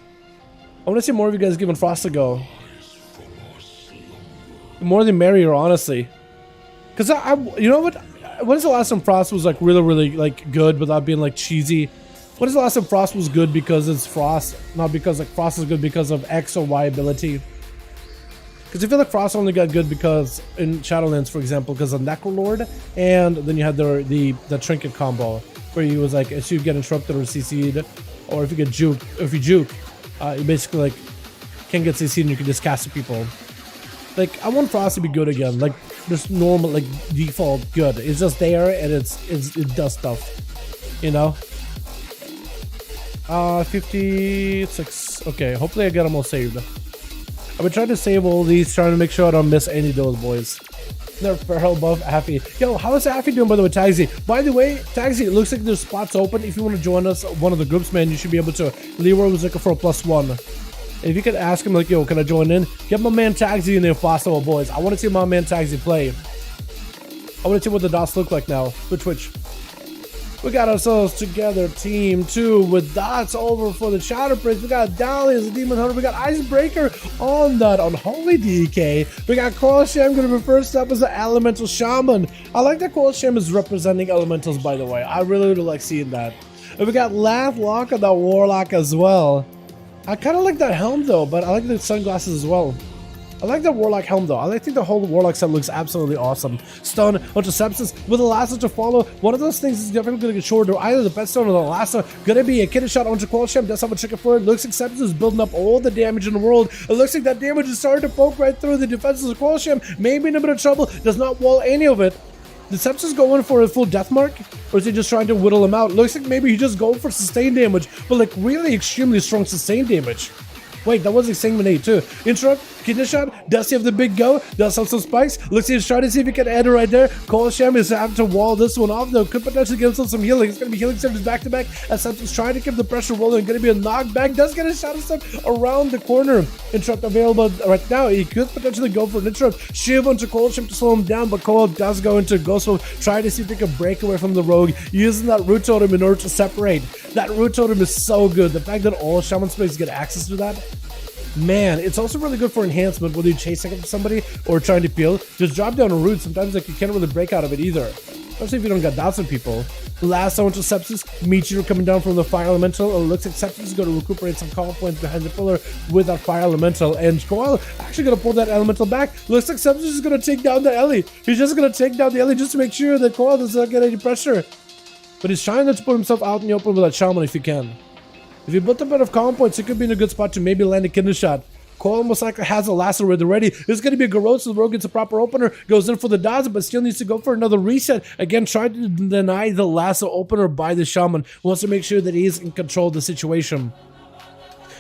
I want to see more of you guys giving Frost a go. The more the merrier, honestly. Because you know what? When is the last time Frost was like really like good without being like cheesy? When is the last time Frost was good because it's Frost, not because like Frost is good because of X or Y ability? Because I feel like Frost only got good because in Shadowlands, for example, because of Necrolord, and then you had the Trinket combo. Where he was like, if you get interrupted or CC'd, or if you get juked, you basically like can get CC'd and you can just cast at people. Like, I want Frost to be good again, like just normal, like default good. It's just there and it does stuff, you know. 56. Okay, hopefully I get them all saved. I've been trying to save all these, trying to make sure I don't miss any of those boys. Nerf Feral buff, Affy. Yo, how is Affy doing, by the way, Tagsy? By the way, Tagsy, it looks like there's spots open. If you want to join us, one of the groups, man, you should be able to. Leroy was looking for a +1. And if you could ask him, like, yo, can I join in? Get my man Tagsy in there, possible, boys. I want to see my man Tagsy play. I want to see what the dots look like now. Twitch. We got ourselves together, team 2 with dots over for the Shadow Prince. We got Dahlia as a Demon Hunter. We got Icebreaker on that Unholy DK. We got Corsair going to be first up as the Elemental Shaman. I like that Corsair is representing elementals, by the way. I really like seeing that. And we got Lathlock on that Warlock as well. I kind of like that helm though, but I like the sunglasses as well. I I like the Warlock helm though. I think the whole Warlock set looks absolutely awesome. Stun onto Sepsis with a lasso to follow. One of those things is definitely going to get shorter. Either the pet stone or the lasso. Gonna be a kidney shot onto Qualsham. Does have a chicken for it. Looks like Sepsis is building up all the damage in the world. It looks like that damage is starting to poke right through the defenses of Qualsham. Maybe in a bit of trouble. Does not wall any of it. Did Sepsis go in for a full death mark? Or is he just trying to whittle him out? Looks like maybe he just going for sustained damage, but like really extremely strong sustained damage. Wait, that was exsanguinate too. Interrupt, kidney shot, does he have the big go? Does have some spikes? Looks like he's trying to see if he can end it right there. Qualsham is having to wall this one off though. Could potentially give himself some healing. It's going to be healing surges back to back as Sepsis trying to keep the pressure rolling. Going to be a knockback. Does get a shot of stuff around the corner. Interrupt available right now. He could potentially go for an interrupt. Shiv onto Qualsham to slow him down, but Cole does go into Ghost Mode, trying to see if he can break away from the rogue, using that root totem in order to separate. That root totem is so good. The fact that all Shaman space get access to that, man, it's also really good for enhancement, whether you're chasing after somebody or trying to peel. Just drop down a root. Sometimes like you can't really break out of it either, especially if you don't got dots on people. Lasso into Sepsis. Meteor coming down from the Fire Elemental. It looks like Sepsis is going to recuperate some call points behind the pillar with that Fire Elemental. And Coil actually going to pull that Elemental back. Looks like Sepsis is going to take down the Ellie. He's just going to take down the Ellie just to make sure that Coil does not get any pressure. But he's trying not to put himself out in the open with that Shaman if he can. If you built a bit of calm points, it could be in a good spot to maybe land a kidney shot. Cole almost likely has a lasso already. This is going to be a Garrote, so the rogue gets a proper opener, goes in for the dodge, but still needs to go for another reset. Again, trying to deny the lasso opener by the Shaman. Wants to make sure that he is in control of the situation.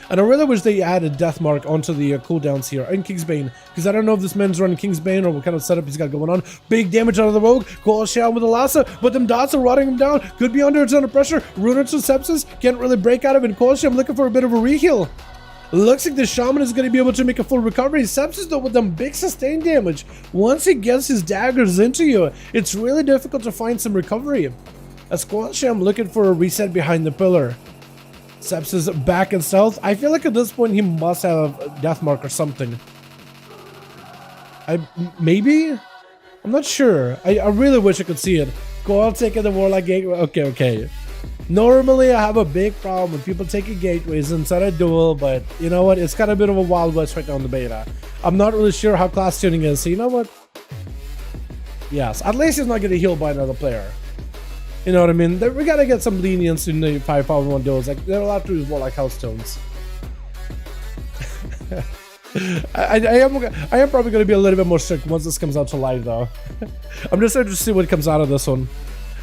And I really wish they added Death Mark onto the cooldowns here in Kingsbane, because I don't know if this man's running Kingsbane or what kind of setup he's got going on. Big damage out of the rogue. Cole Shaman with a lasso, but them dots are rotting him down. Could be under a ton of pressure. Rune into Sepsis. Can't really break out of it. Cole Shaman looking for a bit of a reheal. Looks like the Shaman is going to be able to make a full recovery. Sepsis though with them big sustained damage. Once he gets his daggers into you, it's really difficult to find some recovery. As Qualsham looking for a reset behind the pillar. Sepsis back in stealth. I feel like at this point he must have a death mark or something. Maybe? I'm not sure. I really wish I could see it. Go out taking the Warlock Gateway. Okay. Normally I have a big problem with people taking gateways inside a duel, but you know what? It's got a bit of a wild west right now in the beta. I'm not really sure how class tuning is, so you know what? Yes, at least he's not getting healed by another player. You know what I mean? We gotta get some lenience in the 5V5 1v1 duels. Like they're allowed to use more like house tones. I am probably gonna be a little bit more strict once this comes out to live though. I'm just interested to see what comes out of this one.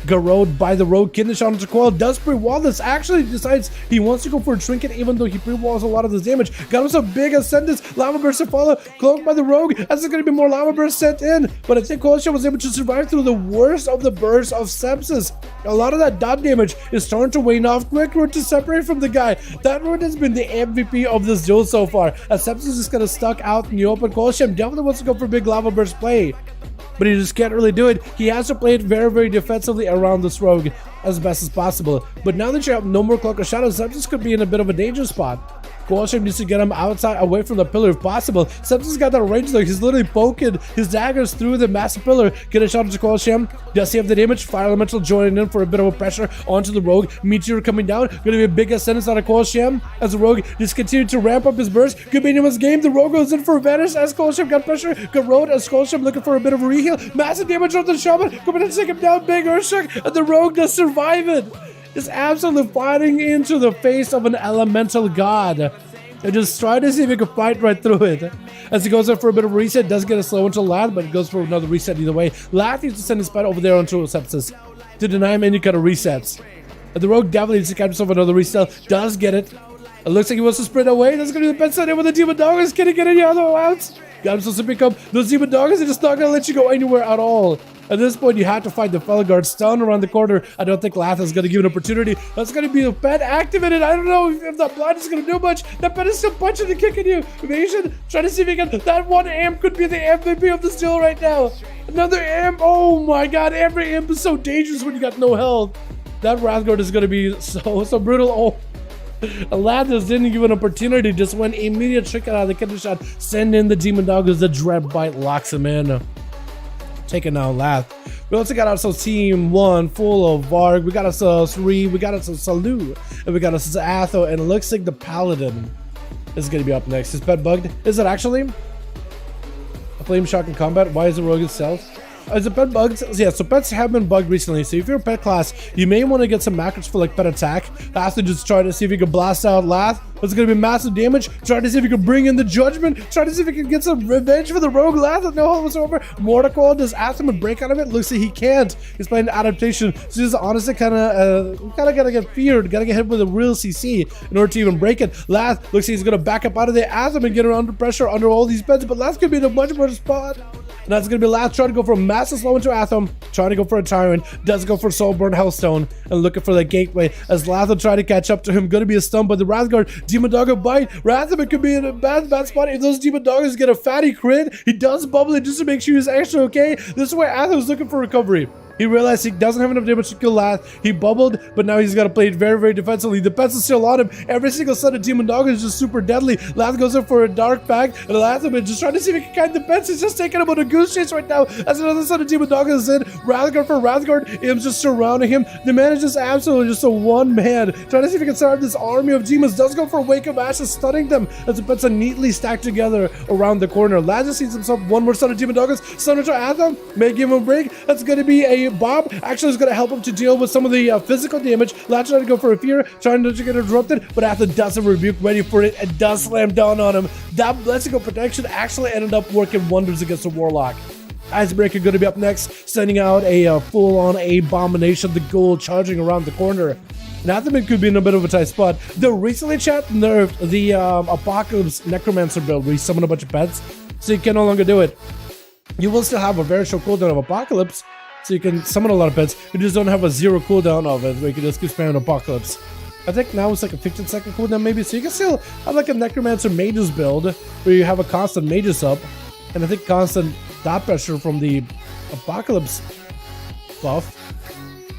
Garrote by the rogue, kidney shot into Coil, does pre-wall this, actually decides he wants to go for a trinket even though he pre-walls a lot of this damage. Got himself big ascendance, lava burst to follow, cloaked by the rogue, as there's going to be more lava burst sent in, but I think Corsair was able to survive through the worst of the bursts of Sepsis. A lot of that dot damage is starting to wane off. Quick route to separate from the guy. That route has been the MVP of this duel so far, as Sepsis is kind of stuck out in the open. Corsair definitely wants to go for a big lava burst play, but he just can't really do it. He has to play it very, very defensively around this rogue as best as possible. But now that you have no more Cloak of Shadows, Sepsis could be in a bit of a danger spot. Qualsham needs to get him outside, away from the pillar if possible. Sepsis got that range though. He's literally poking his daggers through the massive pillar. Get a shot into Qualsham. Does he have the damage? Fire Elemental joining in for a bit of a pressure onto the rogue. Meteor coming down. Gonna be a big ascendance out of Qualsham as the rogue just continued to ramp up his burst. Could be anyone's game. The rogue goes in for a vanish as Qualsham got pressure. Garrote as Qualsham looking for a bit of a reheal. Massive damage on the Shaman. Coming to take him down. Big Earthshock. And the rogue does survive it. Is absolutely fighting into the face of an elemental god. And just try to see if he can fight right through it. As he goes up for a bit of a reset, does get a slow into Lath, but it goes for another reset either way. Lath needs to send his fight over there onto Sepsis to deny him any kind of resets. And the rogue definitely needs to catch himself another reset. Does get it. It looks like he wants to sprint away. That's going to be the best side in with the Demon Doggers. Can he get any other outs? Got himself to pick up those Demon Doggers. Are just not going to let you go anywhere at all. At this point, you have to fight the Felguard stun around the corner. I don't think Lath is going to give an opportunity. That's going to be a pet activated. I don't know if that blind is going to do much. That pet is still punching and kicking you. Evasion, trying to see if he can. That one amp could be the MVP of this duel right now. Another amp. Oh my god. Every amp is so dangerous when you got no health. That Wrathguard is going to be so brutal. Oh. Lathis didn't give an opportunity. Just went immediate trick out of the kidney shot. Send in the Demon Doggers. The Dread Bite locks him in. Taking out Lath. We also got ourselves Team 1 full of Varg. We got ourselves Ree. We got ourselves Salu. And we got ourselves Atho. And it looks like the Paladin is going to be up next. Is pet bugged? Is it actually? A flame shock in combat. Why is the rogue stealth? Is it pet bugs? Yeah, so pets have been bugged recently. So if you're a pet class, you may want to get some macros for like pet attack. Have to just try to see if you can blast out Lath. It's going to be massive damage. Try to see if you can bring in the judgment. Try to see if you can get some revenge for the rogue Lath with no hope whatsoever. Mortical does Atham and break out of it. Looks like he can't. He's playing adaptation. So he's honestly kind of gotta get feared. Gotta get hit with a real CC in order to even break it. Lath looks like he's going to back up out of there. Atham and get her under pressure under all these pets. But Lath could be in a much better spot. And that's going to be Lath trying to go for a massive slow into Atham, trying to go for a Tyrant, does go for Soulborn Hellstone, and looking for the gateway as Lath will try to catch up to him. Going to be a stun by the Wrathguard. Demon Doggo bite. Wratham could be in a bad spot. If those Demon Doggos get a fatty crit, he does bubble it just to make sure he's actually okay. This is why Atham's looking for recovery. He realized he doesn't have enough damage to kill Lath. He bubbled, but now he's got to play it very, very defensively. The pets are still on him. Every single set of Demon Dog is just super deadly. Lath goes in for a Dark Pact, and Lath is just trying to see if he can kite the pets. He's just taking him on a goose chase right now. As another set of Demon Dog is in. Wrathguard for Wrathguard. Im's just surrounding him. The man is just absolutely just a one man. Trying to see if he can start this army of demons. Does go for a Wake of Ashes, stunning them as the pets are neatly stacked together around the corner. Lath just sees himself one more set of Demon Doggos. Stunner to Atham. May give him a break. That's going to be a bomb. Actually, is going to help him to deal with some of the physical damage. Lath trying to go for a fear, trying not to get interrupted, but Atham does a rebuke ready for it and does slam down on him. That blessing of protection actually ended up working wonders against the Warlock. Icebreaker going to be up next, sending out a full-on abomination, the ghoul charging around the corner. And Atham could be in a bit of a tight spot. The recently chat nerfed the Apocalypse Necromancer build where you summon a bunch of pets, so you can no longer do it. You will still have a very short cooldown of Apocalypse, so you can summon a lot of pets. You just don't have a 0 cooldown of it, where you can just keep spamming Apocalypse. I think now it's like a 15-second cooldown maybe, so you can still have like a Necromancer Mages build, where you have a constant Mages up, and I think constant dot pressure from the Apocalypse buff.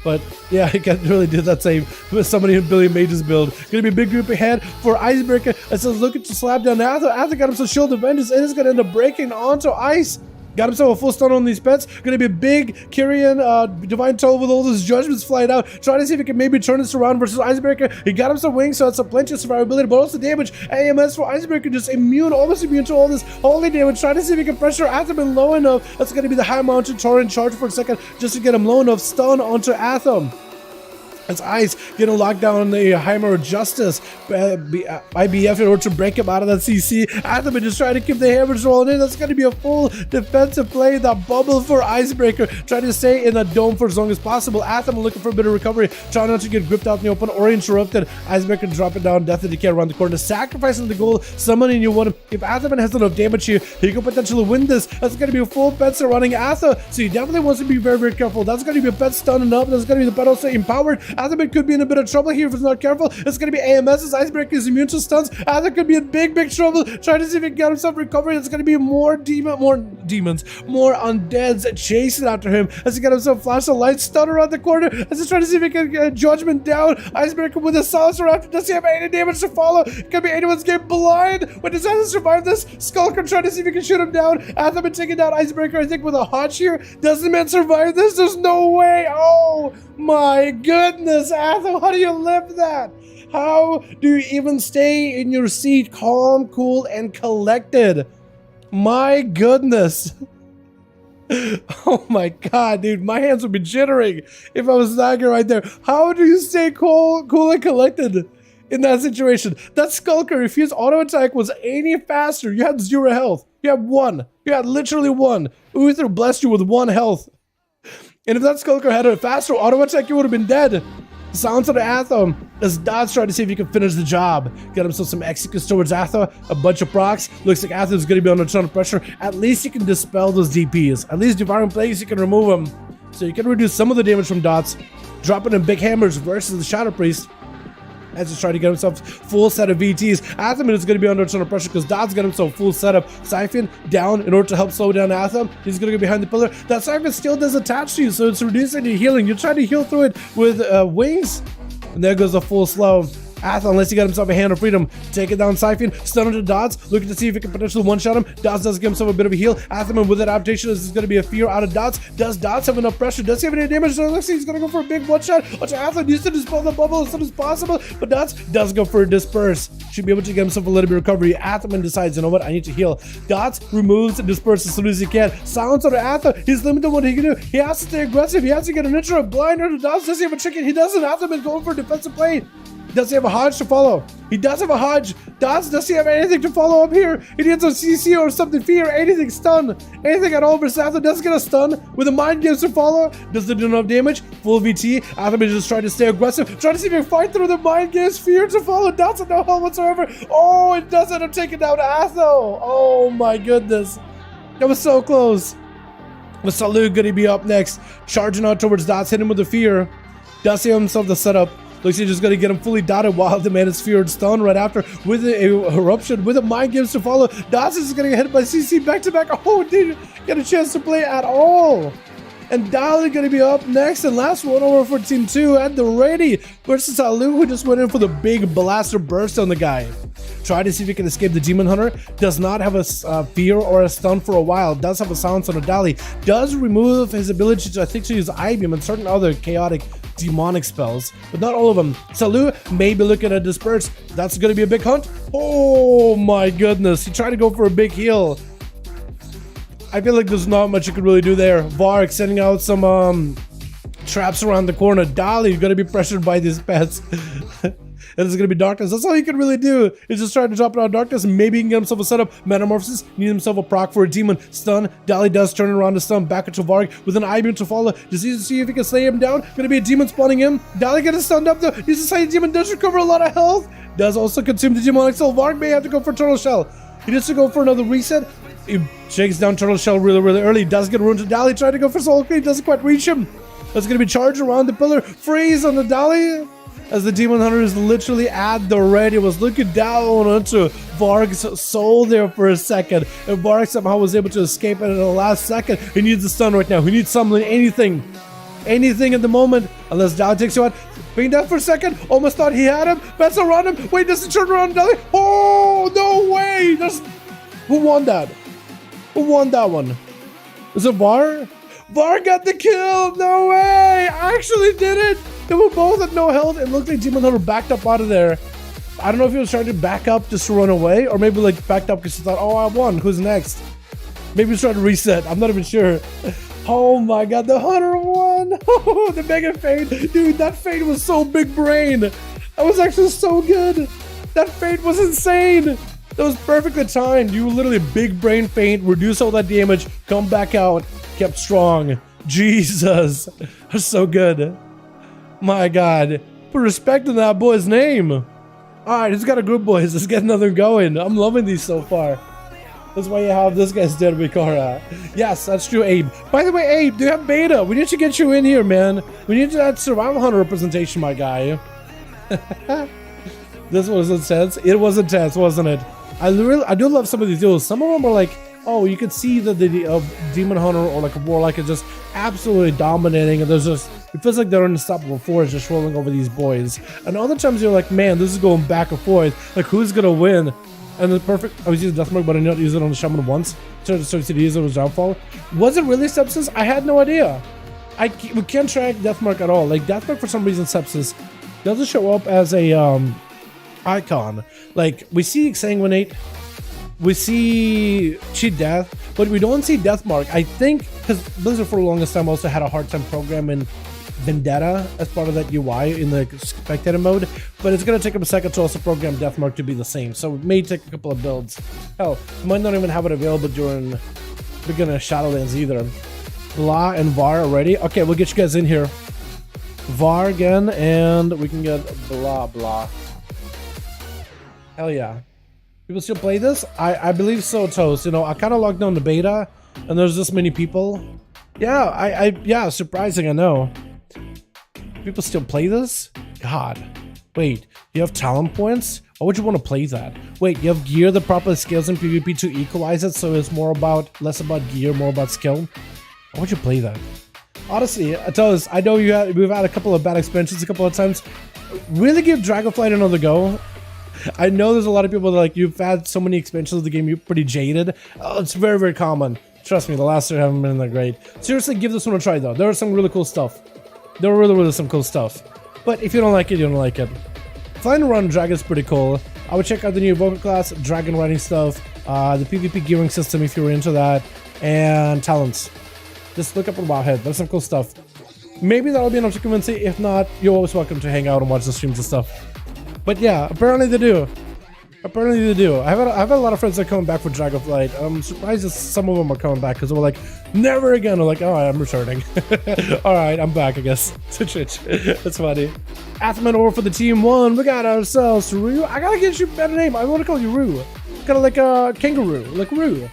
But yeah, I can't really do that same with somebody in Billy Mages build. Gonna be a big group ahead for Icebreaker. It says looking to slap down Atham. Atham got himself Shield of Vengeance, and it's gonna end up breaking onto ice. Got himself a full stun on these pets. Gonna be a big Kyrian Divine Toll with all those judgments flying out. Trying to see if he can maybe turn this around versus Icebreaker. He got him some wings, so it's a plenty of survivability, but also damage. AMS for Icebreaker, just immune, almost immune to all this holy damage. Trying to see if he can pressure Atham low enough. That's gonna be the High Mountain Torrent charge for a second, just to get him low enough. Stun onto Atham. As Ice getting locked down on the Heimer of Justice, IBF in order to break him out of that CC. Atham just trying to keep the hammers rolling in. That's going to be a full defensive play. The bubble for Icebreaker, trying to stay in the dome for as long as possible. Atham looking for a bit of recovery, trying not to get gripped out in the open or interrupted. Icebreaker dropping down, Death and Decay around the corner, sacrificing the goal, summoning you one. If Atham has enough damage here, he could potentially win this. That's going to be a full pet surrounding Atham, so he definitely wants to be very, very careful. That's going to be a pet stunning up. That's going to be the pet also empowered. Atham could be in a bit of trouble here if it's not careful. It's going to be AMS as Icebreaker is immune to stuns. Atham could be in big, big trouble. Trying to see if he can get himself recovery. It's going to be more undeads chasing after him as he got himself flash of light, stun around the corner as he's trying to see if he can get Judgment down. Icebreaker with a silencer after. Does he have any damage to follow? Could be anyone's game blind. When does Atham survive this? Skulker trying to see if he can shoot him down. Atham taking down Icebreaker, I think, with a hot shear. Does the man survive this? There's no way. Oh my goodness, Atham, how do you live that? How do you even stay in your seat calm, cool, and collected? My goodness. Oh my god, dude, my hands would be jittering if I was lagging right there. How do you stay cool, and collected in that situation? That Skulker, if his auto attack was any faster, you had 0 health. You had 1. You had literally 1. Uther blessed you with 1 health. And if that Skulker had a faster auto attack, you would have been dead. Sounds of the Atham as Dod's trying to see if he can finish the job. Get himself some executes towards Atham, a bunch of procs. Looks like Atham's going to be under a ton of pressure. At least you can dispel those DPs. At least Devouring Plagues, you can remove them. So you can reduce some of the damage from Dots. Dropping in big hammers versus the Shadow Priest. As he's trying to get himself full set of VTs. Atham is going to be under a ton of pressure because Dod's got himself full setup. Siphon down in order to help slow down Atham. He's going to go behind the pillar. That Siphon still does attach to you, so it's reducing your healing. You're trying to heal through it with wings. And there goes a full slow. Athel, unless he got himself a Hand of Freedom, taking down Siphon, stun into Dots, looking to see if he can potentially one-shot him. Dots does give himself a bit of a heal. Athelman with that adaptation, this is going to be a fear out of Dots. Does Dots have enough pressure? Does he have any damage? So it looks like he's going to go for a big one-shot. Watch Athelman needs to dispel the bubble as soon as possible, but Dots does go for a disperse. Should be able to get himself a little bit of recovery. Athelman decides, you know what, I need to heal. Dots removes and disperses as soon as he can. Silence on Athel. He's limited what he can do. He has to stay aggressive. He has to get an intro. Blinder to Dots. Does he have a chicken? He doesn't. Athelman going for a defensive play. Does he have a Hodge to follow? He does have a Hodge. Does he have anything to follow up here? He needs a CC or something, fear, anything, stun, anything at all versus Athelman. Does get a stun with a Mind Games to follow. Does it do enough damage? Full VT. Athelman just trying to stay aggressive, trying to see if he can fight through the Mind Games, fear to follow. Doesn't know how whatsoever. Oh, it does end up taking down Athel. Oh my goodness. That was so close. With Salud gonna be up next. Charging out towards Dots, hitting him with the fear. Does he have himself the setup? Looks like he's just going to get him fully dotted while the man is feared stun right after with an eruption, with a Mind Games to follow. Dots is going to get hit by CC back to back. Oh, didn't get a chance to play at all. And Dalaran going to be up next. And last one over for Team 2 at the ready versus Alu, who just went in for the big blaster burst on the guy. Try to see if he can escape the Demon Hunter. Does not have a fear or a stun for a while. Does have a silence on a Dali. Does remove his ability to, I think, to use I-Beam and certain other chaotic demonic spells, but not all of them. Salu may be looking at disperse. That's going to be a big hunt. Oh my goodness. He tried to go for a big heal. I feel like there's not much you could really do there. Varg sending out some traps around the corner. Dali going to be pressured by these pets. And it's going to be Darkness. That's all he can really do. He's just trying to drop it on Darkness. Maybe he can get himself a setup. Metamorphosis. Needs himself a proc for a demon. Stun. Dali does turn around to stun back into Varg with an I-Beam to follow. Does he see if he can slay him down? Going to be a demon spawning him. Dali getting stunned up though. Needs to slay the demon. Does recover a lot of health. Does also consume the demonic soul. Varg may have to go for Turtle Shell. He needs to go for another reset. He shakes down Turtle Shell really early. Does get ruined to Dali. Trying to go for Soul Creep. Doesn't quite reach him. That's going to be charged around the pillar. Freeze on the Dali. As the Demon Hunter is literally at the ready, was looking down onto Varg's soul there for a second, and Varg somehow was able to escape it in the last second. He needs a stun right now. He needs something, anything at the moment, unless Dali takes you out. Being down for a second, almost thought he had him. Bets around him. Wait, does he turn around Dali? Oh, no way! Who won that? Who won that one? Was it Var? Var got the kill! No way! I actually did it! They were both at no health. It looked like Demon Hunter backed up out of there. I don't know if he was trying to back up just to run away, or maybe like backed up because he thought, oh, I won. Who's next? Maybe he's trying to reset. I'm not even sure. Oh my god, the Hunter won! Oh, the mega fade. Dude, that fade was so big brain. That was actually so good. That fade was insane. That was perfectly timed. You literally big brain feint, reduce all that damage, come back out, kept strong. Jesus. That's so good. My god. Put respect in that boy's name. Alright, he's got a group, boys. Let's get another going. I'm loving these so far. That's why you have this guy's dead Ricora. Yes, that's true, Abe. By the way, Abe, do you have beta? We need to get you in here, man. We need that Survival Hunter representation, my guy. This was intense. It was intense, wasn't it? I do love some of these duels. Some of them are like, oh, you could see that the Demon Hunter or like a Warlock is just absolutely dominating, and there's just, it feels like they're unstoppable force just rolling over these boys. And other times you're like, man, this is going back and forth. Like, who's gonna win? And the perfect, I was using Deathmark, but I didn't use it on the Shaman once. So to use it was Downfall. Was it really Sepsis? I had no idea. We can't track Deathmark at all. Like, Deathmark for some reason Sepsis doesn't show up as a icon. Like, we see Exsanguinate, we see Cheat Death, but we don't see Deathmark. I think because Blizzard for the longest time also had a hard time programming Vendetta as part of that UI in the spectator mode, but it's going to take them a second to also program Deathmark to be the same, so it may take a couple of builds. Hell, you might not even have it available during beginning of Shadowlands either. Blah and Var already. Okay, we'll get you guys in here. Var again, and we can get blah. Hell yeah. People still play this? I believe so, Toast. You know, I kind of logged on the beta, and there's this many people. Yeah, yeah, surprising, I know. People still play this? God. Wait, you have talent points? Why would you want to play that? Wait, you have gear that properly scales in PvP to equalize it, so it's less about gear, more about skill? Why would you play that? Honestly, Toast, I know we've had a couple of bad expansions a couple of times. really give Dragonflight another go. I know there's a lot of people that like, you've had so many expansions of the game, you're pretty jaded. It's very, very common. Trust me, the last two haven't been that great. Seriously, give this one a try though. There are some really cool stuff. There are really some cool stuff. But if you don't like it, you don't like it. Flying around Dragon is pretty cool. I would check out the new vocal class, dragon riding stuff, the PvP gearing system if you're into that, and talents. Just look up on Wowhead. There's some cool stuff. Maybe that'll be enough to convince you. If not, you're always welcome to hang out and watch the streams and stuff. But yeah, apparently they do. Apparently they do. I've had a lot of friends that are coming back for Dragonflight. I'm surprised that some of them are coming back because they were like, never again. I'm like, all right, I'm returning. All right, I'm back, I guess. That's funny. Athman over for the team 1. We got ourselves Rue. I gotta get you a better name. I want to call you Rue. Kind of like a kangaroo, like Rue.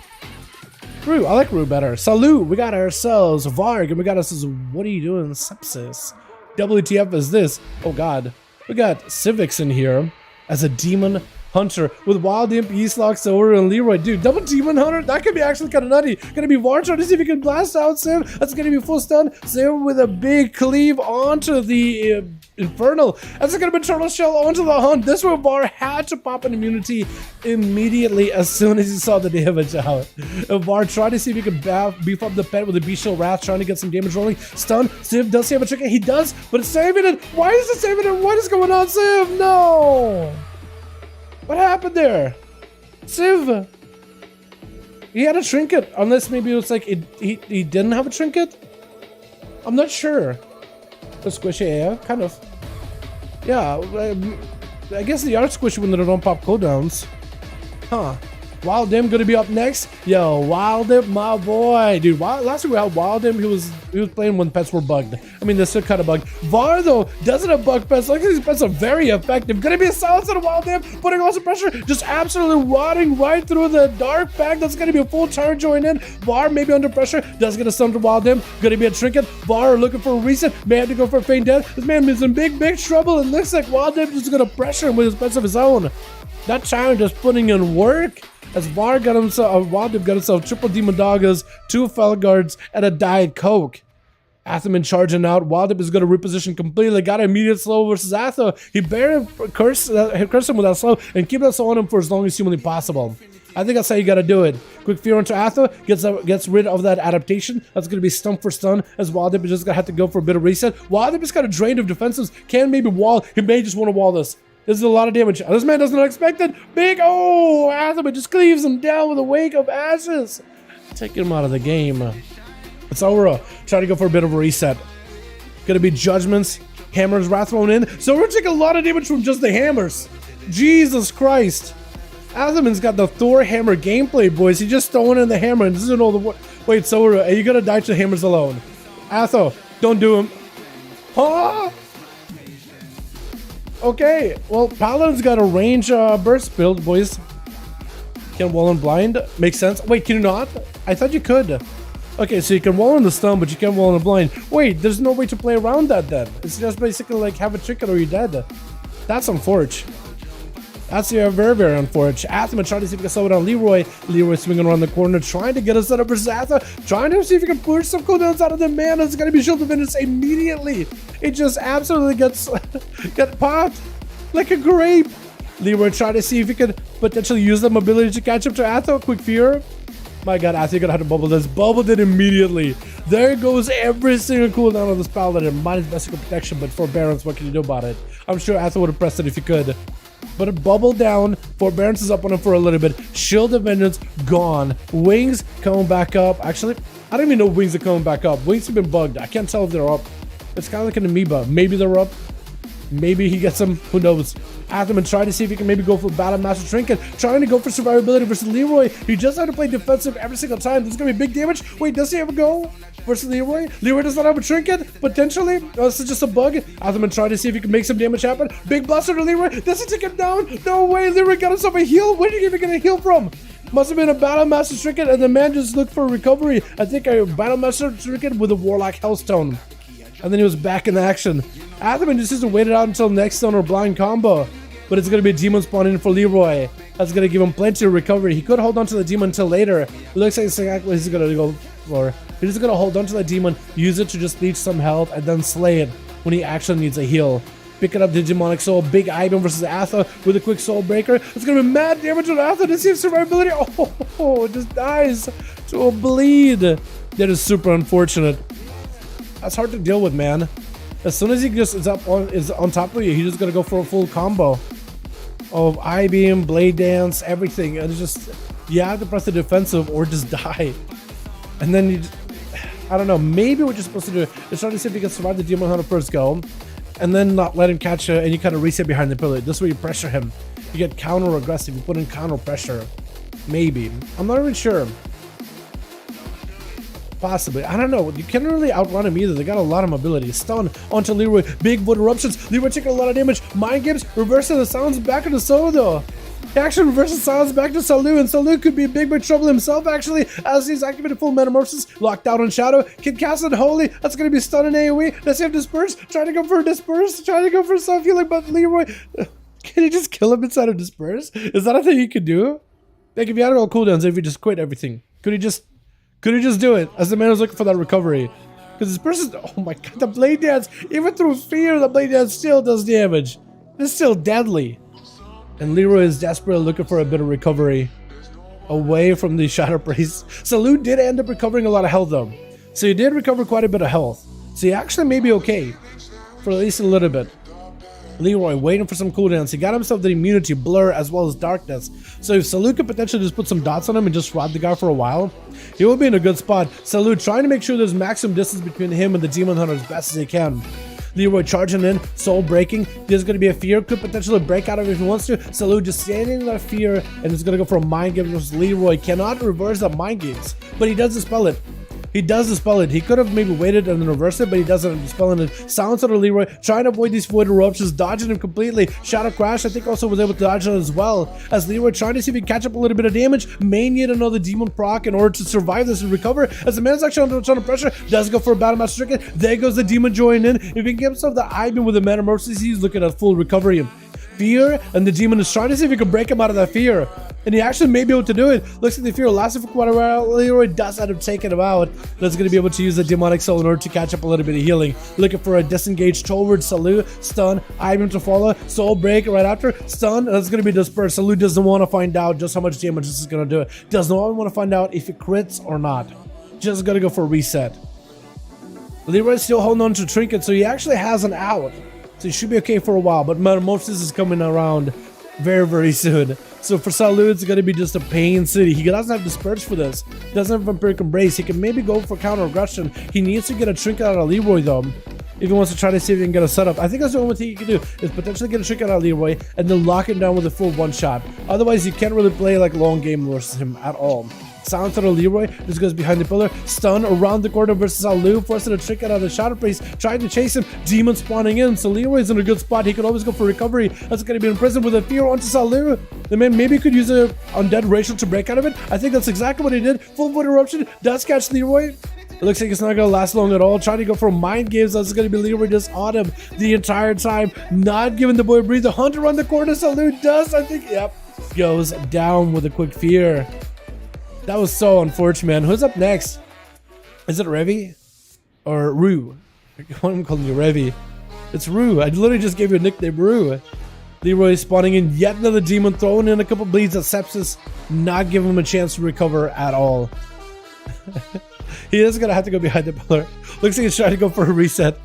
Rue, I like Rue better. Salute. We got ourselves Varg, and we got ourselves. What are you doing? Sepsis. WTF is this? Oh God. We got Civics in here as a demon hunter with Wild Imp, Eastlock, Silver, and Leroy. Dude, double Demon Hunter? That could be actually kind of nutty. Gonna be Var trying to see if he can blast out Civ. That's gonna be full stun. Civ with a big cleave onto the Infernal. That's gonna be Turtle Shell onto the Hunt. This one, Var had to pop an immunity immediately as soon as he saw the damage out. Var tried to see if he could beef up the pet with a Bestial Wrath, trying to get some damage rolling. Stun. Civ does he have a trick? He does, but it's saving it. Why is it saving it? What is going on, Civ? No! What happened there? Civ! He had a trinket, unless maybe it was like he didn't have a trinket? I'm not sure. The squishy, yeah, kind of. Yeah, I guess they are squishy when they don't pop cooldowns. Huh. Wild Imp gonna be up next. Yo, Wild Imp, my boy, dude. Last week we had Wild Imp. He was playing when pets were bugged. I mean, they're still kind of bugged. Var though doesn't have bug pets. Like these pets are very effective. Gonna be a silence on a Wild Imp, putting lots of pressure, just absolutely rotting right through the dark pack. That's gonna be a full turn join in. Var maybe under pressure. Does get a stun to Wild Imp. Gonna be a trinket. Var looking for a reset. May have to go for a feign death. This man is in big trouble. It looks like Wild Imp is gonna pressure him with his pets of his own. That Chiron just putting in work. As Var got himself, Wild Imp got himself triple Demon Doggers, 2 Felguards, and a Diet Coke. Athaman charging out. Wild Imp is going to reposition completely. Got an immediate slow versus Atho. He barely cursed him with that slow and keep that slow on him for as long as humanly possible. I think that's how you got to do it. Quick fear onto Atho, gets rid of that adaptation. That's going to be stun for stun as Wild Imp is just going to have to go for a bit of reset. Wild Imp is kind of drained of defensives. Can maybe wall. He may just want to wall this. This is a lot of damage. This man does not expect it. Big, oh, Athaman just cleaves him down with a wake of ashes. Taking him out of the game. It's Aura. Trying to go for a bit of a reset. Gonna be Judgments. Hammers, Wrath thrown in. So we're taking a lot of damage from just the hammers. Jesus Christ. Athaman's got the Thor hammer gameplay, boys. He's just throwing in the hammer and doesn't know the... Wait, so are you gonna die to hammers alone? Atho, don't do him. Huh? Okay, well, Paladin's got a range burst build, boys. Can wall and blind? Makes sense. Wait, can you not? I thought you could. Okay, so you can wall in the stun, but you can't wall in the blind. Wait, there's no way to play around that then. It's just basically like have a trinket or you're dead. That's unfortunate. That's very unfortunate. Athaman trying to see if he can slow down Leroy. Leroy swinging around the corner, trying to get a setup versus Atha. Trying to see if he can push some cooldowns out of the man. It's going to be Shield of Vengeance immediately. It just absolutely gets popped like a grape. Leroy trying to see if he could potentially use the mobility to catch up to Atha. Quick fear. My God, Atha, you're going to have to bubble this. Bubbled it immediately. There goes every single cooldown of this Paladin. Minus basic protection, but forbearance, what can you do about it? I'm sure Atha would have pressed it if he could. But it bubbled down. Forbearance is up on him for a little bit. Shield of Vengeance gone. Wings coming back up. Actually, I don't even know if Wings are coming back up. Wings have been bugged. I can't tell if they're up. It's kind of like an amoeba. Maybe they're up. Maybe he gets them. Who knows? Athaman trying to see if he can maybe go for Battle Master Trinket. Trying to go for survivability versus Leroy. He just had to play defensive every single time. This is going to be big damage. Wait, does he have a go versus Leroy? Leroy does not have a Trinket, potentially. This is just a bug. Athaman trying to see if he can make some damage happen. Big Buster to Leroy. Does he take him down? No way. Leroy got himself a heal. Where did he even get a heal from? Must have been a Battle Master Trinket, and the man just looked for recovery. I think a Battle Master Trinket with a Warlock Hellstone. And then he was back in action. Athaman just has to wait it out until next stun or blind combo. But it's going to be a demon spawning in for Leroy. That's going to give him plenty of recovery. He could hold on to the demon until later. It looks like it's exactly what he's going to go for. He's just going to hold on to the demon, use it to just leech some health, and then slay it when he actually needs a heal. picking up the demonic soul. Big Ivan versus Atha with a quick soul breaker. It's gonna be mad damage on Atha to see if survivability. Oh, it just dies to a bleed. That is super unfortunate. That's hard to deal with, man. As soon as he just is on top of you, he's just gonna go for a full combo of I-beam, blade dance, everything. And it's just, you have to press the defensive or just die. And then you just, I don't know, maybe what you're supposed to do is try to see if you can survive the demon hunter first go, and then not let him catch you, and you kind of reset behind the pillar. This way you pressure him. You get counter aggressive, you put in counter pressure. Maybe. I'm not even sure. Possibly. I don't know. You can't really outrun him either. They got a lot of mobility. Stun onto Leroy. Big wood eruptions. Leroy taking a lot of damage. Mind games. Reversing the sounds back into Solo though. He actually reverses sounds back to Salu, and Salu could be big big trouble himself actually, as he's activated full metamorphosis. Locked out on Shadow. Can cast it Holy. That's going to be stun and AoE. Does he have Disperse? Trying to go for Disperse. Trying to go for self-healing, but Leroy... Can he just kill him inside of Disperse? Is that a thing he could do? Like if you had all cooldowns, if you just quit everything, could he just do it? As the man was looking for that recovery. Because Disperse is... Oh my god, the blade dance! Even through fear, the blade dance still does damage. It's still deadly. And Leroy is desperate looking for a bit of recovery away from the Shadow Priest. Salu did end up recovering a lot of health though. So he did recover quite a bit of health. So he actually may be okay. For at least a little bit. Leroy waiting for some cooldowns. He got himself the immunity, blur, as well as darkness. So if Salu could potentially just put some dots on him and just rod the guy for a while, he will be in a good spot. Salu trying to make sure there's maximum distance between him and the Demon Hunter as best as he can. Leroy charging in, soul breaking. There's going to be a fear, could potentially break out of it if he wants to. Salu just standing in that fear and is going to go for a mind game versus Leroy. Cannot reverse that mind games, but he does dispel it. He does dispel it. He could have maybe waited and then reversed it, but he doesn't. Dispelling it. Silence out of Leroy, trying to avoid these void eruptions, dodging him completely. Shadow Crash, I think, also was able to dodge it as well. As Leroy trying to see if he can catch up a little bit of damage. May need another demon proc in order to survive this and recover. As the man is actually under pressure, does go for a battle match stricken. There goes the demon joining in. If he can get himself the I-beam with the metamorphosis, he's looking at full recovery. Fear, and the demon is trying to see if he can break him out of that fear. And he actually may be able to do it. Looks like the fear lasted for quite a while. Leroy does end up taking him out. That's going to be able to use the demonic soul in order to catch up a little bit of healing. Looking for a disengaged towards Salu. Stun. I-beam to follow. Soul break right after. Stun. That's going to be dispersed. Salu doesn't want to find out just how much damage this is going to do. Does not want to find out if it crits or not. Just going to go for a reset. Leroy's still holding on to Trinket, so he actually has an out. So he should be okay for a while, but Metamorphosis is coming around very, very soon. So for Salu, it's going to be just a pain city. He doesn't have Disperse for this. Doesn't have Vampiric Embrace. He can maybe go for counter aggression. He needs to get a Trinket out of Leroy though, if he wants to try to see if he can get a setup. I think that's the only thing he can do, is potentially get a Trinket out of Leroy and then lock him down with a full one shot. Otherwise, you can't really play like long game versus him at all. Silence out of Leroy, just goes behind the pillar. Stun around the corner versus Salu, forcing a trick out of the Shadow Priest, trying to chase him. Demon spawning in, so Leroy's in a good spot. He could always go for recovery. That's going to be in prison with a fear onto Salu. The man maybe could use a undead racial to break out of it. I think that's exactly what he did. Full void eruption does catch Leroy. It looks like it's not going to last long at all. Trying to go for mind games. That's going to be Leroy just on him the entire time. Not giving the boy a breather. Hunter around the corner. Salu does, I think, yep, goes down with a quick fear. That was so unfortunate, man. Who's up next? Is it Revi? Or Rue? I'm calling you Revi. It's Rue. I literally just gave you a nickname, Rue. Leroy spawning in yet another demon, throwing in a couple bleeds at Sepsis, not giving him a chance to recover at all. He is going to have to go behind the pillar. Looks like he's trying to go for a reset.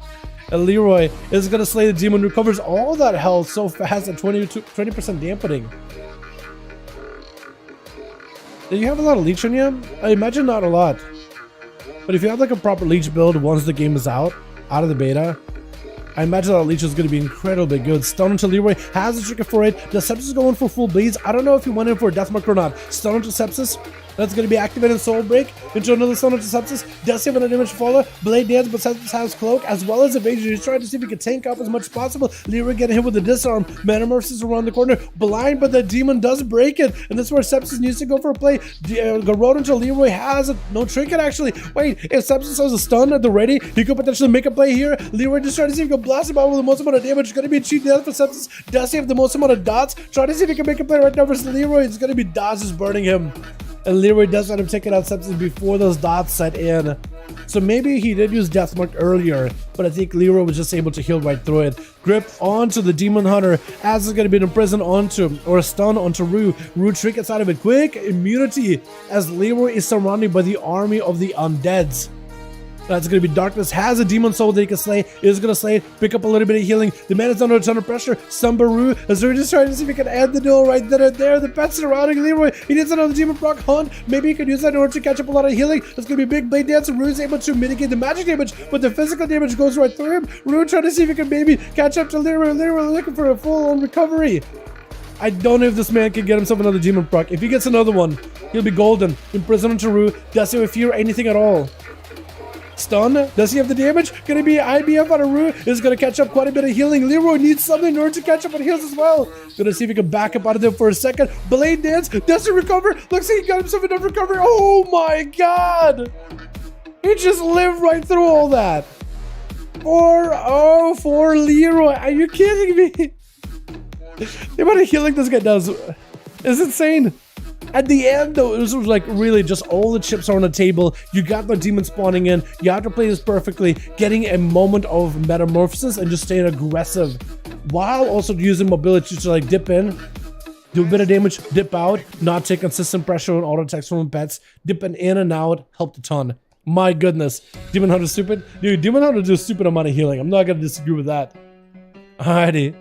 And Leroy is going to slay the demon, recovers all that health so fast at 20% dampening. Do you have a lot of leech on you? I imagine not a lot. But if you have like a proper leech build once the game is out of the beta, I imagine that leech is going to be incredibly good. Stun into Leroy, has a trigger for it. The Sepsis going for full bleeds. I don't know if he went in for a deathmark or not. Stun into Sepsis. That's going to be activated. Soul break into another stun into Sepsis. Does have an damage follow. Blade dance, but Sepsis has cloak as well as evasion. He's trying to see if he can tank up as much as possible. Leroy getting hit with the disarm. Metamorphosis around the corner. Blind, but the demon does break it. And that's where Sepsis needs to go for a play. Garrote into Leroy has it. No trinket actually. Wait, if Sepsis has a stun at the ready, he could potentially make a play here. Leroy just trying to see if he can blast him out with the most amount of damage. It's going to be a cheap death for Sepsis. Does he have the most amount of dots? Trying to see if he can make a play right now versus Leroy. It's going to be dots just burning him. and Leroy does end up taking out Sepsis before those dots set in. So maybe he did use Deathmark earlier, but I think Leroy was just able to heal right through it. Grip onto the Demon Hunter, as is going to be imprisoned onto, or a stun onto Rue. Rue trickets out of it. Quick immunity, as Leroy is surrounded by the army of the undeads. That's going to be Darkness, has a Demon Soul that he can slay, is going to slay, pick up a little bit of healing. The man is under a ton of pressure. Sumbaru, as we're just trying to see if he can end the duel right then and there. The pet's surrounding Leroy. He needs another Demon Proc Hunt. Maybe he could use that in order to catch up a lot of healing. It's going to be Big Blade Dance, and Rue is able to mitigate the magic damage, but the physical damage goes right through him. Rue trying to see if he can maybe catch up to Leroy. Leroy looking for a full-on recovery. I don't know if this man can get himself another Demon Proc. If he gets another one, he'll be golden. Imprisoned into Rue. Does he have fear anything at all? Stun? Does he have the damage? Gonna be IBF on a Rue. Is gonna catch up quite a bit of healing. Leroy needs something in order to catch up on heals as well. Gonna see if he can back up out of there for a second. Blade Dance. Does he recover? Looks like he got himself enough recovery. Oh my god! He just lived right through all that. For Leroy. Are you kidding me? The amount of healing this guy does is insane. At the end, though, it was like really just all the chips are on the table. You got the demon spawning in. You have to play this perfectly, getting a moment of metamorphosis and just staying aggressive, while also using mobility to like dip in, do a bit of damage, dip out, not take consistent pressure on auto attacks from pets, dipping in and out, helped a ton. My goodness, Demon Hunter stupid, dude. Demon Hunter does a stupid amount of healing. I'm not gonna disagree with that. Alrighty.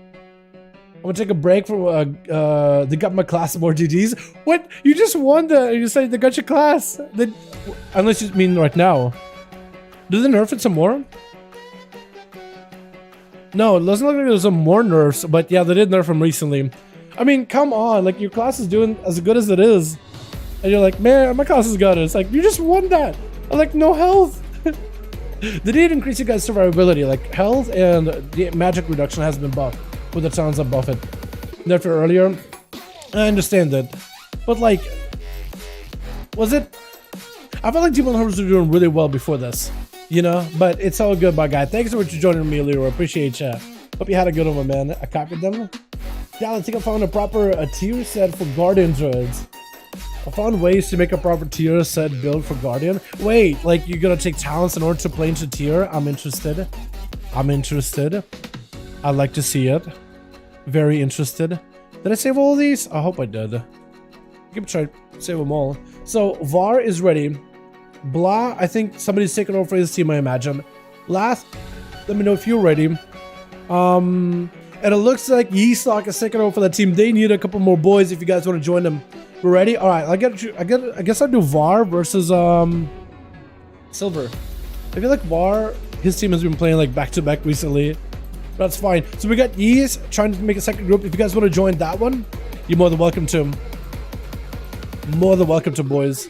I'm gonna take a break from they got my class more GGs. What? You just won you said they got your class. Unless you mean right now. Do they nerf it some more? No, it doesn't look like there's some more nerfs, but yeah, they did nerf them recently. I mean, come on, like your class is doing as good as it is. And you're like, man, my class is good. It's like, you just won that. I'm like, no health. They did increase you guys' survivability, like health and the magic reduction has been buffed. With the sounds of Buffett. Nerfed earlier. I understand that. But like, was it? I felt like Demon Hunters were doing really well before this. You know? But it's all good, my guy. Thanks so much for joining me, Leroy. Appreciate ya. Hope you had a good one, man. I copied them. Yeah, I think I found a proper tier set for Guardian Druids. I found ways to make a proper tier set build for Guardian. Wait, like you're gonna take talents in order to play into tier? I'm interested. I'm interested. I'd like to see it. Very interested. Did I save all of these? I hope I did. Give try to save them all. So VAR is ready. Blah, I think somebody's taking over for his team, I imagine. Last, let me know if you're ready. And it looks like Yeestock is taking over for that team. They need a couple more boys if you guys want to join them. We're ready? Alright, I guess I'll do VAR versus Silver. I feel like VAR, his team has been playing like back-to-back recently. That's fine. So we got Yeez trying to make a second group. If you guys want to join that one, you're more than welcome to. More than welcome to, boys.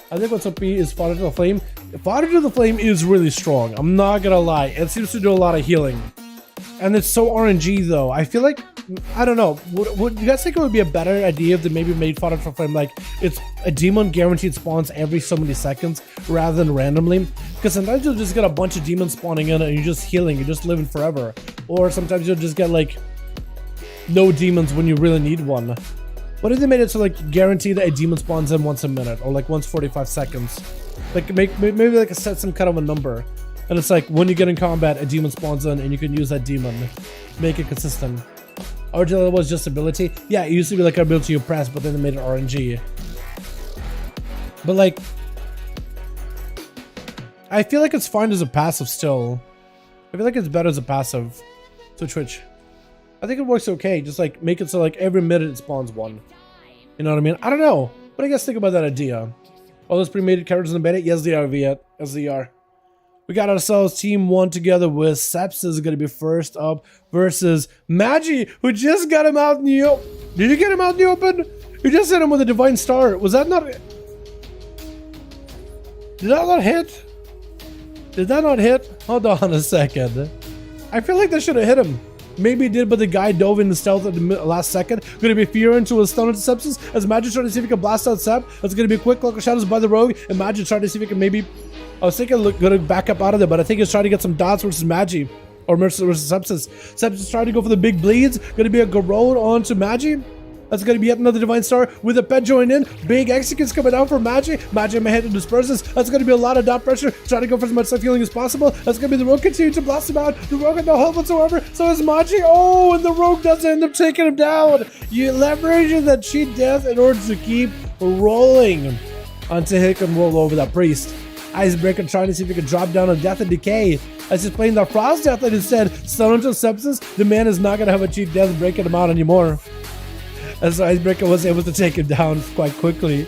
I think what's up is Fodder to the Flame. Fodder to the Flame is really strong. I'm not gonna lie. It seems to do a lot of healing. And it's so RNG though. I feel like, I don't know. Would you guys think it would be a better idea if they maybe made Fodder to the Flame like it's a demon guaranteed spawns every so many seconds rather than randomly? Because sometimes you'll just get a bunch of demons spawning in and you're just healing, you're just living forever. Or sometimes you'll just get like no demons when you really need one. What if they made it so like guaranteed a demon spawns in once a minute or like once 45 seconds? Like maybe like set some kind of a number. And it's like when you get in combat, a demon spawns in and you can use that demon. Make it consistent. Originally it was just ability. Yeah, it used to be like an ability you press, but then they made it RNG. But like, I feel like it's fine as a passive still. I feel like it's better as a passive to Twitch. I think it works okay. Just like make it so like every minute it spawns one. You know what I mean? I don't know. What do you guys think about that idea? All those pre-made characters in the beta? Yes, they are, Viet. Yes, they are. We got ourselves team 1 together with Sepsis is going to be first up versus Magi, who just got him out in the open. Did you get him out in the open? You just hit him with a Divine Star. Was that not... Did that not hit? Did that not hit? Hold on a second. I feel like that should have hit him. Maybe it did, but the guy dove in the stealth at the last second. Going to be Fear into a stun into Sepsis as Magi trying to see if he can blast out Sep. That's going to be a quick Cloak of Shadows by the Rogue. And Magi trying to see if he can maybe... I was thinking going to back up out of there, but I think he's trying to get some dots versus Magi. or Mercer versus Sepsis. Sepsis trying to go for the big bleeds. Gonna be a Garrod onto Magi. That's going to be yet another Divine Star with a pet join in. Big executes coming down for Magi. Magi may head to disperses. That's going to be a lot of dot pressure. Trying to go for as much self-healing as possible. That's going to be the Rogue continue to blast him out. The Rogue had no help whatsoever. So is Magi. Oh, and the Rogue does end up taking him down. You leverage that cheat death in order to keep rolling until he can roll over that Priest. Icebreaker trying to see if he can drop down on Death and Decay. As he's playing the Frost Death and instead stun into Sepsis, the man is not going to have a cheat death breaking him out anymore. As Icebreaker was able to take him down quite quickly.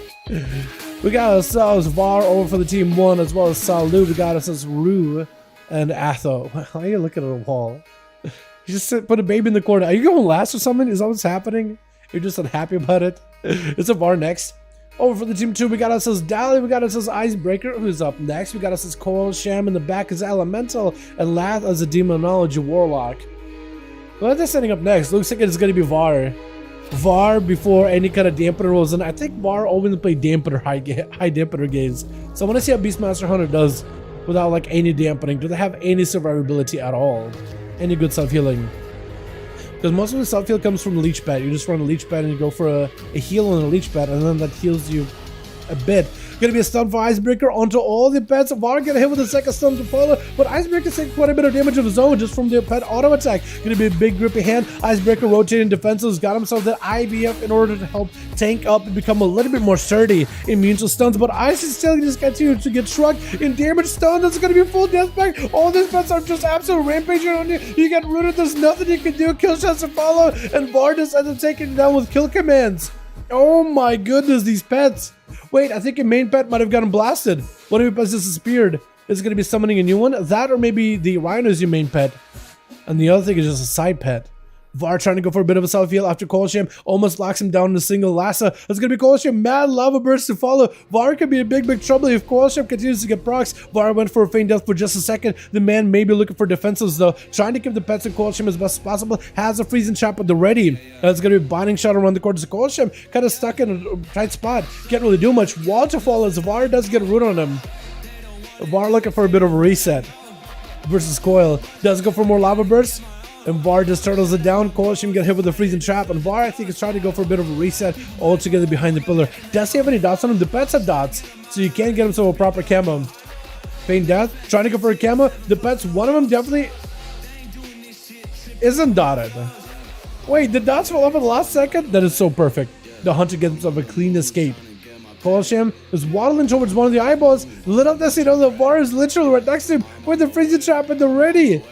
We got ourselves Var over for the team 1, as well as Salu. We got ourselves Rue and Atho. Why are you looking at a wall? You just put a baby in the corner. Are you going last or something? Is that what's happening? You're just unhappy about it? It's a Var next. Over for the team 2, we got ourselves Dally, we got ourselves Icebreaker, who's up next. We got ourselves Coil, Sham in the back as Elemental, and Lath as a Demonology Warlock. What they're setting up next? Looks like it's going to be Var. Var before any kind of dampener rolls in. I think Var only play dampener high dampener games. So I want to see how Beastmaster Hunter does without like any dampening. Do they have any survivability at all? Any good self-healing? Because most of the self-heal comes from the leech pad. You just run a leech pad and you go for a heal on a leech pad, and then that heals you a bit. Gonna be a stun for Icebreaker onto all the pets. Var gonna hit with a second stun to follow, but Icebreaker's taking quite a bit of damage of his own just from the pet auto attack. Gonna be a big grippy hand. Icebreaker rotating defensives, got himself that IBF in order to help tank up and become a little bit more sturdy, immune to stuns. But Ice is still just continuing to get struck in damage stun. That's gonna be full death pack. All these pets are just absolute rampaging on you. You get rooted, there's nothing you can do. Kill shots to follow, and Var just ends up taking you down with kill commands. Oh my goodness, these pets. Wait, I think your main pet might have gotten blasted. One of your pets disappeared. Is it going to be summoning a new one? That or maybe the Rhino is your main pet. And the other thing is just a side pet. Var trying to go for a bit of a self-heal after Colsham almost locks him down in a single Lassa. It's going to be Colsham, mad lava burst to follow. Var could be in big trouble if Colsham continues to get procs. Var went for a feign death for just a second. The man may be looking for defensives though, trying to keep the pets in Colsham as best as possible. Has a freezing trap at the ready. It's going to be a binding shot around the corners of Colsham, kind of stuck in a tight spot. Can't really do much. Wall to follow as Var does get a root on him. Var looking for a bit of a reset versus Coil. Does go for more lava bursts. And Var just turtles it down. Colsham get hit with a freezing trap. And Var, I think, is trying to go for a bit of a reset all together behind the pillar. Does he have any dots on him? The pets have dots, so you can't get himself a proper camo. Feign death. Trying to go for a camo. The pets, one of them definitely isn't dotted. Wait, the dots fell off at the last second? That is so perfect. The hunter gets himself a clean escape. Colsham is waddling towards one of the eyeballs. Lit up this, the Var is literally right next to him with the freezing trap at the ready.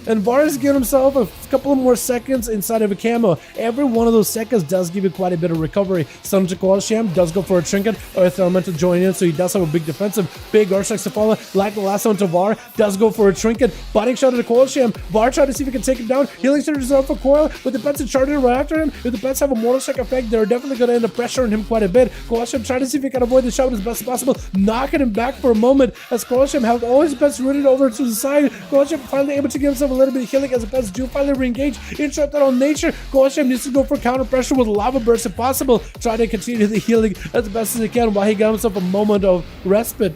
And Var is giving himself a couple of more seconds inside of a camo. Every one of those seconds does give you quite a bit of recovery. Stun to Colsham does go for a trinket. Earth Elemental join in, so he does have a big defensive. Big Ursex to follow. Like the last one to Var, does go for a trinket. Biting shot to Colsham. Var trying to see if he can take him down. Healing surge is up for Coil, but the pets are charging right after him. If the pets have a mortal strike effect, they're definitely going to end up pressuring him quite a bit. Colsham trying to see if he can avoid the shot as best as possible. Knocking him back for a moment as Colsham have all his pets rooted over to the side. Colsham finally able to give himself a little bit of healing as the pets do finally re-engage. Interrupted on nature. Colsham needs to go for counter pressure with lava burst if possible. Try to continue the healing as best as he can while he got himself a moment of respite.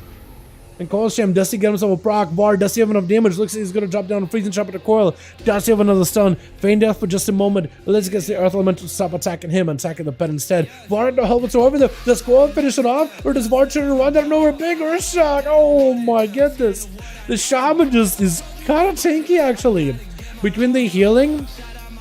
And Colsham, does he get himself a proc? Var, does he have enough damage? Looks like he's going to drop down a freezing trap at the Coil. Does he have another stun? Feign death for just a moment. Let's get the Earth Elemental to stop attacking him and attacking the pet instead. Var no help whatsoever though. Does Coil finish it off? Or does Var turn around out of nowhere? Big Earth shock. Oh my goodness. The Shaman just is kind of tanky actually. Between the healing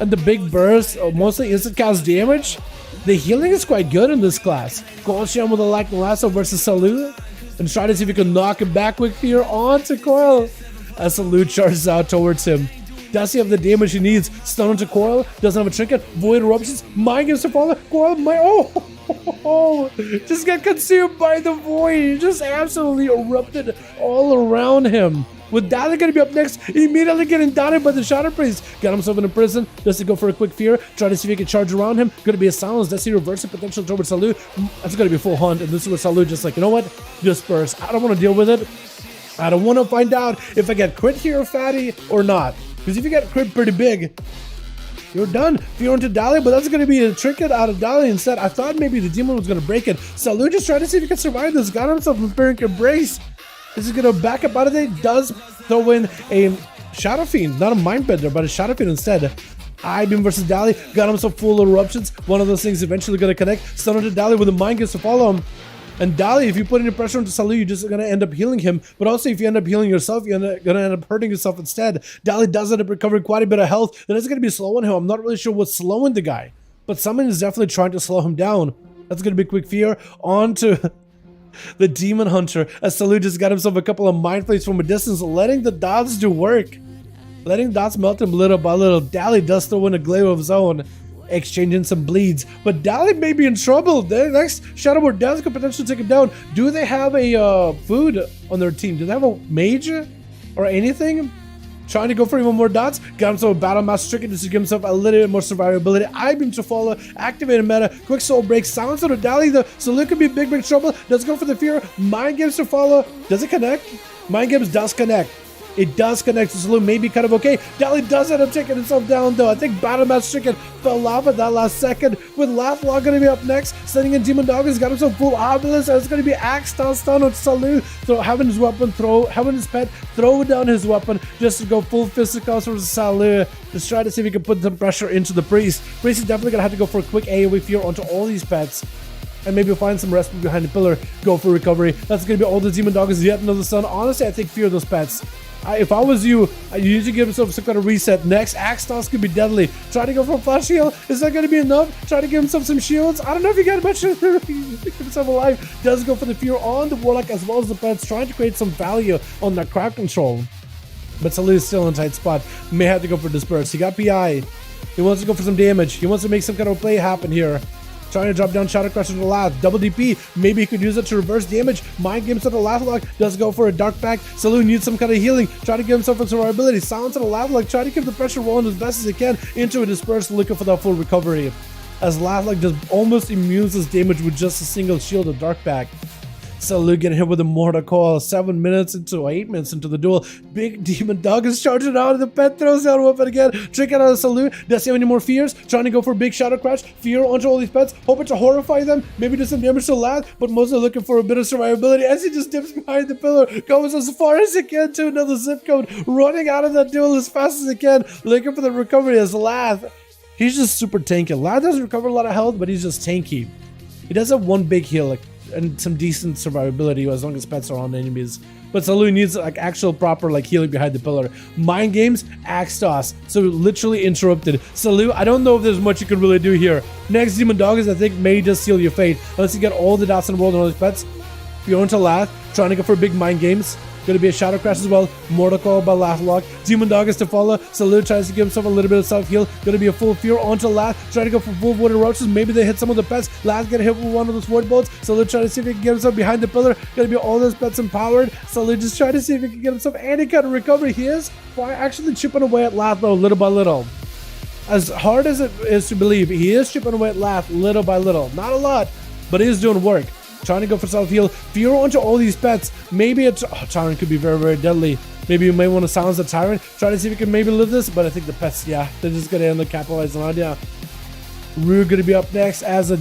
and the big burst, mostly instant cast damage, the healing is quite good in this class. Colsham with a Lack Lasso versus Salu. And try to see if he can knock him back with fear onto Coil. As Salu charges out towards him. Does he have the damage he needs? Stun onto Coil. Doesn't have a trinket. Void eruptions. Mind gets to follow. Coil might. Oh! Just got consumed by the void. He just absolutely erupted all around him. With Dalaran going to be up next, immediately getting downed by the Shatter Priest. Got himself in a prison. Does he go for a quick fear? Try to see if he can charge around him. Going to be a silence. Does he reverse the potential towards Salu? That's going to be full hunt. And this is where Salu just like, you know what? Disperse. I don't want to deal with it. I don't want to find out if I get crit here, fatty, or not. Because if you get crit pretty big, you're done. Fear onto Dalaran, but that's going to be a trinket out of Dalaran instead. I thought maybe the demon was going to break it. Salu just trying to see if he can survive this. Got himself a Vampiric Embrace. Is he going to back up out of it? Does throw in a Shadow Fiend, not a Mind Bender, but a Shadow Fiend instead. I-Beam versus Dali, got him some full eruptions. One of those things eventually gonna connect. Stun onto Dali with the Mind Gets to follow him. And Dali, if you put any pressure onto Salu, you're just gonna end up healing him. But also, if you end up healing yourself, you're gonna end up hurting yourself instead. Dali does end up recovering quite a bit of health. Then it's gonna be slowing him. I'm not really sure what's slowing the guy, but someone is definitely trying to slow him down. That's gonna be quick fear onto the Demon Hunter, as Salu just got himself a couple of Mind Flames from a distance, letting the dots do work. Letting dots melt him little by little. Dali does throw in a glaive of his own, exchanging some bleeds. But Dali may be in trouble. The next Shadow War Dance could potentially take him down. Do they have a food on their team? Do they have a mage or anything? Trying to go for even more dots. Got himself a Battle Master Stricken just to give himself a little bit more survivability. I-Beam to follow. Activated meta. Quick Soul Break. Silence on a Dali though. So it could be big trouble. Does go for the fear. Mind Games to follow. Does it connect? Mind Games does connect. It does connect, so Salu may be kind of okay. Dali does end up taking himself down though. I think Battle Master Stricken fell off at that last second. With Laughlog gonna be up next. Sending in Demon Dog has got himself full obelisk. It's gonna be Axe stun on Salu. So having his weapon having his pet throw down his weapon just to go full fisticuffs versus Salu. Just try to see if he can put some pressure into the Priest. Priest is definitely gonna have to go for a quick AoE fear onto all these pets. And maybe find some respite behind the pillar. Go for recovery. That's gonna be all the Demon Dog is yet another stun. Honestly, I think fear those pets. If I was you, I usually give myself some kind of reset. Next, Axe toss could be deadly. Try to go for a flash heal. Is that going to be enough? Try to give himself some shields. I don't know if he got much to keep himself alive. Does go for the fear on the Warlock as well as the pets, trying to create some value on that crowd control. But Salu is still in a tight spot. May have to go for disperse. He got PI. He wants to go for some damage. He wants to make some kind of play happen here. Trying to drop down Shadow Crusher to the last. Double DP. Maybe he could use it to reverse damage. Mind Games to the Laughlog. Does go for a Dark Pact. Salu needs some kind of healing. Try to give himself a survivability. Silence to the Laughlog. Try to keep the pressure rolling as best as he can into a disperse, looking for that full recovery. As Laughlog just almost immunes his damage with just a single shield of Dark Pact. Salu getting hit with a Mortal Coil 7 minutes into 8 minutes into the duel. Big Demon Dog is charging out, and the pet throws down a weapon again. Trick out of Salu. Does he have any more fears? Trying to go for a big Shadow Crash. Fear onto all these pets, hoping to horrify them. Maybe do some damage to Lad, but mostly looking for a bit of survivability as he just dips behind the pillar. Goes as far as he can to another zip code. Running out of that duel as fast as he can. Looking for the recovery as Lad. He's just super tanky. Lad doesn't recover a lot of health, but he's just tanky. He does have one big heal, like, and some decent survivability as long as pets are on enemies. But Salu needs like actual proper like healing behind the pillar. Mind Games, Axe Toss. So literally interrupted. Salu, I don't know if there's much you can really do here. Next Demon Dog is I think may just seal your fate. Unless you get all the dots in the world and all these pets. You're on to Lath, trying to go for big Mind Games. Gonna be a Shadow Crash as well. Mortal Coil by Laughlog. Demon Dog is to follow. Salu tries to give himself a little bit of self-heal. Gonna be a full fear onto Lath. Trying to go for full wood eruptions. Maybe they hit some of the pets. Lath get hit with one of those void bolts. Salu trying to see if he can get himself behind the pillar. Gonna be all those pets empowered. Salu just trying to see if he can get himself any kind of recovery. He is actually chipping away at Lath though, little by little. As hard as it is to believe, he is chipping away at Lath little by little. Not a lot, but he is doing work. Trying to go for self-heal. Fear onto all these pets. Maybe a Tyrant could be very, very deadly. Maybe you may want to silence the Tyrant. Try to see if you can maybe live this. But I think the pets, yeah, they're just going to end up capitalizing on it. Yeah. Rue going to be up next as a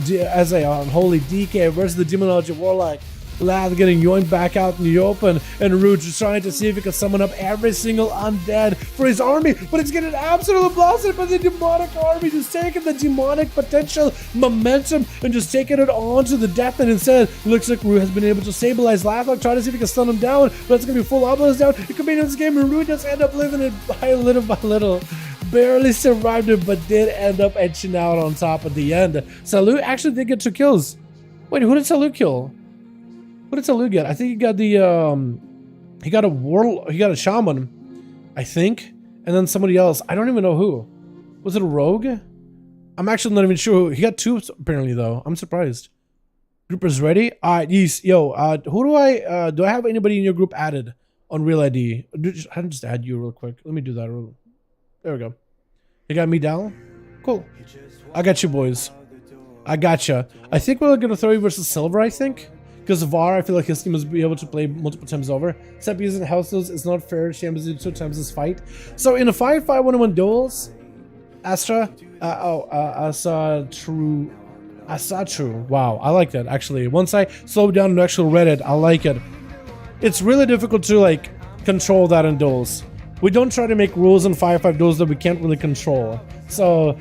unholy DK versus the Demonology Warlock. Lath getting yoinked back out in the open, and Rue just trying to see if he can summon up every single undead for his army, but it's getting absolutely blasted by the demonic army, just taking the demonic potential momentum and just taking it on to the death, and instead looks like Rue has been able to stabilize Laughlog, trying to see if he can stun him down, but it's going to be full obelisk down. It could be in this game, and Rue just end up living it by little. Barely survived it, but did end up etching out on top at the end. Salu actually did get 2 kills. Wait, who did Salu kill? What did Salu get? I think he got the he got a Shaman, I think, and then somebody else. I don't even know who. Was it a rogue? I'm actually not even sure who. He got 2 apparently though. I'm surprised. Group is ready. Alright, yes, yo, who do I have anybody in your group added on Real ID? I can just add you real quick. Let me do that real. There we go. You got me down? Cool. I got you boys. I gotcha. I think we're gonna throw you versus Silver, I think. Because VAR, I feel like his team must be able to play multiple times over. Except using houses is not fair. She has to do 2 times this fight. So in a 5V5 1v1 duels, Asatru. Wow, I like that actually. Once I slow down and actually read it, I like it. It's really difficult to like control that in duels. we don't try to make rules in Firefight duels that we can't really control. So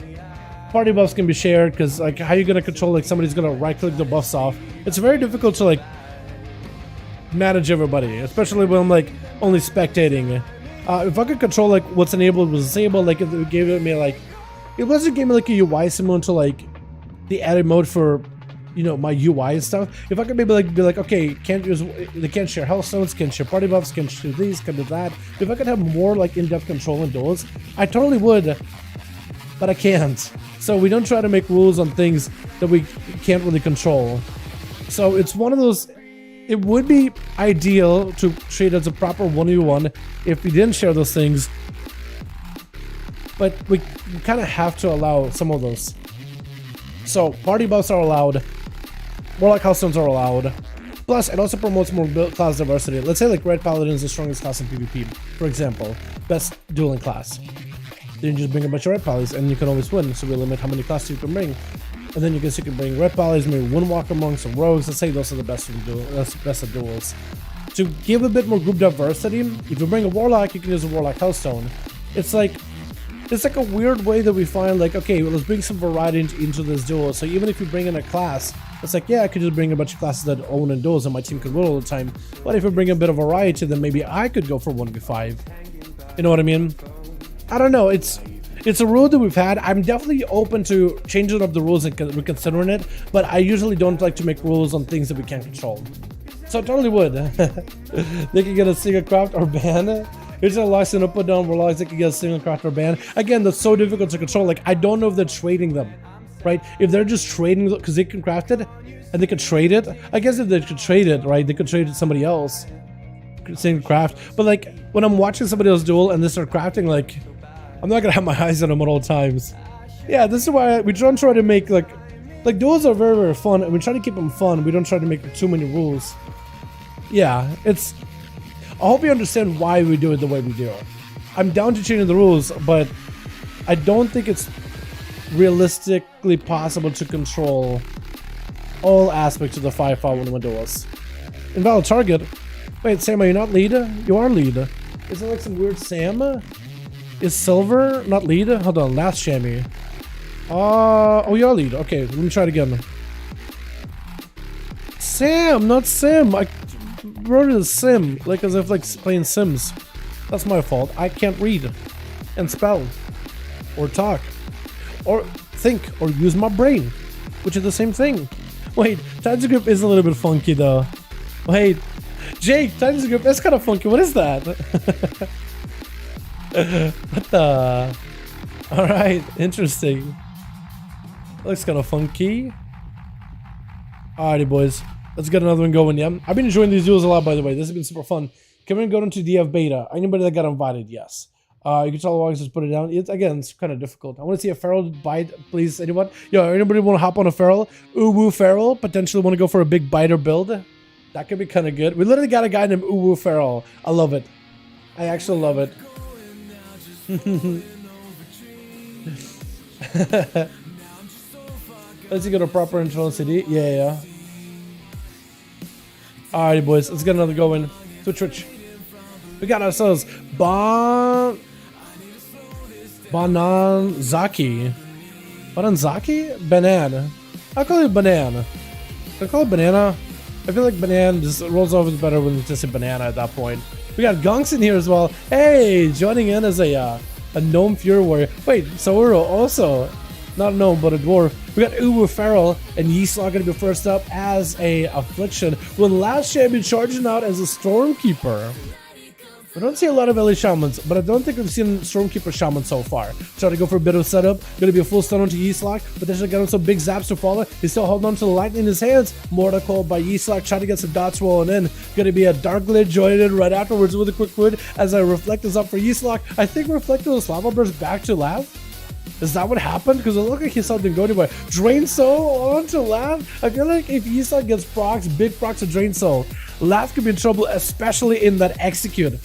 party buffs can be shared, because like how are you gonna control like somebody's gonna right click the buffs off? It's very difficult to like manage everybody, especially when I'm like only spectating. If I could control like what's enabled was disabled, like if it gave me like, it wasn't gave me like a UI similar to like the added mode for, you know, my UI and stuff. If I could maybe like be like, okay, they can't share health stones, can't share party buffs, can't do these, can't do that. If I could have more like in-depth control in duels, I totally would, but I can't. So we don't try to make rules on things that we can't really control. So it's one of those. It would be ideal to treat it as a proper 1v1 if we didn't share those things, but we kind of have to allow some of those. So party buffs are allowed, Warlock Healthstones are allowed, plus it also promotes more build class diversity. Let's say like Red Paladin is the strongest class in PvP, for example, best dueling class. Then you just bring a bunch of Red Pallies and you can always win, so we limit how many classes you can bring. And then you can bring Red Pallies, maybe Windwalker Monks, some Rogues. Let's say those are the best of best of duels. To give a bit more group diversity, if you bring a Warlock, you can use a Warlock Healthstone. It's like a weird way that we find like, okay, well, let's bring some variety into this duel. So even if you bring in a class, it's like, yeah, I could just bring a bunch of classes that own in duels and my team could win all the time. But if we bring a bit of variety, then maybe I could go for 1v5. You know what I mean? I don't know. It's a rule that we've had. I'm definitely open to changing up the rules and reconsidering it, but I usually don't like to make rules on things that we can't control. So I totally would. They can get a single craft or ban. It's a loss and up or down warlocks. They can get a single craft or ban. Again, that's so difficult to control. Like, I don't know if they're trading them, right? If they're just trading, because they can craft it and they could trade it. I guess if they could trade it, right, they could trade it to somebody else. Single craft. But like, when I'm watching somebody else duel and they start crafting, like, I'm not gonna have my eyes on them at all times. Yeah, this is why we don't try to make like duels are very, very fun, and we try to keep them fun. We don't try to make too many rules. Yeah, it's. I hope you understand why we do it the way we do. I'm down to changing the rules, but I don't think it's realistically possible to control all aspects of the 5v5 1v1 duels. Invalid target. Wait, Sam, are you not lead? You are lead. Is it like some weird Sam? Is silver not lead? Hold on, last chamois. Oh, you're lead. Okay, let me try it again. Sam, not Sim. I wrote it as Sim, like as if like playing Sims. That's my fault. I can't read and spell or talk or think or use my brain, which is the same thing. Wait, Times Grip is a little bit funky though. Wait, Jake, Times Grip is kind of funky. What is that? What the? Alright, interesting. Looks kind of funky. Alrighty, boys. Let's get another one going, yeah? I've been enjoying these duels a lot, by the way. This has been super fun. Can we go into DF beta? Anybody that got invited? Yes. You can tell the just put it down. Again, it's kind of difficult. I want to see a feral bite, please. Anyone? Yo, anybody want to hop on a feral? Uwu feral? Potentially want to go for a big biter build? That could be kind of good. We literally got a guy named Uwu feral. I love it. I actually love it. Let's get a proper internal CD. Yeah. Alrighty, boys. Let's get another go in. Switch. We got ourselves Bananzaki. Bananzaki? Banana. I'll call it banana. Can I call it banana? I feel like banana just rolls over better when it's just a banana at that point. We got Gonks in here as well. Hey, joining in as a gnome fury warrior. Wait, Sauro also not a gnome but a dwarf. We got Uwu Feral and Yeeslaw gonna be first up as a affliction, with last champion charging out as a stormkeeper. We don't see a lot of LA Shamans, but I don't think we've seen Stormkeeper Shaman so far. Trying to go for a bit of setup. Gonna be a full stun onto Yeeslaw, but then got him some big zaps to follow. He's still holding on to the lightning in his hands. Mortar called by Yeeslaw, trying to get some dots rolling in. Gonna be a Dark Lid joined in right afterwards with a quick wood as a Reflect is up for Yeeslaw. I think Reflect was Lava Burst back to Lav. Is that what happened? Because it looked like he saw them go anywhere. Drain Soul onto Lav. I feel like if Yeeslaw gets procs, big procs to Drain Soul, Lav could be in trouble, especially in that execute.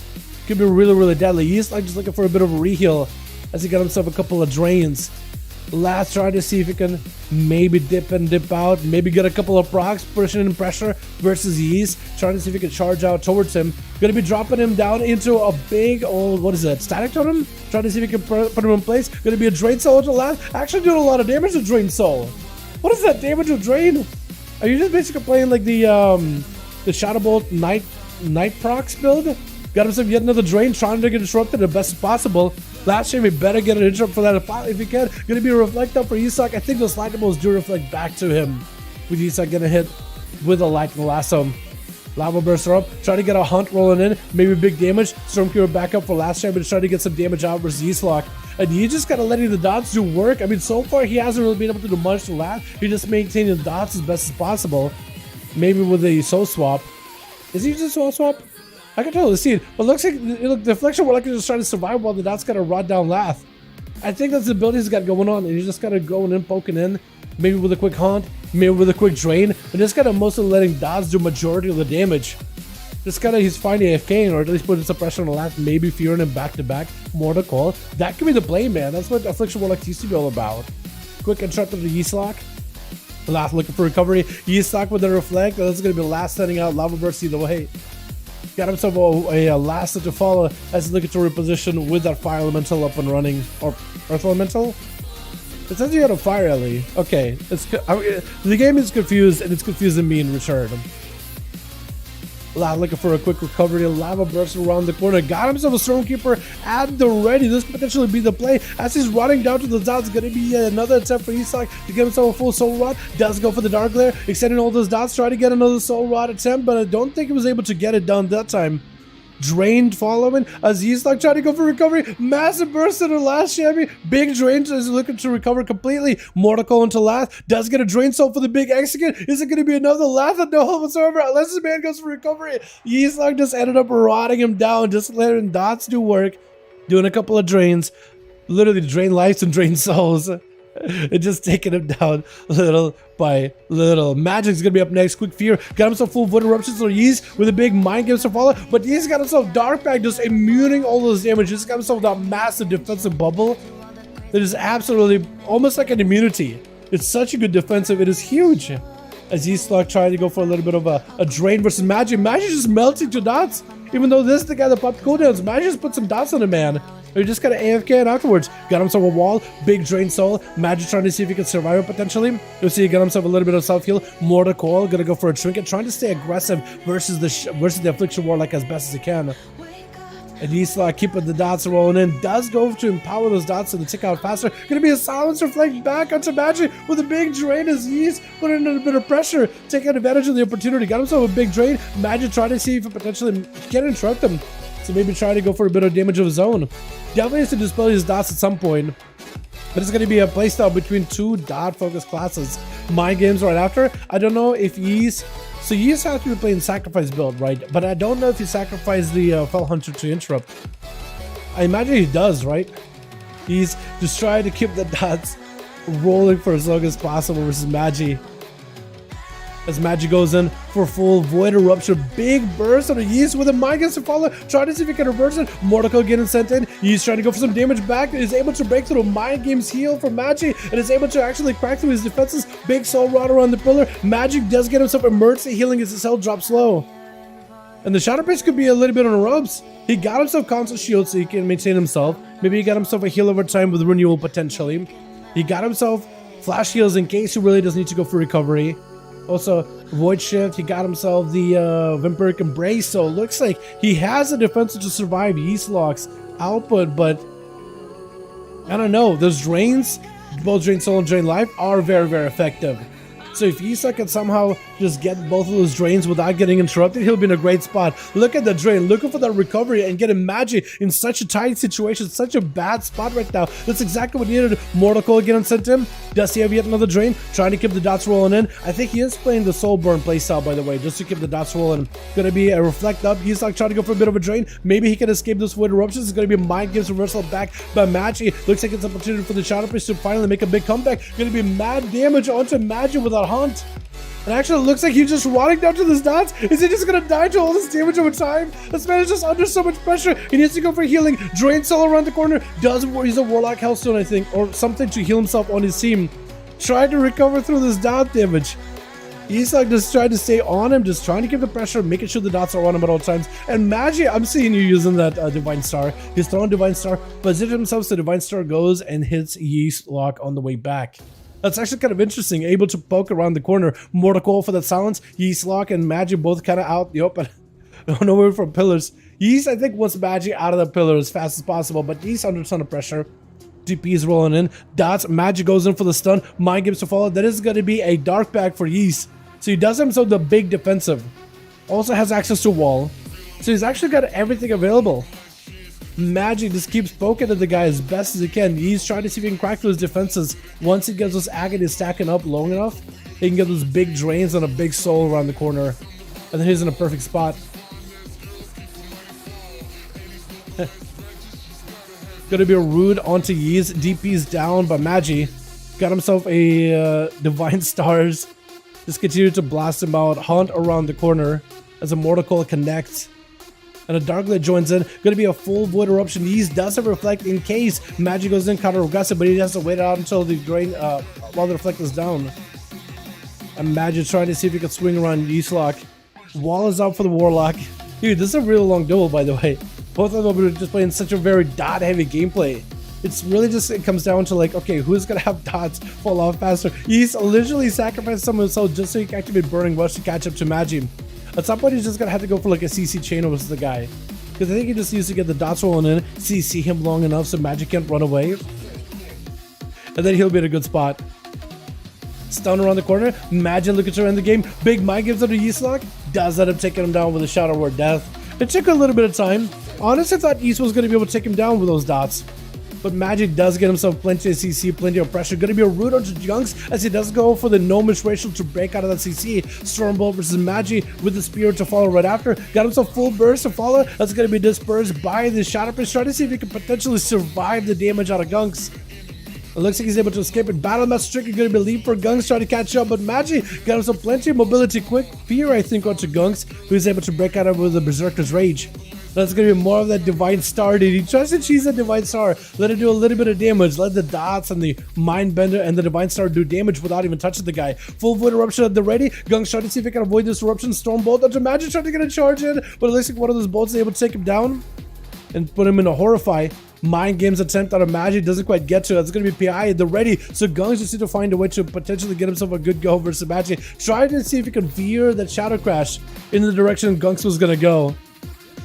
Could be really, really deadly. He's like just looking for a bit of a reheal as he got himself a couple of drains. Last trying to see if he can maybe dip and dip out, maybe get a couple of procs, pushing in pressure versus Yeast, trying to see if he can charge out towards him. Gonna be dropping him down into a big old, what is it, static totem? Trying to see if he can put him in place. Gonna be a Drain Soul to last. Actually doing a lot of damage to Drain Soul. What is that damage with Drain? Are you just basically playing like the Shadow Bolt Night procs build? Got himself yet another Drain, trying to get disrupted the best possible. Last year, we better get an interrupt for that if he can. Gonna be a reflect up for Isak. I think those lightning do reflect back to him. With Isak gonna hit with a lightning lasso. Lava burster up, trying to get a hunt rolling in, maybe big damage. Stormkeeper back up for last year, but trying to get some damage out versus Yeastlock. And he just gotta letting the dots do work. I mean, so far he hasn't really been able to do much to last. He just maintaining the dots as best as possible. Maybe with a soul swap. Is he using soul swap? I can totally see it, but it looks like the deflection we're likely just trying to survive while the dots gotta rot down Lath. I think that's the ability he's got going on, and he's just gotta go in, poking in, maybe with a quick hunt, maybe with a quick drain, and just gotta mostly letting dots do majority of the damage. Just gotta, he's finding AFK, or at least putting some pressure on the Lath, maybe fearing him back to back, more to call. That could be the play, man. That's what Affliction Warlock used to be all about. Quick interrupt of the Yeastlock. Lath looking for recovery. Yeastlock with the reflect. That's gonna be Lath sending out Lava Burst either way. Got himself a last to follow as he's looking to reposition with that fire elemental up and running, or earth elemental. It says you got a fire ele. Okay, the game is confused, and it's confusing me in return. Looking for a quick recovery. Lava burst around the corner. Got himself a Stormkeeper at the ready. This could potentially be the play. As he's running down to the dots, going to be another attempt for Isak to get himself a full Soul Rod. Does go for the Dark Glare, extending all those dots, try to get another Soul Rod attempt, but I don't think he was able to get it done that time. Drained following as Isak trying to go for recovery. Massive burst in the last Shabby. Big drain is looking to recover completely. Mortal into Lath. Does get a Drain Soul for the big execute. Is it going to be another Lath? No hope whatsoever. Unless this man goes for recovery. Isak just ended up rotting him down. Just letting dots do work. Doing a couple of drains. Literally drain lives and drain souls. And just taking him down little by little. Magic's gonna be up next. Quick Fear. Got himself full Void Eruptions or Yeast with a big Mind Games to follow. But Yeast got himself Dark Bag, just immuning all those damage. Just got himself that massive defensive bubble. That is absolutely almost like an immunity. It's such a good defensive. It is huge. As Yeastlock trying to go for a little bit of a drain versus Magic. Magic just melting to dots. Even though this is the guy that popped cooldowns, Magic just put some dots on the man. He just got an AFK and afterwards. Got himself a wall, big Drain Soul. Magic trying to see if he can survive it potentially. You'll see he got himself a little bit of self-heal. Mortal Coil, gonna go for a Trinket, trying to stay aggressive versus the Affliction Warlock as best as he can. And he's keeping the dots rolling in. Does go to empower those dots to tick out faster. Gonna be a Silencer flank back onto Magic with a big drain as he's putting in a bit of pressure, taking advantage of the opportunity. Got himself a big drain. Magic trying to see if it potentially can interrupt him. So maybe try to go for a bit of damage of his own. Definitely has to dispel his dots at some point. But it's going to be a playstyle between two dot-focused classes. Mind Games right after. I don't know if he's... So Yeast has to be playing Sacrifice build, right? But I don't know if he sacrificed the Fell Hunter to interrupt. I imagine he does, right? He's just trying to keep the dots rolling for as long as possible versus Magi. As Magi goes in for full Void Eruption. Big burst on the Yeast with a Mind Games to follow. Trying to see if he can reverse it. Mortal getting sent in. Yeast trying to go for some damage back. Is able to break through a Mind Games heal from Magi. And is able to actually crack through his defenses. Big Soul Rod around the pillar. Magic does get himself emergency healing as his health drops low. And the Shadow Priest could be a little bit on the ropes. He got himself constant shield so he can maintain himself. Maybe he got himself a heal over time with renewal potentially. He got himself flash heals in case he really does need to go for recovery. Also, Void Shift, he got himself the Vampiric Embrace, so it looks like he has the defense to survive Yeastlock's output, but I don't know, those drains, both Drain Soul and Drain Life, are very, very effective. So if Yeastlock can somehow just get both of those drains without getting interrupted, he'll be in a great spot. Look at the drain, looking for that recovery and getting Magic in such a tight situation, such a bad spot right now. That's exactly what he needed. Mortal Coil getting sent in. Does he have yet another drain? Trying to keep the dots rolling in. I think he is playing the Soulburn playstyle, by the way, just to keep the dots rolling. Gonna be a reflect up. Yeastlock trying to go for a bit of a drain. Maybe he can escape those Void Eruptions. It's gonna be a Mind Games reversal back by Magi. Looks like it's an opportunity for the Shadow Priest to finally make a big comeback. Gonna be mad damage onto Magi without Hunt. And actually, it looks like he's just rotting down to this dots. Is he just gonna die to all this damage over time? This man is just under so much pressure. He needs to go for healing. Drains all around the corner. Does use a Warlock Hellstone, I think, or something to heal himself on his team. Trying to recover through this dot damage. He's like just trying to stay on him, just trying to keep the pressure, making sure the dots are on him at all times. And Magi, I'm seeing you using that Divine Star. He's throwing Divine Star, positions himself so Divine Star goes and hits Yeast Lock on the way back. That's actually kind of interesting, able to poke around the corner. Mortal Coil for that silence. Yeast Lock and Magi both kind of out the open. Nowhere from pillars. Yeast, I think, wants Magi out of the pillar as fast as possible, but Yeast under a ton of pressure. DP is rolling in. Dots, Magi goes in for the stun. Mind Games to follow. That is going to be a dark bag for Yeast. So he does himself the big defensive. Also has access to wall. So he's actually got everything available. Magi just keeps poking at the guy as best as he can. He's trying to see if he can crack through his defenses. Once he gets those agony stacking up long enough, he can get those big drains on a big soul around the corner. And then he's in a perfect spot. Gonna be a Rude onto Yeez. DP's down by Magi. Got himself a Divine Stars. Just continue to blast him out. Hunt around the corner as a Mortal Coil connects. And a Darklight joins in. Gonna be a full Void Eruption. Yeez does have Reflect in case Magi goes in counter aggressive, but he has to wait out until the drain while the Reflect is down. And Magi trying to see if he can swing around Yeast Lock. Wall is out for the Warlock. Dude, this is a real long duel, by the way. Both of them are just playing such a very dot heavy gameplay. It's really just, it comes down to like, okay, who's gonna have dots fall off faster? He's literally sacrificed some of himself just so he can activate Burning Rush to catch up to Magi. At some point, he's just gonna have to go for like a CC chain over the guy. Because I think he just needs to get the dots rolling in, CC him long enough so Magi can't run away. And then he'll be in a good spot. Stun around the corner, Magi looking to end the game. Big Mind gives up to Yeast Lock, does end up taking him down with a Shadow Word Death. It took a little bit of time. Honestly, I thought Yeast was gonna be able to take him down with those dots. But Magi does get himself plenty of CC, plenty of pressure. Gonna be a Root onto Junks as he does go for the Gnomish Racial to break out of that CC. Stormbolt versus Magi with the Spear to follow right after. Got himself full burst to follow. That's gonna be dispersed by the Shadow Priest. Trying to see if he can potentially survive the damage out of Gunks. It looks like he's able to escape it. Battle Match Trick is going to be lead for Gunks trying to catch up, but Magi got himself plenty of mobility. Quick Fear, I think, onto Gunks, who's able to break out of with the Berserker's Rage. That's going to be more of that Divine Star, dude. He tries to cheese that Divine Star, let it do a little bit of damage, let the dots and the Mind Bender and the Divine Star do damage without even touching the guy. Full Void Eruption at the ready. Gunks trying to see if he can avoid this Eruption. Stormbolt onto Magi trying to get a charge in, but it looks like one of those bolts is able to take him down and put him in a Horrify. Mind Games attempt out of Magi doesn't quite get to it. It's going to be PI at the ready. So Gunks just need to find a way to potentially get himself a good go versus Magi. Trying to see if he can veer that Shadow Crash in the direction Gunks was going to go.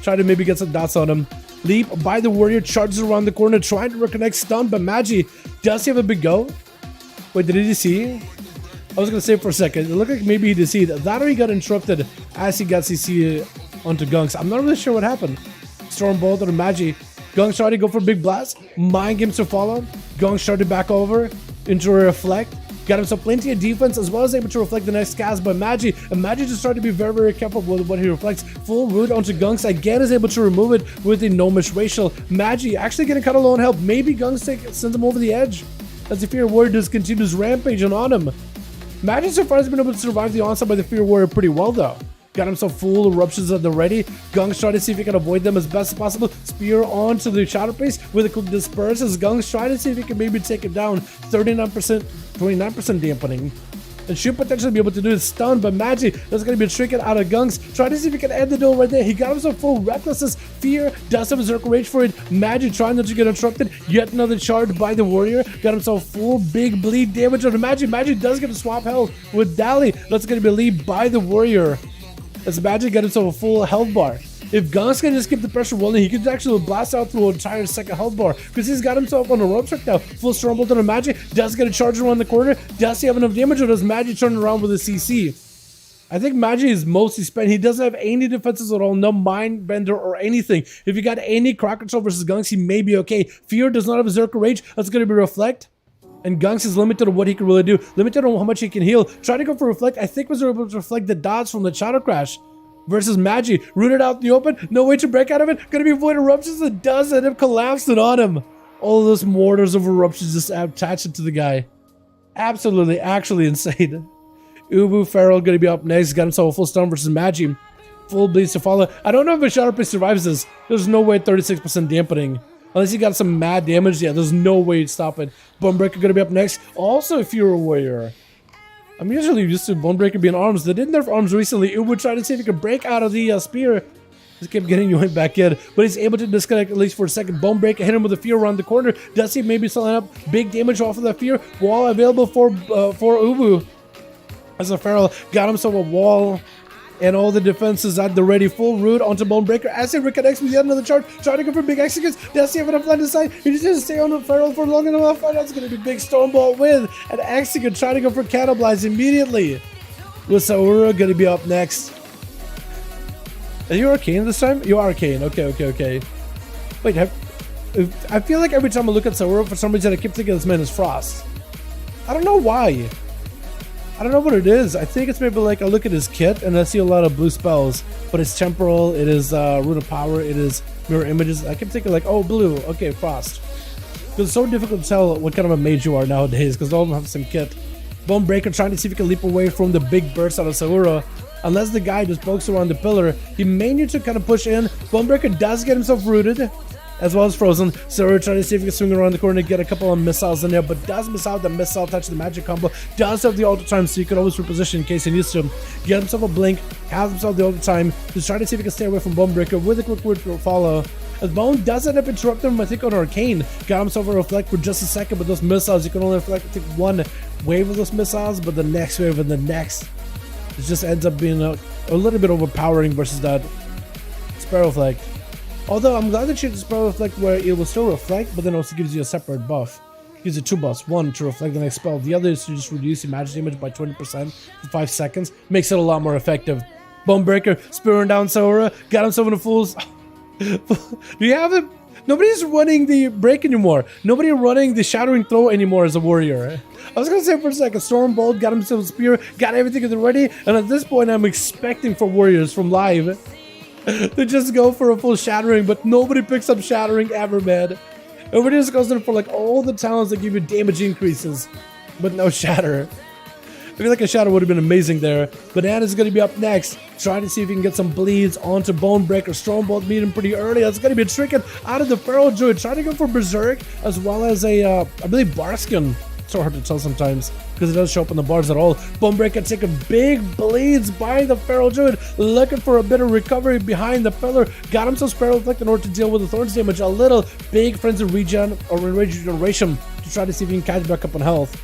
Try to maybe get some dots on him. Leap by the Warrior, charges around the corner, trying to reconnect, stun, but Magi does he have a big go? Wait, did he DC? I was going to say for a second. It looked like maybe he DC'd. That or he got interrupted as he got CC onto Gunks. I'm not really sure what happened. Stormbolt or Magi. Gunks tried to go for a big blast. Mind Games to follow. Gunks tried to back over into a Reflect. Got himself plenty of defense as well as able to reflect the next cast by Magi. And Magi just tried to be very, very careful with what he reflects. Full Root onto Gunks. Again is able to remove it with the Gnomish Racial. Magi actually getting kind of low on health. Maybe Gunks sends him over the edge as the Fear Warrior just continues rampaging on him. Magi so far has been able to survive the onslaught by the Fear Warrior pretty well though. Got himself full eruptions at the ready. Gunks trying to see if he can avoid them as best as possible. Spear onto the Shadow Priest with a quick disperse as Gunks trying to see if he can maybe take it down. 39%, 29% dampening. And should potentially be able to do it. Stun, but Magi that's going to be tricking out of Gunks. Trying to see if he can end the duel right there. He got himself full Recklessness. Fear does have Berserker Rage for it. Magi trying not to get interrupted. Yet another charge by the Warrior. Got himself full big bleed damage on the Magi. Magi does get a swap health with Dali. That's going to be lead by the Warrior. As Magi got himself a full health bar. If Gunks can just keep the pressure rolling, he could actually blast out through an entire second health bar because he's got himself on a ropes right now. Full Stormbolt on a Magi. Does get a charge around the corner. Does he have enough damage or does Magi turn around with a CC? I think Magi is mostly spent. He doesn't have any defenses at all. No Mind Bender or anything. If you got any Crowd Control versus Gunks, he may be okay. Fear does not have Berserker Rage. That's going to be Reflect. And Gunks is limited on what he can really do. Limited on how much he can heal. Try to go for Reflect. I think was able to reflect the dots from the Shadow Crash. Versus Magi. Rooted out in the open. No way to break out of it. Gonna be Void Eruptions. It does end up collapsing on him. All of those mortars of eruptions just attached to the guy. Absolutely, actually insane. Ubu Feral gonna be up next. Got himself a full stun versus Magi. Full bleeds to follow. I don't know if a Shadow Priest survives this. There's no way 36% dampening. Unless he got some mad damage, yeah, there's no way he'd stop it. Bonebreaker gonna be up next. Also a Fury Warrior. I'm usually used to Bonebreaker being arms. They did nerf arms recently. Ubu tried to see if he could break out of the spear. Just kept getting you back in, but he's able to disconnect at least for a second. Bonebreaker hit him with a fear around the corner. Does he maybe selling up big damage off of that fear? Wall available for Ubu. As a Feral got himself a wall. And all the defenses at the ready. Full root onto Bonebreaker as he reconnects with yet another charge. Trying to go for big executes. Does he have enough line to side? He just needs to stay on the Feral for long enough. That's going to be big Stormbolt with an execute. Trying to go for Cannibalize immediately. With Saura going to be up next. Are you Arcane this time? You are Arcane. Okay. Wait, I feel like every time I look at Saura, for some reason I keep thinking this man is Frost. I don't know why. I don't know what it is. I think it's maybe like I look at his kit and I see a lot of blue spells, but it's temporal, it is Rune of Power, it is mirror images. I keep thinking like, oh, blue, okay, Frost. Because it's so difficult to tell what kind of a mage you are nowadays because all of them have the same kit. Bonebreaker trying to see if he can leap away from the big burst out of Saura. Unless the guy just pokes around the pillar, he may need to kind of push in. Bonebreaker does get himself rooted, as well as frozen. Saura trying to see if he can swing around the corner and get a couple of missiles in there, but does miss out the missile touch, the magic combo. Does have the auto time, so you can always reposition in case he needs to. Get himself a blink, has himself the auto time. Just trying to see if he can stay away from Bonebreaker with a quick word to follow. As Bone does end up interrupting him, I think, on Arcane. Got himself a reflect for just a second, but those missiles, you can only reflect, I think, one wave of those missiles, but the next wave and the next, it just ends up being a little bit overpowering versus that Sparrow Reflect. Although I'm glad they changed the Sparrow Reflect where it will still reflect, but then also gives you a separate buff. It gives you two buffs. One to reflect the next spell. The other is to just reduce your magic damage by 20% for 5 seconds. Makes it a lot more effective. Bonebreaker spearing down Saura. Got himself in a fool's... Do you have it? Nobody's running the break anymore. Nobody running the shattering throw anymore as a warrior. I was gonna say for a second, Stormbolt got himself a spear, got everything ready, and at this point I'm expecting for warriors from live to just go for a full shattering, but nobody picks up shattering ever, man. Everybody just goes in for like all the talents that give you damage increases, but no shatter. I feel like a shatter would have been amazing there. Banana's going to be up next, trying to see if he can get some bleeds onto Bonebreaker. Stormbolt meet him pretty early. That's going to be a trick out of the Feral Druid, trying to go for Berserk, as well as a, I believe, Barskin. It's so hard to tell sometimes, because it doesn't show up in the bars at all. Bonebreaker taking big bleeds by the Feral Druid, looking for a bit of recovery behind the pillar. Got himself Sparrow Reflect in order to deal with the Thorns damage. A little big Frenzy Regen or Regeneration to try to see if he can catch back up on health.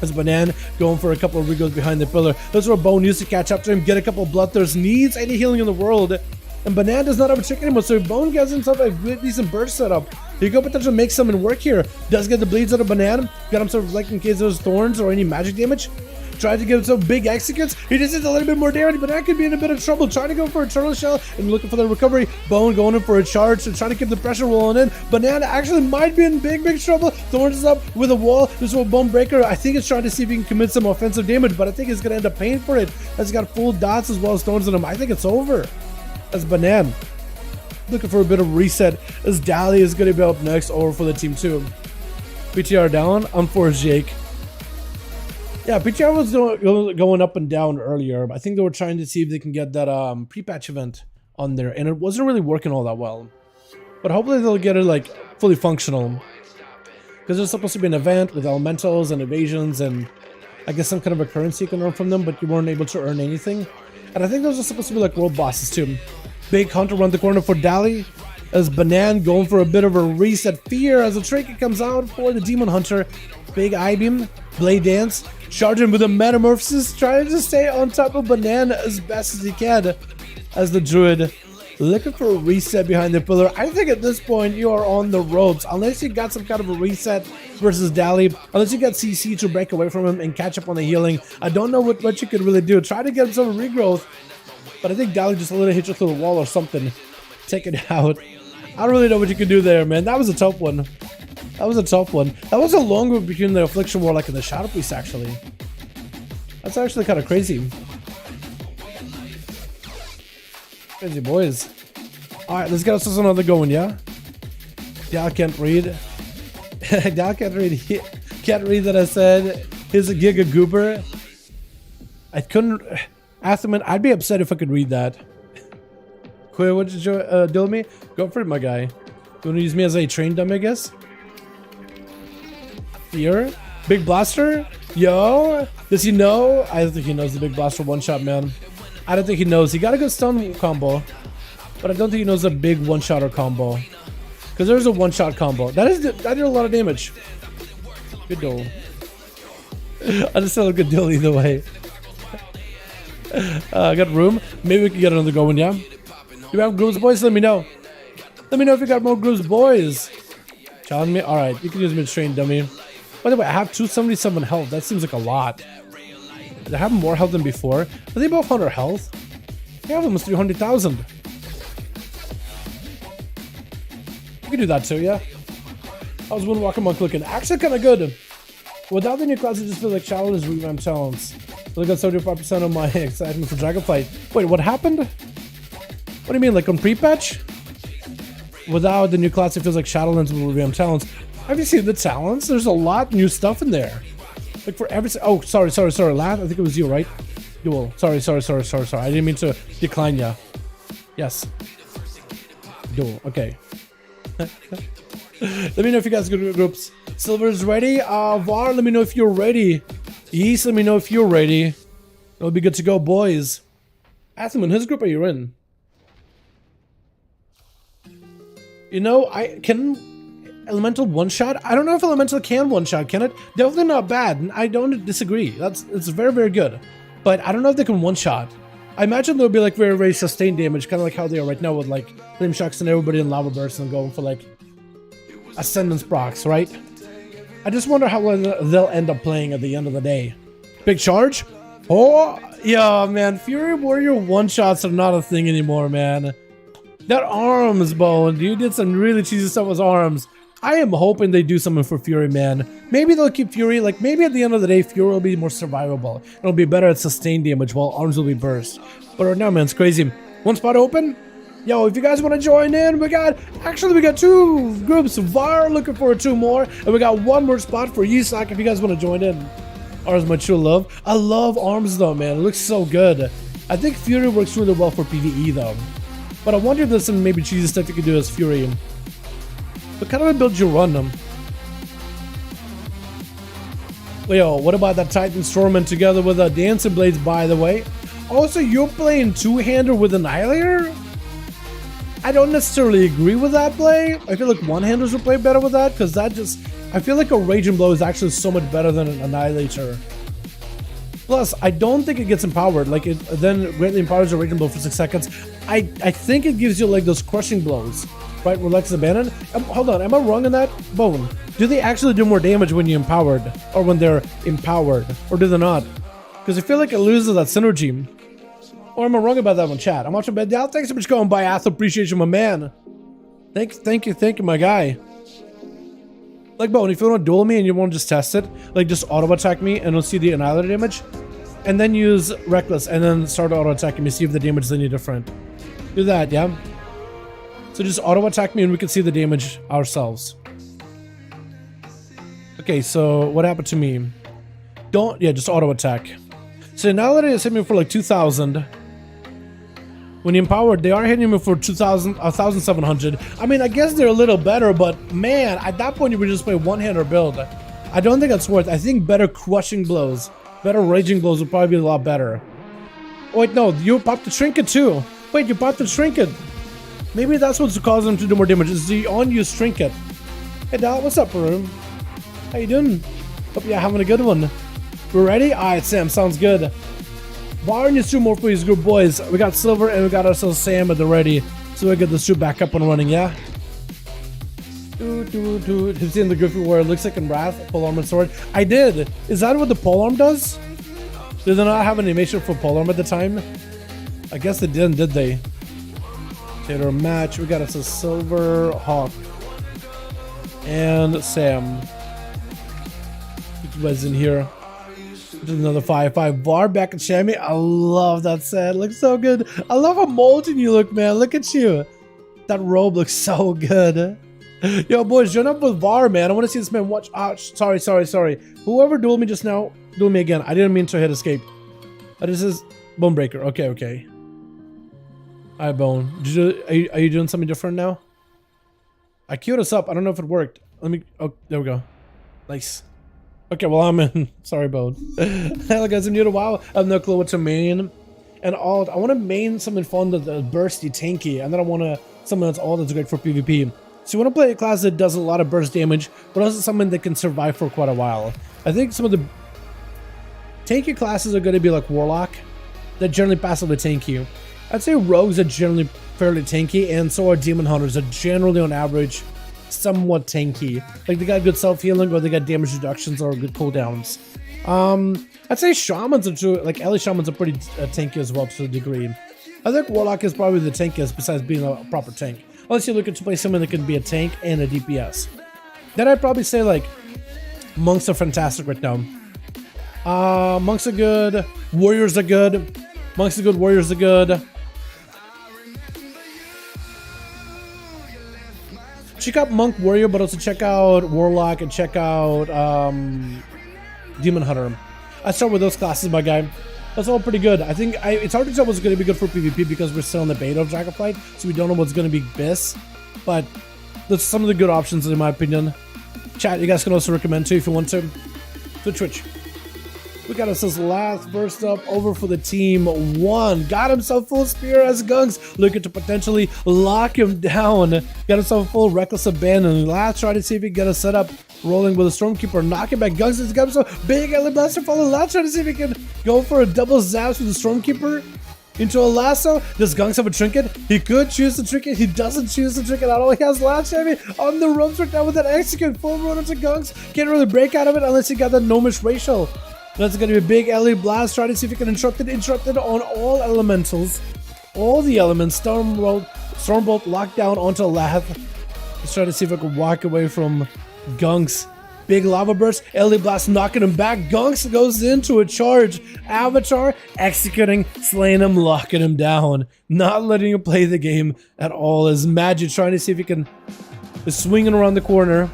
As Banana going for a couple of regos behind the pillar. That's where Bone used to catch up to him, get a couple of Bloodthirsts, needs any healing in the world. And Banana does not have a trick anymore, so Bone gets himself a good decent burst setup. He could potentially make something work here. Does get the bleeds out of Banana. Got himself like in case there's thorns or any magic damage. Tried to give himself big executes. He just needs a little bit more damage, but that could be in a bit of trouble. Trying to go for a Turtle Shell and looking for the recovery. Bone going in for a charge to try to keep the pressure rolling in. Banana actually might be in big trouble. Thorns is up with a wall. This is what Bonebreaker, I think, is trying to see if he can commit some offensive damage, but I think he's going to end up paying for it. As he's got full dots as well as thorns in him. I think it's over. As Banana looking for a bit of reset, as Dally is going to be up next over for the team 2. PTR down on for Jake. Yeah, PTR was going up and down earlier. I think they were trying to see if they can get that pre-patch event on there, and it wasn't really working all that well. But hopefully they'll get it like fully functional, because there's supposed to be an event with elementals and evasions and I guess some kind of a currency you can earn from them, but you weren't able to earn anything. And I think those are supposed to be like world bosses too. Big Hunter around the corner for Dally, as Banan going for a bit of a reset. Fear as a trinket comes out for the Demon Hunter. Big I-Beam, Blade Dance, charging with a Metamorphosis, trying to stay on top of Banana as best as he can. As the Druid looking for a reset behind the pillar. I think at this point you are on the ropes, unless you got some kind of a reset versus Dally, unless you got CC to break away from him and catch up on the healing. I don't know what you could really do. Try to get him some regrowth, but I think Dally just a little hit you through the wall or something. Take it out. I don't really know what you can do there, man. That was a tough one. That was a tough one. That was a long move between the Affliction Warlock and the Shadow Priest, actually. That's actually kind of crazy. Crazy boys. Alright, let's get us another going, yeah? Dal can't read. Dal can't read. Can't read that I said he's a Giga Goober. I couldn't... Atherman, I'd be upset if I could read that. Quit, what did you do with me? Go for it, my guy. You want to use me as a train dummy, I guess? Here? Big Blaster? Yo? Does he know? I don't think he knows the Big Blaster one-shot, man. I don't think he knows. He got a good stun combo. But I don't think he knows a big one-shotter combo. Because there's a one-shot combo. That did a lot of damage. Good duel. I just said a good duel either way. I got room. Maybe we can get another going, yeah? Do you have grooves, boys? Let me know. Let me know if you got more grooves, boys. Challenge me? Alright, you can use mid-train, dummy. By the way, I have 277 health. That seems like a lot. Did I have more health than before? Are they both 100 health? They have almost 300,000. You can do that too, yeah? I was moonwalking on clicking. Actually, kind of good. Without the new class, it just feels like Shaman is revamped talents. So I got 75% of my excitement for Dragonflight. Wait, what happened? What do you mean, like on pre-patch? Without the new class, it feels like Shadowlands will revamp talents. Have you seen the talents? There's a lot new stuff in there. Like for every... Oh, sorry. Lad, I think it was you, right? Duel. Sorry. I didn't mean to decline ya. Yes. Duel. Okay. Let me know if you guys got groups. Silver's ready. Var, let me know if you're ready. East, let me know if you're ready. It'll be good to go, boys. Atherman, whose group are you in? You know, I can Elemental one-shot? I don't know if Elemental can one-shot, can it? Definitely not bad. I don't disagree. It's very, very good. But I don't know if they can one-shot. I imagine there'll be like very, very sustained damage, kind of like how they are right now with like Flame Shocks and everybody in Lava Bursts and going for like Ascendance procs, right? I just wonder how they'll end up playing at the end of the day. Big charge? Oh, yeah, man. Fury Warrior one-shots are not a thing anymore, man. That arms, Bone. You did some really cheesy stuff with arms. I am hoping they do something for Fury, man. Maybe they'll keep Fury, like maybe at the end of the day, Fury will be more survivable. It'll be better at sustained damage while arms will be burst. But right now, man, it's crazy. One spot open. Yo, if you guys want to join in, we got two groups. VAR looking for two more. And we got one more spot for Yisak if you guys want to join in. Arms, my true love. I love arms though, man. It looks so good. I think Fury works really well for PvE though. But I wonder if there's some maybe cheesy stuff you could do as Fury. What kind of a build you run them? Yo, what about that Titan Stormman together with Dancing Blades, by the way? Also, you're playing two-hander with Annihilator? I don't necessarily agree with that play. I feel like one-handers will play better with that, because that just... I feel like a Raging Blow is actually so much better than an Annihilator. Plus, I don't think it gets empowered. Like, it then greatly empowers a Raging Blow for 6 seconds. I think it gives you, like, those crushing blows. Right, Relax Abandon? Hold on, am I wrong on that? Bone, do they actually do more damage when you're empowered? Or when they're empowered? Or do they not? Because I feel like it loses that synergy. Or am I wrong about that one, chat? I'm watching Bed Down. Thanks so much for going by, Ath. Appreciate you, my man. Thank you, my guy. Like, Bone, if you want to duel me and you want to just test it, like, just auto-attack me and we'll see the Annihilator damage. And then use Reckless and then start auto-attacking me, see if the damage is any different. Do that, yeah? So just auto-attack me and we can see the damage ourselves. Okay, so what happened to me? Just auto-attack. So now that it's hitting me for like 2,000. When you empowered, they are hitting me for 2,000, 1,700. I mean, I guess they're a little better, but man, at that point you would just play one-hander build. I don't think that's worth it. I think better crushing blows, better raging blows would probably be a lot better. Oh wait, no, you popped the trinket too. Wait, you popped the trinket. Maybe that's what's causing them to do more damage, is the on-use trinket. Hey Dal, what's up, Peru? How you doing? Hope you're having a good one. We're ready? Alright, Sam, sounds good. Bar needs two more for these group, boys. We got Silver and we got ourselves Sam at the ready. So we get the suit back up and running, yeah? Have you seen the Griffin where it looks like in Wrath, pole arm and sword? I did! Is that what the pole arm does? Did they not have an animation for pole arm at the time? I guess they didn't, did they? Taylor match. We got us a Silver, Hawk, and Sam. You guys in here. There's another 5-5 bar back at Shammy. I love that set. Looks so good. I love how molten you look, man. Look at you. That robe looks so good. Yo, boys, join up with VAR, man. I want to see this man watch. Ah, sorry. Whoever dueled me just now, duel me again. I didn't mean to hit escape. Oh, this is Bone Breaker. Okay, okay. Alright, Bone. Are you doing something different now? I queued us up. I don't know if it worked. Let me... Oh, there we go. Nice. Okay, well, I'm in. Sorry, Bone. Hello, guys. I'm new to WoW. I have no clue what to main. And alt. I want to main something fun that's bursty, tanky. And then I want to... something that's all that's great for PvP. So you want to play a class that does a lot of burst damage, but also something that can survive for quite a while. I think some of the tanky classes are going to be like Warlock, that generally passively tanky. I'd say Rogues are generally fairly tanky, and so are Demon Hunters, are generally on average somewhat tanky. Like they got good self-healing, or they got damage reductions, or good cooldowns. I'd say Shamans are true, like Ellie Shamans are pretty tanky as well to a degree. I think Warlock is probably the tankiest besides being a proper tank. Unless you're looking to play someone that can be a tank and a DPS. Then I'd probably say like Monks are fantastic right now. Monks are good. Warriors are good. Monks are good. Warriors are good. Check out Monk Warrior, but also check out Warlock and check out Demon Hunter. I start with those classes, my guy. That's all pretty good. I think it's hard to tell what's going to be good for PvP because we're still in the beta of Dragonflight, so we don't know what's going to be BIS. But that's some of the good options in my opinion. Chat, you guys can also recommend too if you want to. To Twitch. We got us this last burst up over for the team 1. Got himself full spear as Gunks, looking to potentially lock him down. Got himself full reckless abandon. Last try to see if he can get a setup. Rolling with a Stormkeeper, knocking back Gunks. He's got himself big Ellie Blaster follow. Last try to see if he can go for a double zaps with the Stormkeeper into a lasso. Does Gunks have a trinket? He could choose the trinket. He doesn't choose the trinket at all. He has last heavy on the ropes right now with that execute. Full road into Gunks. Can't really break out of it unless he got that gnomish racial. That's going to be a big Ellie Blast. Try to see if he can interrupt it on all elementals. All the elements. Stormbolt lockdown onto Lath. Let's try to see if I can walk away from Gunks. Big lava burst. Ellie Blast knocking him back. Gunks goes into a charge. Avatar executing, slaying him, locking him down. Not letting him play the game at all. As Magic trying to see if he can... is swinging around the corner.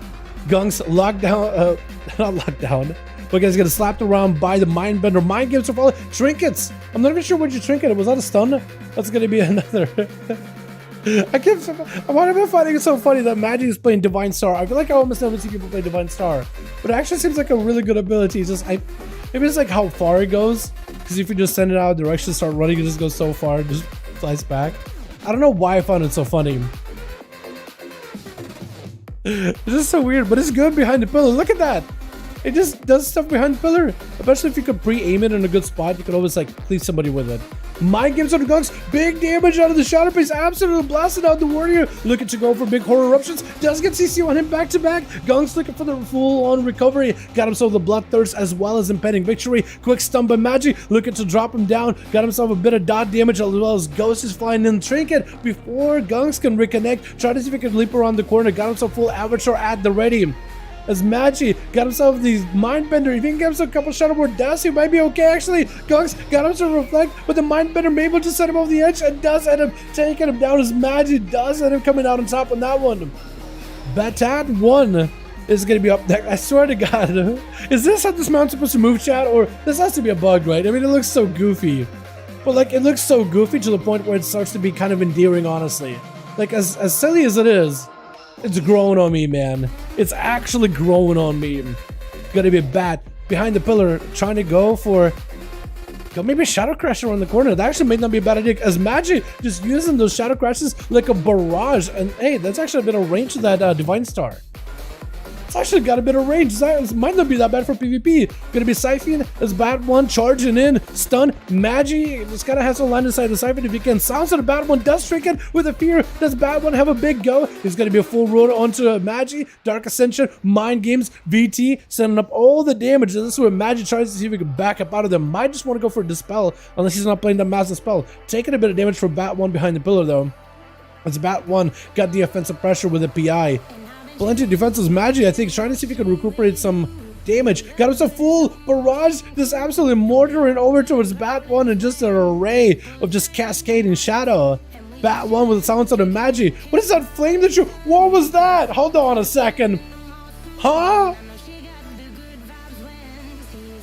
Gunks locked down... not locked down. But guys getting slapped around by the Mindbender. Mind games are falling. Trinkets. I'm not even sure what you trinket. Was that a stun? That's gonna be another. Why am I finding it so funny that Magic is playing Divine Star? I feel like I almost never see people play Divine Star. But it actually seems like a really good ability. It's just maybe it's like how far it goes. Because if you just send it out of direction, start running, it just goes so far, it just flies back. I don't know why I found it so funny. It's just so weird, but it's good behind the pillar. Look at that. It just does stuff behind the pillar. Especially if you could pre-aim it in a good spot, you could always like cleave somebody with it. Mind games on the Gunks. Big damage out of the Shadow Priest. Absolutely blasted out the Warrior. Looking to go for big horror eruptions. Does get CC on him back to back. Gunks looking for the full-on recovery. Got himself the Bloodthirst as well as impending victory. Quick stun by Magic. Looking to drop him down. Got himself a bit of dot damage as well as Ghost is flying in Trinket before Gunks can reconnect. Try to see if he can leap around the corner. Got himself full Avatar at the ready. As Magi got himself these Mindbender. If he can get himself a couple Shadowboard deaths, he might be okay actually. Gunks got himself a Reflect, but the Mindbender may be able to set him over the edge and does end up taking him down as Magi does end up coming out on top on that one. Batat 1 is going to be up next. I swear to God. Is this how this mount's supposed to move, chat? Or this has to be a bug, right? I mean, it looks so goofy. But like, it looks so goofy to the point where it starts to be kind of endearing, honestly. Like, as silly as it is, it's growing on me, man. It's actually growing on me. Gotta be a bat behind the pillar, trying to go for maybe a Shadow Crasher on the corner. That actually might not be a bad idea, as Magic just using those Shadow Crashes like a barrage. And hey, that's actually a bit of range to that Divine Star. It's actually got a bit of range. It might not be that bad for PvP. Gonna be Siphon as Bat 1 charging in. Stun. Magi just kind of has to land inside the Siphon if he can. Sounds like the Bat 1 does Trinket with a fear. Does Bat 1 have a big go? He's gonna be a full road onto Magi. Dark Ascension. Mind Games. VT. Sending up all the damage. This is where Magi tries to see if he can back up out of them. Might just want to go for a Dispel unless he's not playing the Massive Spell. Taking a bit of damage from Bat 1 behind the pillar though. As Bat 1 got the offensive pressure with a PI. Plenty of defenses. Magi, I think, trying to see if he can recuperate some damage. Got himself full barrage. Just absolutely mortaring over towards Bat 1 and just an array of just cascading shadow. Bat 1 with the silence of the Magi. What is that flame that you... What was that? Hold on a second. Huh?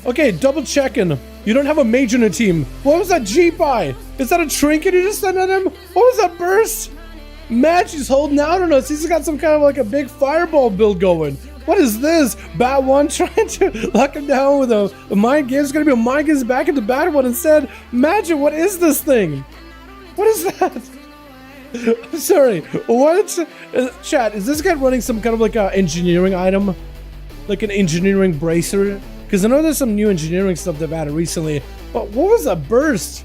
Okay, double checking. You don't have a mage in the team. What was that G-Pie? Is that a trinket you just sent at him? What was that burst? Magi's holding out on us. He's got some kind of like a big fireball build going. What is this? Bat 1 trying to lock him down with a mind game. It's going to be a mind games back into Bat 1 instead. Magic, what is this thing? What is that? I'm sorry. What? Chat, is this guy running some kind of like a engineering item? Like an engineering bracer? Because I know there's some new engineering stuff they've added recently. But what was that burst?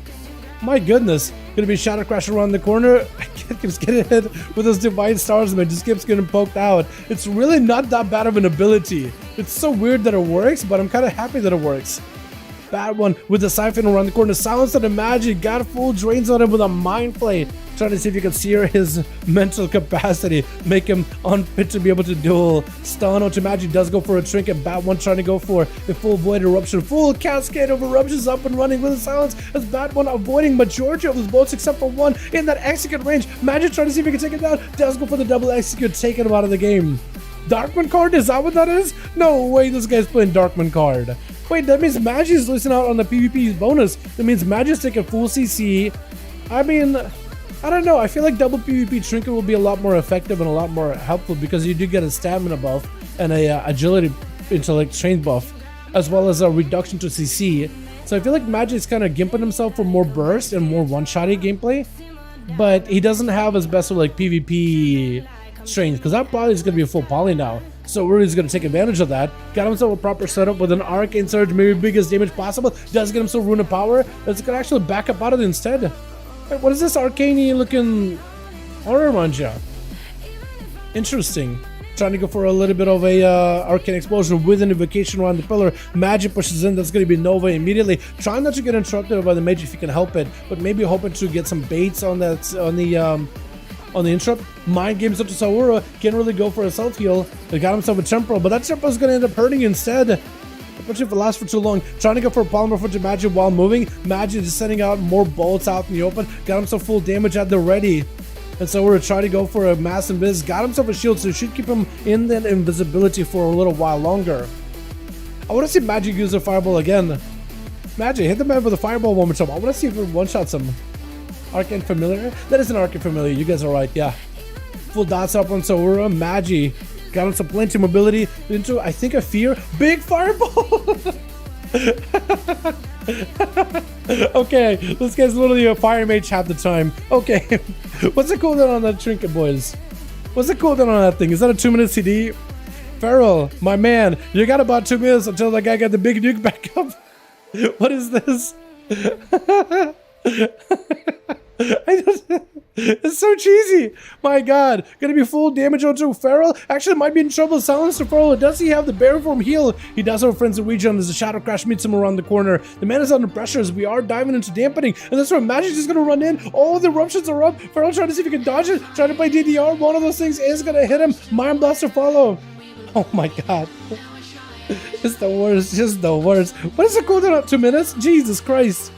My goodness. Gonna be Shadow Crash around the corner. I keeps getting hit with those divine stars and it just keeps getting poked out. It's really not that bad of an ability. It's so weird that it works, but I'm kind of happy that it works. Bad one with the siphon around the corner. Silence of the magic. Got full drains on him with a mind flay. Trying to see if you can sear his mental capacity. Make him unfit to be able to duel. Stun onto magic. Does go for a trinket. Bat 1 trying to go for a full void eruption. Full cascade of eruptions up and running with a silence. As Bat 1 avoiding majority of his bolts except for one in that execute range. Magic trying to see if he can take it down. Does go for the double execute. Taking him out of the game. Darkman card? Is that what that is? No way this guy's playing Darkman card. Wait, that means Magi's losing out on the PvP bonus. That means Magi's taking full CC. I mean, I don't know. I feel like double PvP Trinket will be a lot more effective and a lot more helpful because you do get a stamina buff and a agility intellect strength buff, as well as a reduction to CC. So I feel like Magic's kind of gimping himself for more burst and more one-shotty gameplay, but he doesn't have his best of like PvP strength because that poly is going to be a full poly now. So Rudy's going to take advantage of that. Got himself a proper setup with an Arcane Surge, maybe biggest damage possible. Does get himself Rune of Power. That's going to actually back up out of it instead. Wait, what is this arcane looking horror manja? Interesting. Trying to go for a little bit of a arcane explosion with an invocation around the pillar. Magic pushes in. That's going to be Nova immediately. Trying not to get interrupted by the mage if you can help it, but maybe hoping to get some baits on that on the interrupt. Mind games up to Saura. Can't really go for a self heal. They got himself a temporal, but that temporal is going to end up hurting instead. Especially if it lasts for too long. Trying to go for a polymer for Magic while moving. Magic is sending out more bolts out in the open. Got himself full damage at the ready. And so we're trying to go for a mass invis. Got himself a shield, so it should keep him in that invisibility for a little while longer. I want to see Magic use a fireball again. Magic, hit the man with a fireball one more time. I want to see if it one-shots him. Arcane Familiar? That is an Arcane Familiar. You guys are right, yeah. Full dots up on Saura. Magi got him some plenty of mobility into, I think, a fear. Big fireball! Okay, this guy's literally a fire mage half the time. Okay, what's the cooldown on that trinket, boys? What's the cooldown on that thing? Is that a 2-minute CD? Feral, my man, you got about 2 minutes until that guy got the big nuke back up. What is this? It's so cheesy. My god. Gonna be full damage onto Feral. Actually might be in trouble. Silence to Feral. Does he have the Bear Form heal? He does have friends in region as the Shadow Crash meets him around the corner. The man is under pressure as we are diving into dampening. And that's where Magic's just gonna run in. All the eruptions are up. Feral trying to see if he can dodge it. Trying to play DDR. One of those things is gonna hit him. Mind Blast to follow. Oh my god. It's the worst. Just the worst. What is the cooldown of 2 minutes? Jesus Christ.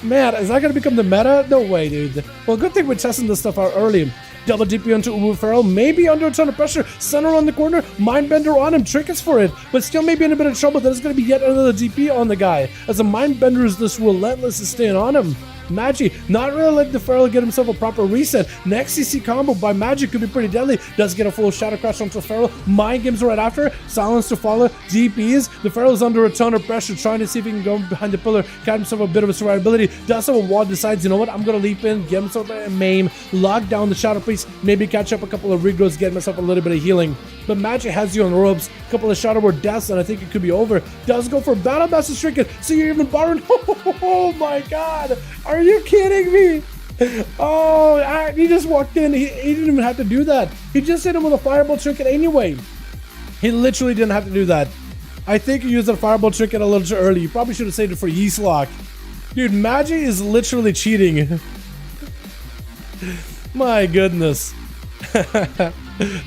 Man, is that gonna become the meta? No way, dude. Well, good thing we're testing this stuff out early. Double DP onto Uwu Feral, maybe under a ton of pressure. Center on the corner, Mindbender on him, trickets for it, but still maybe in a bit of trouble. There's gonna be yet another DP on the guy, as the Mindbender is this relentless to staying on him. Magi not really letting the Feral get himself a proper reset. Next CC combo by Magic could be pretty deadly. Does get a full Shadow Crash onto Feral. Mind games right after. Silence to follow. DPs. The Feral is under a ton of pressure, trying to see if he can go behind the pillar. Got himself a bit of a survivability. Does have a wall. Decides, you know what? I'm gonna leap in, get himself a maim, lock down the Shadow Priest, maybe catch up a couple of regrowths, get himself a little bit of healing. But Magic has you on the ropes. A couple of Shadow Ward deaths, and I think it could be over. Does go for Battle Master Trinket. So you're even borrowing. Oh my god! Are you kidding me? Oh, he just walked in. He didn't even have to do that. He just hit him with a Fireball Trinket anyway. He literally didn't have to do that. I think you used a Fireball Trinket a little too early. You probably should have saved it for Yeast Lock. Dude, Magi is literally cheating. My goodness.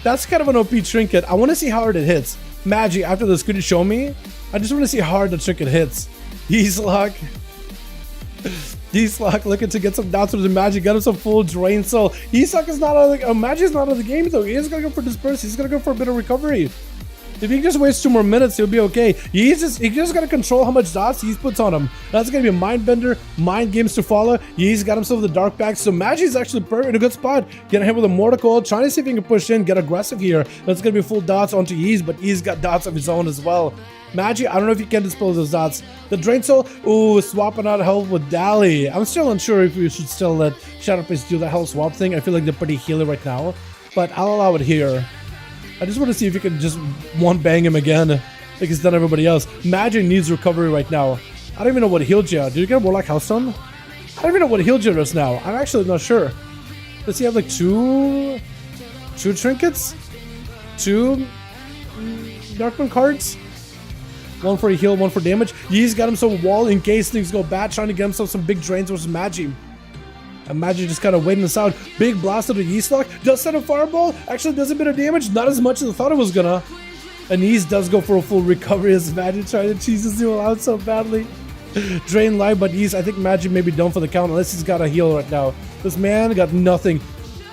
That's kind of an OP trinket. I want to see how hard it hits. Magi, after this, could you show me? I just want to see how hard the trinket hits. Yeast Lock. Yeastlock looking to get some down to the Magic, got him some full drain soul. Yeastlock is not out of the Magic's not out of the game though. He is gonna go for disperse, he's gonna go for a bit of recovery. If he just waits 2 more minutes, he'll be okay. He just gotta control how much dots he puts on him. That's gonna be a mind bender, mind games to follow. He's got himself the dark pack, so Magi's actually perfect in a good spot. Getting hit with a mortar coil, trying to see if he can push in, get aggressive here. That's gonna be full dots onto Yeez, but Yeez got dots of his own as well. Magi, I don't know if you can dispose those dots. The Drain Soul, ooh, swapping out health with Dali. I'm still unsure if we should still let Shadowface do the health swap thing. I feel like they're pretty healer right now, but I'll allow it here. I just want to see if you can just one-bang him again, like he's done everybody else. Magi needs recovery right now. I don't even know what healed you. Did you get Warlock Healthstone? I don't even know what healed you just now. I'm actually not sure. Does he have like two trinkets? 2 Darkmoon cards? 1 for a heal, 1 for damage. He's got himself a wall in case things go bad, trying to get himself some big drains versus Magi. And Magi just kind of waiting this out. Big blast of the Yeast Lock. Does set a fireball. Actually does a bit of damage. Not as much as I thought it was gonna. And Yeast does go for a full recovery as Magi trying to cheese his duel out so badly. Drain life, but Yeast, I think Magi may be done for the count unless he's got a heal right now. This man got nothing.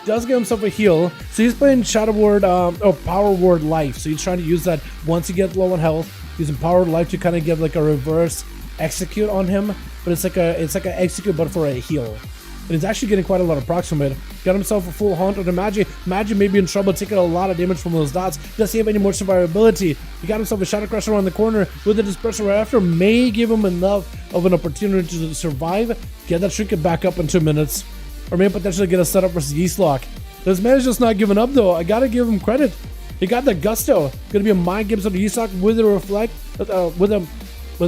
Does give himself a heal. So he's playing Shadow Ward, or Power Ward Life. So he's trying to use that once he gets low on health. Using Power Life to kind of give like a reverse execute on him, but it's like a execute but for a heal. And he's actually getting quite a lot of procs from it. Got himself a full haunt on the Magi. Magi may be in trouble, taking a lot of damage from those dots. Does he have any more survivability? He got himself a Shadow Crusher around the corner with the Disperser right after. May give him enough of an opportunity to survive, get that Trinket back up in 2 minutes, or may potentially get a setup versus Yeast Lock. This man is just not giving up though. I gotta give him credit. He got the gusto. Gonna be a mind games on the Yeast Lock with a reflect, with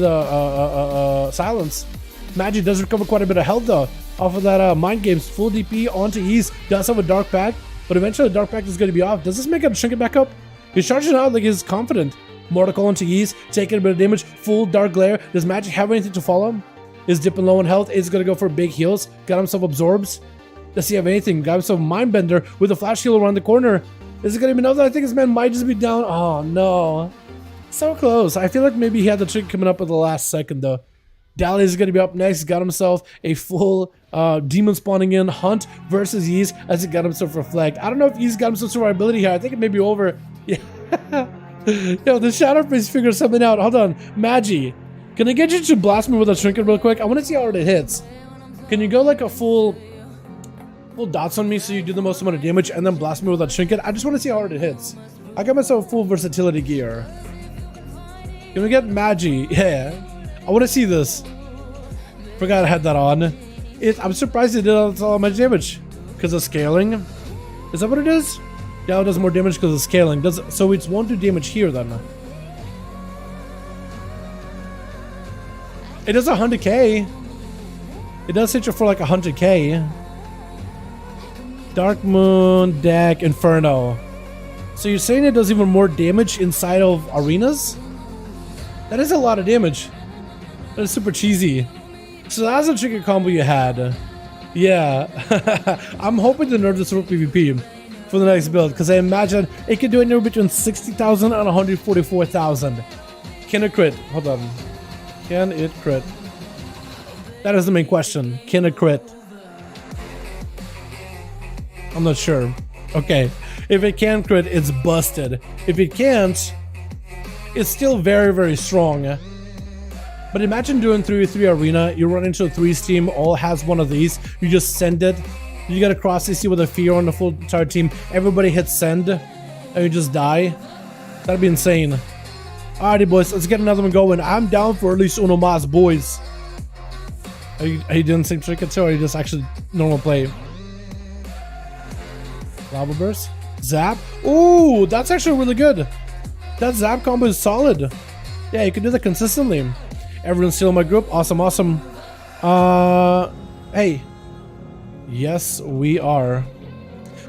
a silence. Magi does recover quite a bit of health though off of that mind games. Full DP onto Yeast. Does have a dark pack, but eventually the dark pack is gonna be off. Does this make him shrink it back up? He's charging out like he's confident. Mortal Coil onto Yeast, taking a bit of damage. Full dark glare. Does Magi have anything to follow him? Is dipping low in health. Is gonna go for big heals. Got himself absorbs. Does he have anything? Got himself mind bender with a flash heal around the corner. Is it gonna be enough? I think this man might just be down. Oh no. So close. I feel like maybe he had the trick coming up at the last second though. Dali is gonna be up next. Got himself a full demon spawning in hunt versus Yeast as he got himself reflect. I don't know if Yeast got himself survivability here. I think it may be over. Yeah. Yo, the Shadowface figures something out. Hold on. Magi. Can I get you to blast me with a trinket real quick? I want to see how hard it hits. Can you go like a full dots on me so you do the most amount of damage and then blast me with that trinket? I just want to see how hard it hits. I got myself full versatility gear. Can we get Magi? Yeah. I want to see this. Forgot I had that on. I'm surprised it did all much damage. Because of scaling? Is that what it is? Yeah, it does more damage because of scaling. So it's 1 to damage here then. It does 100k. It does hit you for like 100k. Dark Moon, Deck, Inferno. So you're saying it does even more damage inside of arenas? That is a lot of damage. That is super cheesy. So that's a tricky combo you had. Yeah. I'm hoping to nerf this for PvP for the next build, because I imagine it could do anywhere between 60,000 and 144,000. Can it crit? Hold on. Can it crit? That is the main question. Can it crit? I'm not sure. Okay. If it can crit, it's busted. If it can't, it's still very, very strong. But imagine doing 3v3 arena, you run into a 3's team, all has one of these, you just send it, you get a cross CC with a fear on the full entire team, everybody hits send, and you just die. That'd be insane. Alrighty boys, let's get another one going. I'm down for at least uno mas, boys. Are you doing the same trick or are you just actually normal play? Lava Burst? Zap? Ooh, that's actually really good. That Zap combo is solid. Yeah, you can do that consistently. Everyone's still in my group. Awesome, awesome. Hey. Yes, we are.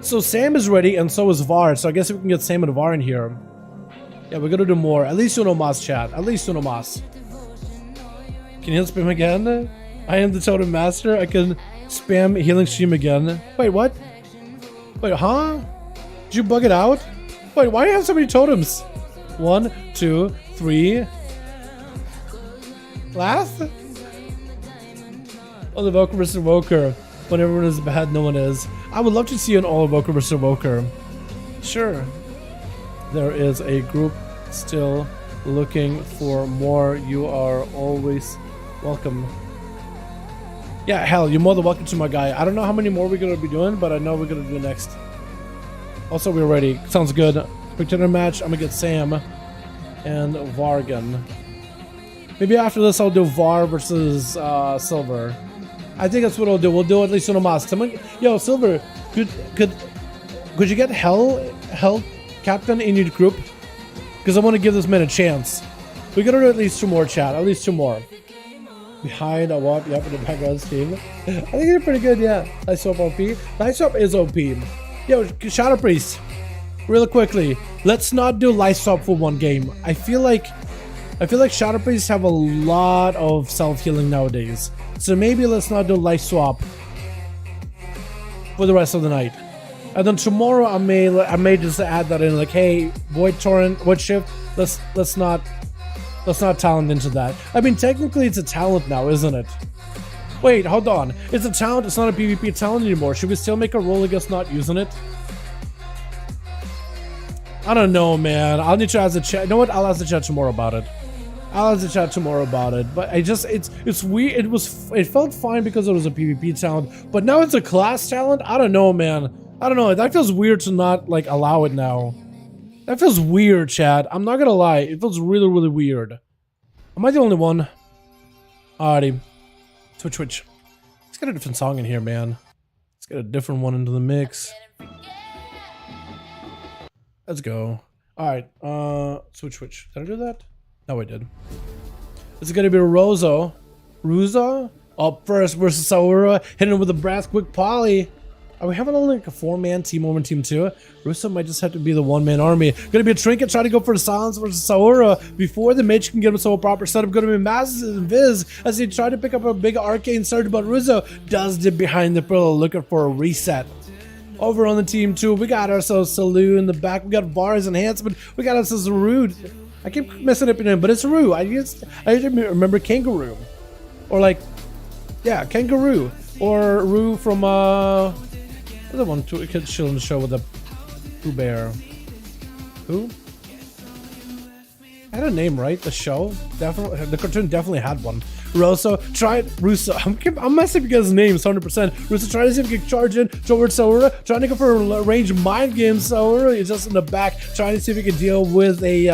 So Sam is ready, and so is Var. So I guess we can get Sam and Var in here. Yeah, we're gonna do more. At least uno mas, chat. At least uno mas. Can you spam again? I am the totem master. I can spam healing stream again. Wait, what? Wait, huh? Did you bug it out? Wait, why do you have so many totems? 1, 2, 3. Last? Oh, the Evoker vs. Evoker. When everyone is bad, no one is. I would love to see an all Evoker vs. Evoker. Sure. There is a group Still looking for more. You are always welcome. Yeah, hell, you're more than welcome to my guy. I don't know how many more we're gonna be doing, but I know we're gonna do next. Also, we're ready. Sounds good. Spectator match. I'm gonna get Sam and Vargan. Maybe after this, I'll do Var versus Silver. I think that's what I'll do. We'll do at least one mas. Yo, Silver, could you get Hell Captain in your group? Because I want to give this man a chance. We gotta do at least 2 more, chat. At least 2 more. Behind a what? Yep, in the background team. I think you're pretty good, yeah. Nice swap OP. Nice swap is OP. Yo, Shadow Priest. Real quickly, let's not do life swap for 1 game. I feel like Shadow Priests have a lot of self-healing nowadays. So maybe let's not do life swap for the rest of the night. And then tomorrow I may just add that in, like, hey, Void Torrent, Void Shift, let's not talent into that. I mean, technically it's a talent now, isn't it? Wait, hold on. It's a talent, it's not a PvP talent anymore. Should we still make a roll against not using it? I don't know, man. I'll need to ask the chat. You know what? I'll ask the chat tomorrow about it. But it's weird. It felt fine because it was a PvP talent, but now it's a class talent. I don't know, man. I don't know. That feels weird to not like allow it now. That feels weird, chat. I'm not gonna lie. It feels really, really weird. Am I the only one? Alrighty. Switch. Let's get a different song in here, man. Let's get a different one into the mix. Let's go. Alright. Switch. Did I do that? No, I did. It's gonna be Ruza up first versus Saura, hitting him with a brass quick poly. Are we having only like a 4-man team over team 2? Russo might just have to be the 1-man army. Gonna be a Trinket trying to go for the silence versus Saura before the mage can get himself a proper setup. Gonna be Masses and Viz as he tried to pick up a big arcane surge, but Russo does dip behind the pillow looking for a reset. Over on the team 2, we got ourselves Salu in the back. We got Var's enhancement. We got ourselves Rude. I keep messing up your name, but it's Rue. I used to remember Kangaroo. Or like, yeah, Kangaroo. Or Rue from, the one kid chill in the show with a Pooh Bear. Who? I had a name, right? The show? Definitely, the cartoon definitely had one. Russo tried. I'm messing up you guys' names 100%. Russo tried to see if he could charge in towards Saura, trying to go for a range mind game. Saura is just in the back, trying to see if he could deal with a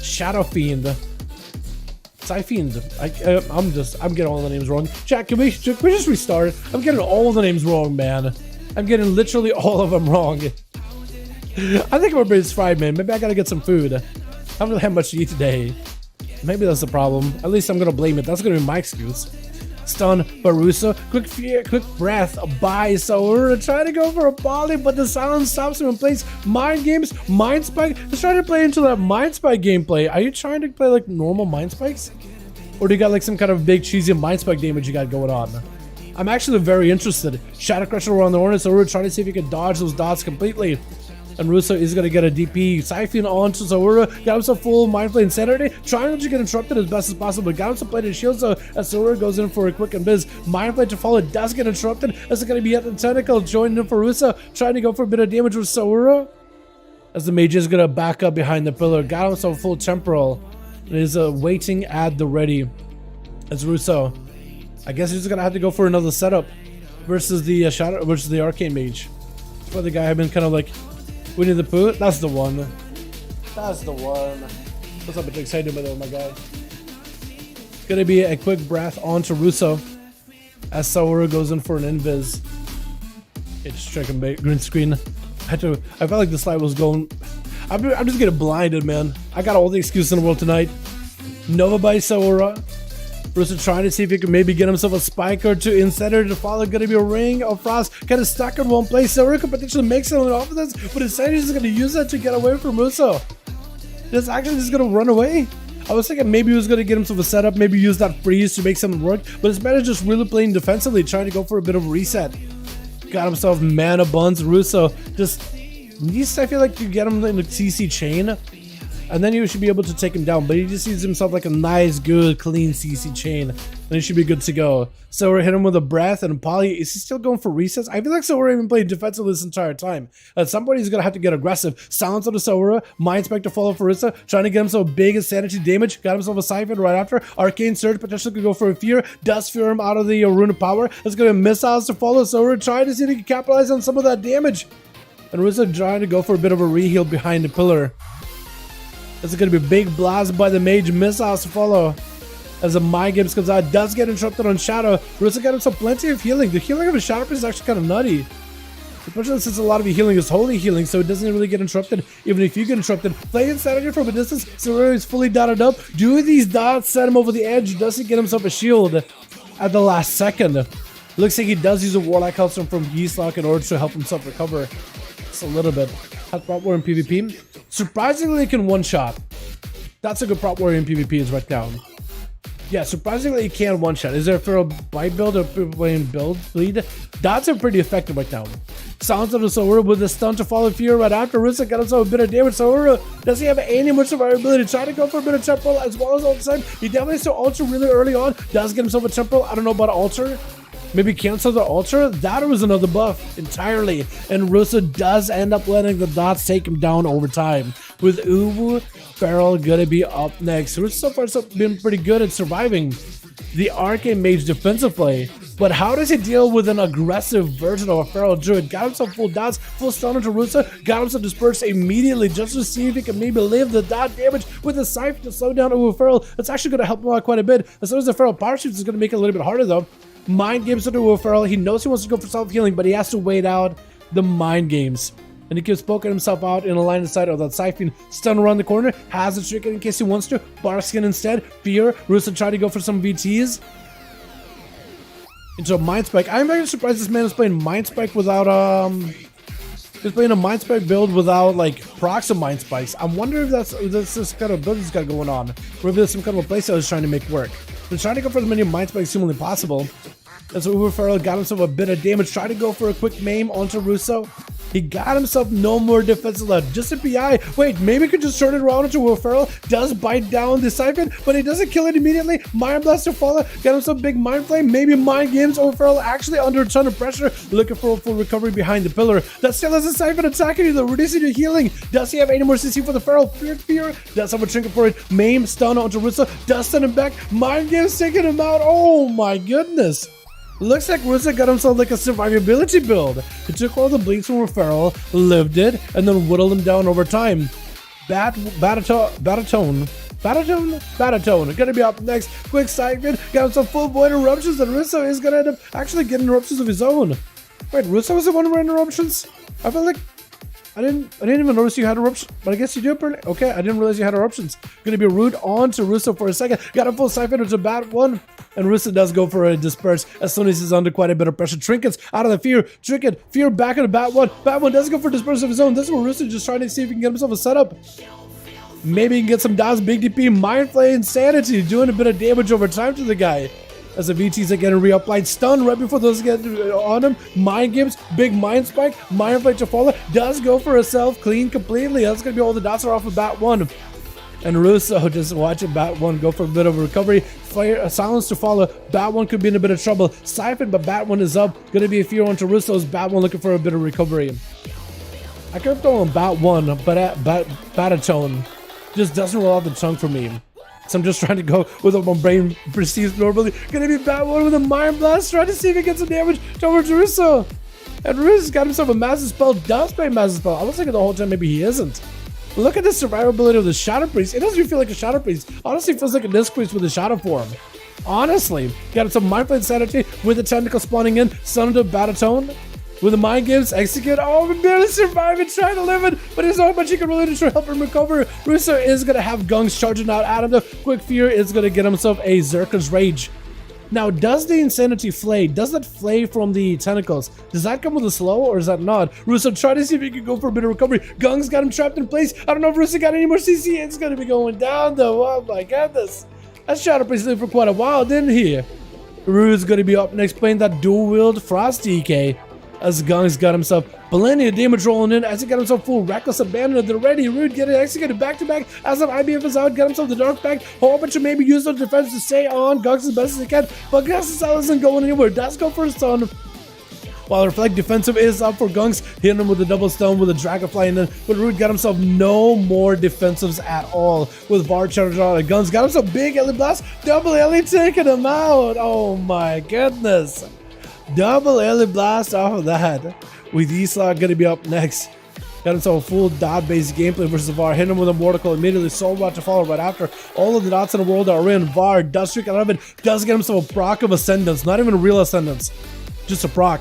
Shadow Fiend. Fiend. I'm getting all the names wrong. Chat, can we just restart? I'm getting all the names wrong, man. I'm getting literally all of them wrong. I think my brain's fried, man. Maybe I gotta get some food. I haven't really had much to eat today. Maybe that's the problem. At least I'm gonna blame it. That's gonna be my excuse. Stun Barusa. Quick breath by Saura. Trying to go for a volley, but the silence stops him and plays mind games. Mind spike. He's trying to play into that mind spike gameplay. Are you trying to play like normal mind spikes? Or do you got like some kind of big cheesy mind spike damage you got going on? I'm actually very interested. Shadow Crusher around the hornet, so we're trying to see if he can dodge those dots completely. And Russo is going to get a DP. Siphon onto Saura. Got himself full Mind Flay Insanity. Trying to get interrupted as best as possible. Got himself played his shield, so as Saura goes in for a quick and biz. Mind Flay to follow. Does get interrupted. As it's going to be at the tentacle. Joining in for Russo. Trying to go for a bit of damage with Saura. As the mage is going to back up behind the pillar. Got himself full temporal. And is waiting at the ready. As Russo. I guess he's going to have to go for another setup. Versus the Shadow. Versus the Arcane Mage. That's why the guy had been kind of like. Winnie the Pooh? That's the one. That's the one. What's up, excited about that, my guy? It's gonna be a quick breath onto Russo as Saura goes in for an invis. It's checking green screen. I felt like the slide was going. I'm just getting blinded, man. I got all the excuses in the world tonight. Nova by Saura. Russo trying to see if he can maybe get himself a spike or two instead of to follow. Gonna be a ring of frost, kind of stuck in one place. Saura could potentially make something off of this, but Insanity is gonna use that to get away from Russo. It's actually just gonna run away. I was thinking maybe he was gonna get himself a setup, maybe use that freeze to make something work, but his man is just really playing defensively, trying to go for a bit of a reset. Got himself mana buns. Russo just needs, I feel like, you get him in the CC chain. and then you should be able to take him down. But he just sees himself like a nice, good, clean CC chain, and he should be good to go. So we're hitting him with a breath, and Poly, is he still going for resets? I feel like Sora even played defensive this entire time. At some point, he's gonna have to get aggressive. Silence on the Sora, Mind Spike to follow Farissa, trying to get himself big insanity damage. Got himself a Siphon right after. Arcane Surge potentially could go for a Fear. Does fear him out of the Rune of Power. It's gonna be missiles to follow Sora, trying to see if he can capitalize on some of that damage. And Rissa trying to go for a bit of a reheal behind the pillar. This is going to be a big blast by the mage, missiles to follow. As the Mind Games comes out, does get interrupted on Shadow. Rissa got himself plenty of healing. The healing of a Shadow Priest is actually kind of nutty. Especially since a lot of your healing is holy healing, so it doesn't really get interrupted. Even if you get interrupted, play Insanity from a distance, Sora is fully dotted up. Do these dots set him over the edge? Does he get himself a shield at the last second? Looks like he does use a Warlock Hellstorm from Geeselock in order to help himself recover. Just a little bit. Has prop warrior in PvP. Surprisingly, he can one-shot. That's a good prop warrior in PvP is right now. Yeah, surprisingly, he can one-shot. Is there a Feral Bite build or people playing build lead? That's a pretty effective right now. Sounds of the Sora with the stun to follow Fear right after. Rissa got himself a bit of damage. Sora, does he have any much survivability? Trying to go for a bit of temporal as well as all the time. He definitely still ultra really early on. Does get himself a temporal. I don't know about altar. Maybe cancel the ultra? That was another buff entirely. And Russo does end up letting the dots take him down over time. With Uwu Feral gonna be up next. Russo so far been pretty good at surviving the Arcane Mage defensive play. But how does he deal with an aggressive version of a Feral Druid? Got himself full dots, full stun into Russo, got himself dispersed immediately just to see if he can maybe live the dot damage with the Siphon to slow down Uwu Feral. That's actually gonna help him out quite a bit. As soon as the Feral Power Shoots is gonna make it a little bit harder though. Mind Games into Uwu Feral. He knows he wants to go for self-healing, but he has to wait out the Mind Games. And he keeps poking himself out in a line of sight of that Siphon. Stun around the corner. Has a trick in case he wants to. Barskin instead. Fear. Russo trying to go for some VTs. Into a Mind Spike. I'm very surprised this man is playing Mind Spike without, he's playing a Mind Spike build without, like, procs of Mind Spikes. I'm wondering if that's this kind of build he's got going on. Or if there's some kind of a playstyle he's trying to make work. They're trying to go for as many Mind Spikes as humanly possible. And so Uwu Feral got himself a bit of damage. Tried to go for a quick maim onto Russo. He got himself no more defensive left. Just a PI. Wait, maybe he could just turn it around into Uwu Feral. Does bite down the Siphon, but he doesn't kill it immediately. Mind Blast to follow. Got himself big Mind Flame. Maybe Mind Games. Uwu Feral actually under a ton of pressure. Looking for a full recovery behind the pillar. That still has a Siphon attacking you though. Reducing your healing. Does he have any more CC for the Feral? Fear. Does have a trinket for it. Maim, stun onto Russo. Does send him back. Mind Games taking him out. Oh my goodness. Looks like Russo got himself like a survivability build. He took all the bleeds from Feral, lived it, and then whittled him down over time. Batatone. Gonna be up next. Quick Siphon. Got himself full void interruptions, and Russo is gonna end up actually getting interruptions of his own. Wait, Russo was the one with interruptions? I feel like I didn't even notice you had eruptions, but I guess you do apparently. Okay, I didn't realize you had eruptions. Gonna be rude on to Russo for a second. Got a full Siphon into Bat 1. And Russo does go for a disperse as soon as he's under quite a bit of pressure. Trinkets out of the Fear. Trinket. Fear back into Bat 1. Bat 1 does go for disperse of his own. This is where Russo just trying to see if he can get himself a setup. Maybe he can get some dots. Big DP. Mind Flay Insanity. Doing a bit of damage over time to the guy. As the VTs are getting reapplied. Stun right before those get on him. Mind Games. Big Mind Spike. Mind Flay to follow. Does go for a self clean completely. That's going to be all the dots are off of Bat 1. And Russo just watching Bat 1 go for a bit of a recovery. Fire, silence to follow. Bat 1 could be in a bit of trouble. Siphon, but Bat 1 is up. Gonna be a fear onto Russo's. Bat 1 looking for a bit of recovery. I could have thrown Bat 1, but Batatone just doesn't roll out the tongue for me. So I'm just trying to go with what my brain perceives normally. Gonna be Bat 1 with a Mind Blast, trying to see if he gets some damage towards Russo. And Russo's got himself a massive spell. Does play massive spell. I was thinking the whole time maybe he isn't. Look at the survivability of the Shadow Priest. It doesn't even feel like a Shadow Priest. Honestly, it feels like a Disc Priest with a Shadow form. Honestly. Got some Mind Flame Sanity with the Tentacle spawning in. Son of the Batatone. With the Mind Games, execute. Oh, we barely survive and trying to live it. But there's not much you can really do to help him recover. Russo is going to have Gungs charging out at him. The Quick Fear is going to get himself a Zerka's Rage. Now, does the Insanity flay? Does that flay from the tentacles? Does that come with a slow or is that not? Russo trying to see if he can go for a bit of recovery. Gung's got him trapped in place. I don't know if Russo got any more CC. It's going to be going down though. Oh my goodness. That Shadow Priest lived for quite a while, didn't he? Rude's going to be up next playing that dual wield Frost DK. As Gung's got himself Plenty of damage rolling in as he got himself full reckless abandon at the ready. Rude getting executed back to back as an IBF is out, got himself the dark back. Whole bunch of maybe use those defense to stay on Gunks as best as he can, but Gunks isn't going anywhere. Does go for a stun. While Reflect defensive is up for Gunks, hitting him with a double stun with a Dragonflight, and then but Rude got himself no more defensives at all with VAR charging out of guns. Got himself big Ellie Blast, double Ellie taking him out. Oh my goodness. Double Ellie Blast off of that. With E-Slot going to be up next. Got himself a full dot-based gameplay versus VAR. Hitting him with a Mortal immediately. Soul Watch to follow right after. All of the dots in the world are in. VAR does streak out of it. Does get himself a proc of Ascendance. Not even a real Ascendance. Just a proc.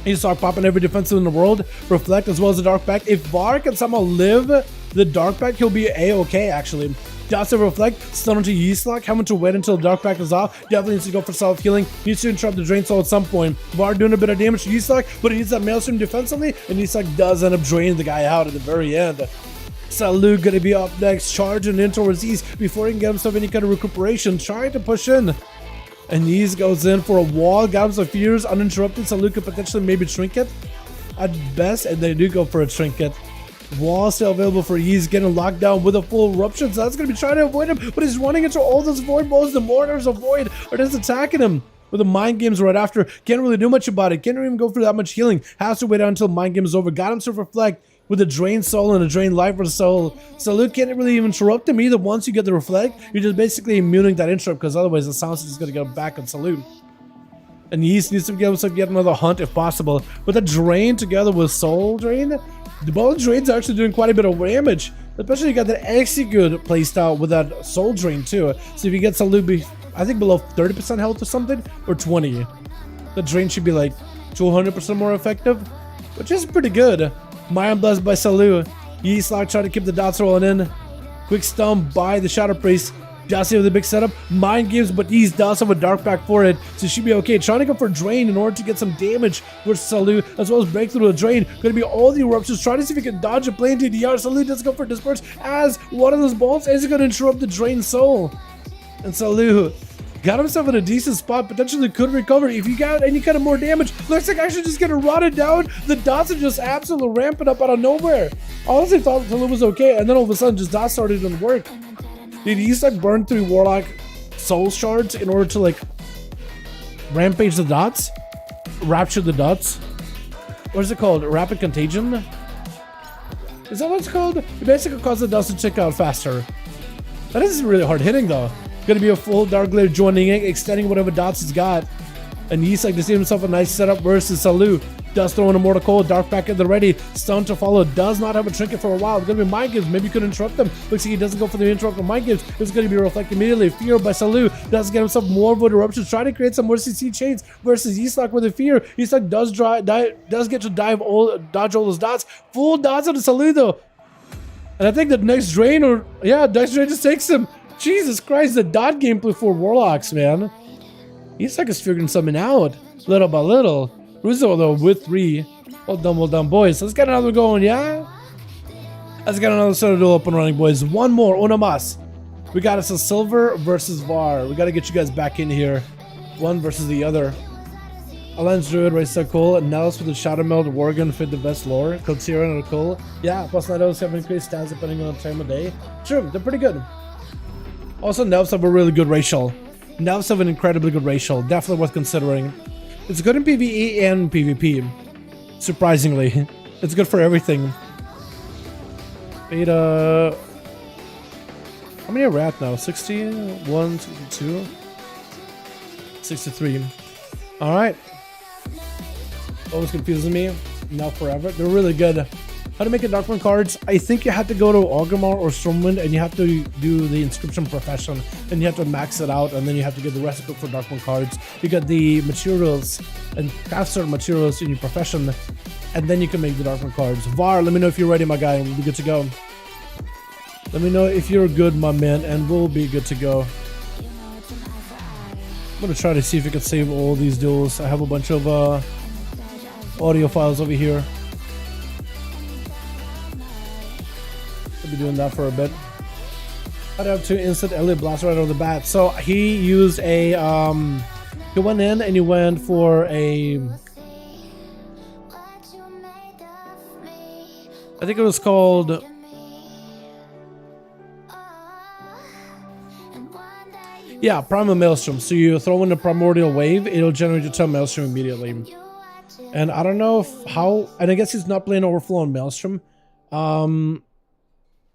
He start popping every defensive in the world. Reflect as well as the Dark Pack. If VAR can somehow live the Dark Pack, he'll be A-okay actually. Dots to Reflect, stun onto Yeastlock, having to wait until the Dark Pack is off. Definitely needs to go for self-healing. Needs to interrupt the Drain Soul at some point. VAR doing a bit of damage to Yeastlock, but he needs that Maelstrom defensively, and Yeastlock does end up draining the guy out at the very end. Salud gonna be up next, charging in towards East before he can get himself any kind of recuperation, trying to push in. And Yeast goes in for a wall, got himself fears, uninterrupted. Salud could potentially maybe trinket at best, and they do go for a trinket. Wall still available for Yeast, getting locked down with a full eruption, so that's going to be trying to avoid him, but he's running into all those void balls. The mortars avoid are just attacking him with the mind games right after. Can't really do much about it, can't even go for that much healing. Has to wait out until mind game is over. Got him to Reflect with a drain soul and a drain life for the soul. Salud can't really even interrupt him either. Once you get the Reflect, you're just basically immuning that interrupt, because otherwise the sound is going to go back on Salud. And Yeast needs to get himself yet another hunt if possible. But the drain together with soul drain, the ball drain's actually doing quite a bit of damage. Especially you got that execute playstyle with that soul drain too. So if you get Salud, I think below 30% health or something, or 20, the drain should be like 200% more effective, which is pretty good. Mind Blessed by Salud. Yeastlock trying to keep the dots rolling in. Quick stun by the Shadow Priest. Jossie with a big setup. Mind Games, but Yeast does have a Dark Pack for it, so she should be okay. Trying to go for Drain in order to get some damage versus Salud, as well as break through the Drain. Going to be all the eruptions. Trying to see if he can dodge a plane DDR. Salud does go for Disperse, as one of those bolts is going to interrupt the Drain Soul. And Salud got himself in a decent spot, potentially could recover if you got any kind of more damage. Looks like I should just get rotted down. The dots are just absolutely ramping up out of nowhere. I honestly thought Salud was okay, and then all of a sudden just dots started to work. Did he like burn through Warlock soul shards in order to like rampage the dots? Rapture the dots? What is it called? Rapid Contagion? Is that what it's called? It basically causes the dots to tick out faster. That is really hard hitting though. Gonna be a full Dark Glare joining in, extending whatever dots he's got. And he's like to see himself a nice setup versus Salud. Does throw in a Mortal Cold, Dark Pack at the ready, stun to follow, does not have a trinket for a while. It's gonna be Mind Games, maybe you could interrupt them. Looks like he doesn't go for the interrupt of Mind Games. It's gonna be reflected immediately. Fear by Salud, does get himself more void eruptions, trying to create some more CC chains versus Yeastlock with a fear. Yeastlock does get to dodge all those dots. Full dots on the Salud though. And I think the next drain, next drain just takes him. Jesus Christ, the dot gameplay for Warlocks, man. Yeastlock is figuring something out, little by little. Russo though with 3. Well done, boys. Let's get another going, yeah? Let's get another Soda Duel up and running, boys. One more, uno más. We got us a Silver versus VAR. We gotta get you guys back in here. One versus the other. Alan's Druid, Ray so cool. And Nellis with the Shadow Meld, Worgen fit the best lore. Corsair and cool. Yeah, plus Nidos have increased stats depending on the time of day. True, they're pretty good. Also, Nelves have a really good racial. Nelves have an incredibly good racial. Definitely worth considering. It's good in PvE and PvP. Surprisingly. It's good for everything. Beta. How many are we at now? 61, 62, 63. Alright. Always confusing me. Now forever. They're really good. How to make a Darkmoon cards? I think you have to go to Orgrimmar or Stormwind and you have to do the Inscription Profession and you have to max it out and then you have to get the recipe for Darkmoon cards. You get the materials and craft certain materials in your profession and then you can make the Darkmoon cards. VAR, let me know if you're ready, my guy, and we'll be good to go. Let me know if you're good, my man, and we'll be good to go. I'm gonna try to see if I can save all these duels. I have a bunch of audio files over here. Be doing that for a bit. I'd have to instant Elliot Blast right on the bat. So he used a he went in and he went for a I think it was called... Yeah, Primal Maelstrom. So you throw in a primordial wave, it'll generate your turn Maelstrom immediately. And I don't know if how... And I guess he's not playing Overflow and Maelstrom.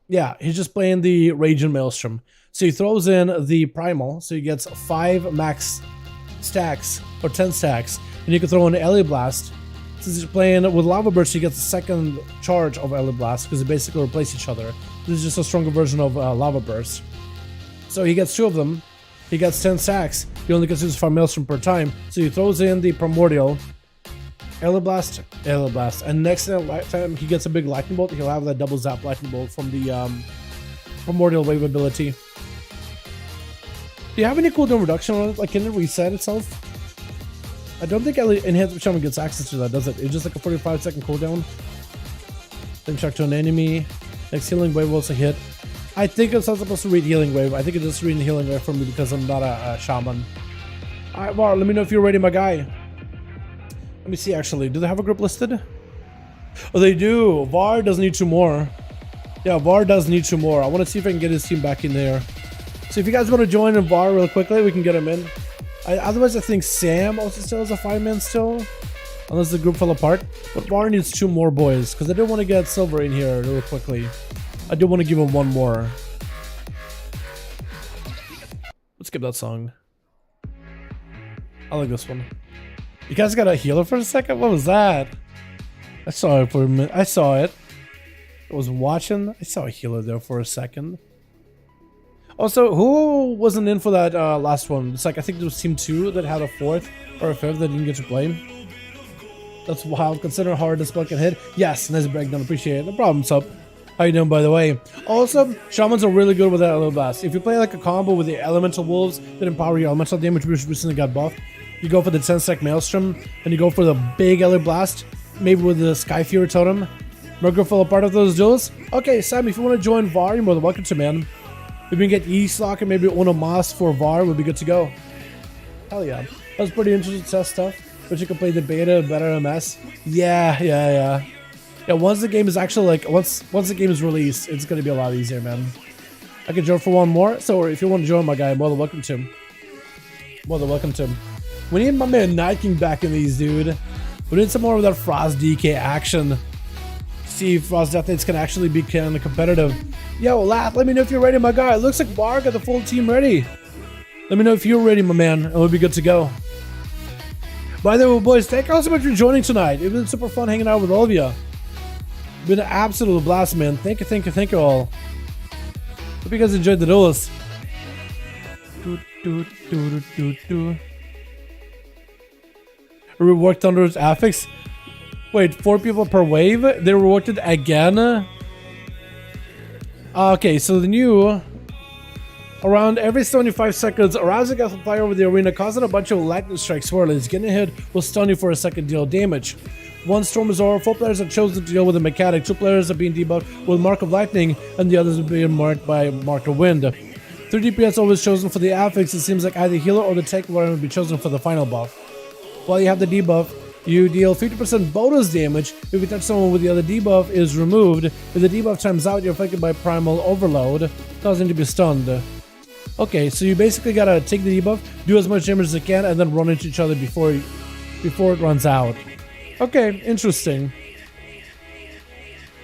Yeah, he's just playing the Raging Maelstrom. So he throws in the Primal, so he gets 5 max stacks, or 10 stacks. And you can throw in Ellie Blast. Since he's playing with Lava Burst, he gets a second charge of Ellie Blast, because they basically replace each other. This is just a stronger version of Lava Burst. So he gets 2 of them. He gets 10 stacks. He only gets used 5 Maelstrom per time. So he throws in the Primordial, Ellie Blast, and next time he gets a big Lightning Bolt, he'll have that double zap Lightning Bolt from the Primordial Wave ability. Do you have any cooldown reduction on it? Like, can it reset itself? I don't think Enhanced Shaman gets access to that, does it? It's just like a 45-second cooldown. Then check to an enemy. Next healing wave will also hit. I think it's not supposed to read Healing Wave. I think it's just reading Healing Wave for me because I'm not a Shaman. Alright, Var, let me know if you're ready, my guy. Let me see, actually. Do they have a group listed? Oh, they do. Var does need 2 more. Yeah, Var does need 2 more. I want to see if I can get his team back in there. So if you guys want to join in Var real quickly, we can get him in. Otherwise, I think Sam also still has a 5-man still. Unless the group fell apart. But Var needs 2 more boys. Because I did want to get Silver in here real quickly. I do want to give him 1 more. Let's skip that song. I like this one. You guys got a healer for a second? What was that? I saw it for a minute. I saw it. I was watching. I saw a healer there for a second. Also, who wasn't in for that last one? It's like, I think it was Team 2 that had a 4th or a 5th that didn't get to play. That's wild, considering how hard this spell can hit. Yes, nice breakdown. Appreciate it. No problem, sup. How you doing, by the way? Also, Shamans are really good with that Elemental Blast. If you play like a combo with the Elemental Wolves that empower your Elemental damage, which recently got buffed, you go for the 10-stack Maelstrom, and you go for the big Ellie Blast, maybe with the Sky Fury Totem. Merger fell apart of those duels. Okay, Sam, if you want to join VAR, you're more than welcome to, man. If we can get E-Slock and maybe Uno Moss for VAR, we'll be good to go. Hell yeah. That was pretty interesting test stuff. But you can play the beta, better MS. Yeah, once the game is actually like, once the game is released, it's going to be a lot easier, man. I can join for 1 more. So if you want to join, my guy, more than welcome to him. More than welcome to him. We need my man Night King back in these, dude. We need some more of that Frost DK action. See if Frost Death Knights can actually be kind of competitive. Yo, Lath, let me know if you're ready, my guy. It looks like Bar got the full team ready. Let me know if you're ready, my man, and we'll be good to go. By the way, boys, thank you all so much for joining tonight. It's been super fun hanging out with all of you. It's been an absolute blast, man. Thank you all. Hope you guys enjoyed the duels. Reworked Thunder's affix. Wait, 4 people per wave? They reworked it again? Okay, so the new... Around every 75 seconds, arousing gas will fire over the arena, causing a bunch of lightning strikes swirlings. Getting hit will stun you for a second, deal damage. 1 storm is over. 4 players are chosen to deal with a mechanic. 2 players are being debuffed with Mark of Lightning, and the others are being marked by Mark of Wind. 3 DPS always chosen for the affix. It seems like either healer or the tank will be chosen for the final buff. While you have the debuff, you deal 50% bonus damage if you touch someone with the other debuff is removed. If the debuff times out, you're affected by Primal Overload, causing you to be stunned. Okay, so you basically gotta take the debuff, do as much damage as you can, and then run into each other before it runs out. Okay, interesting.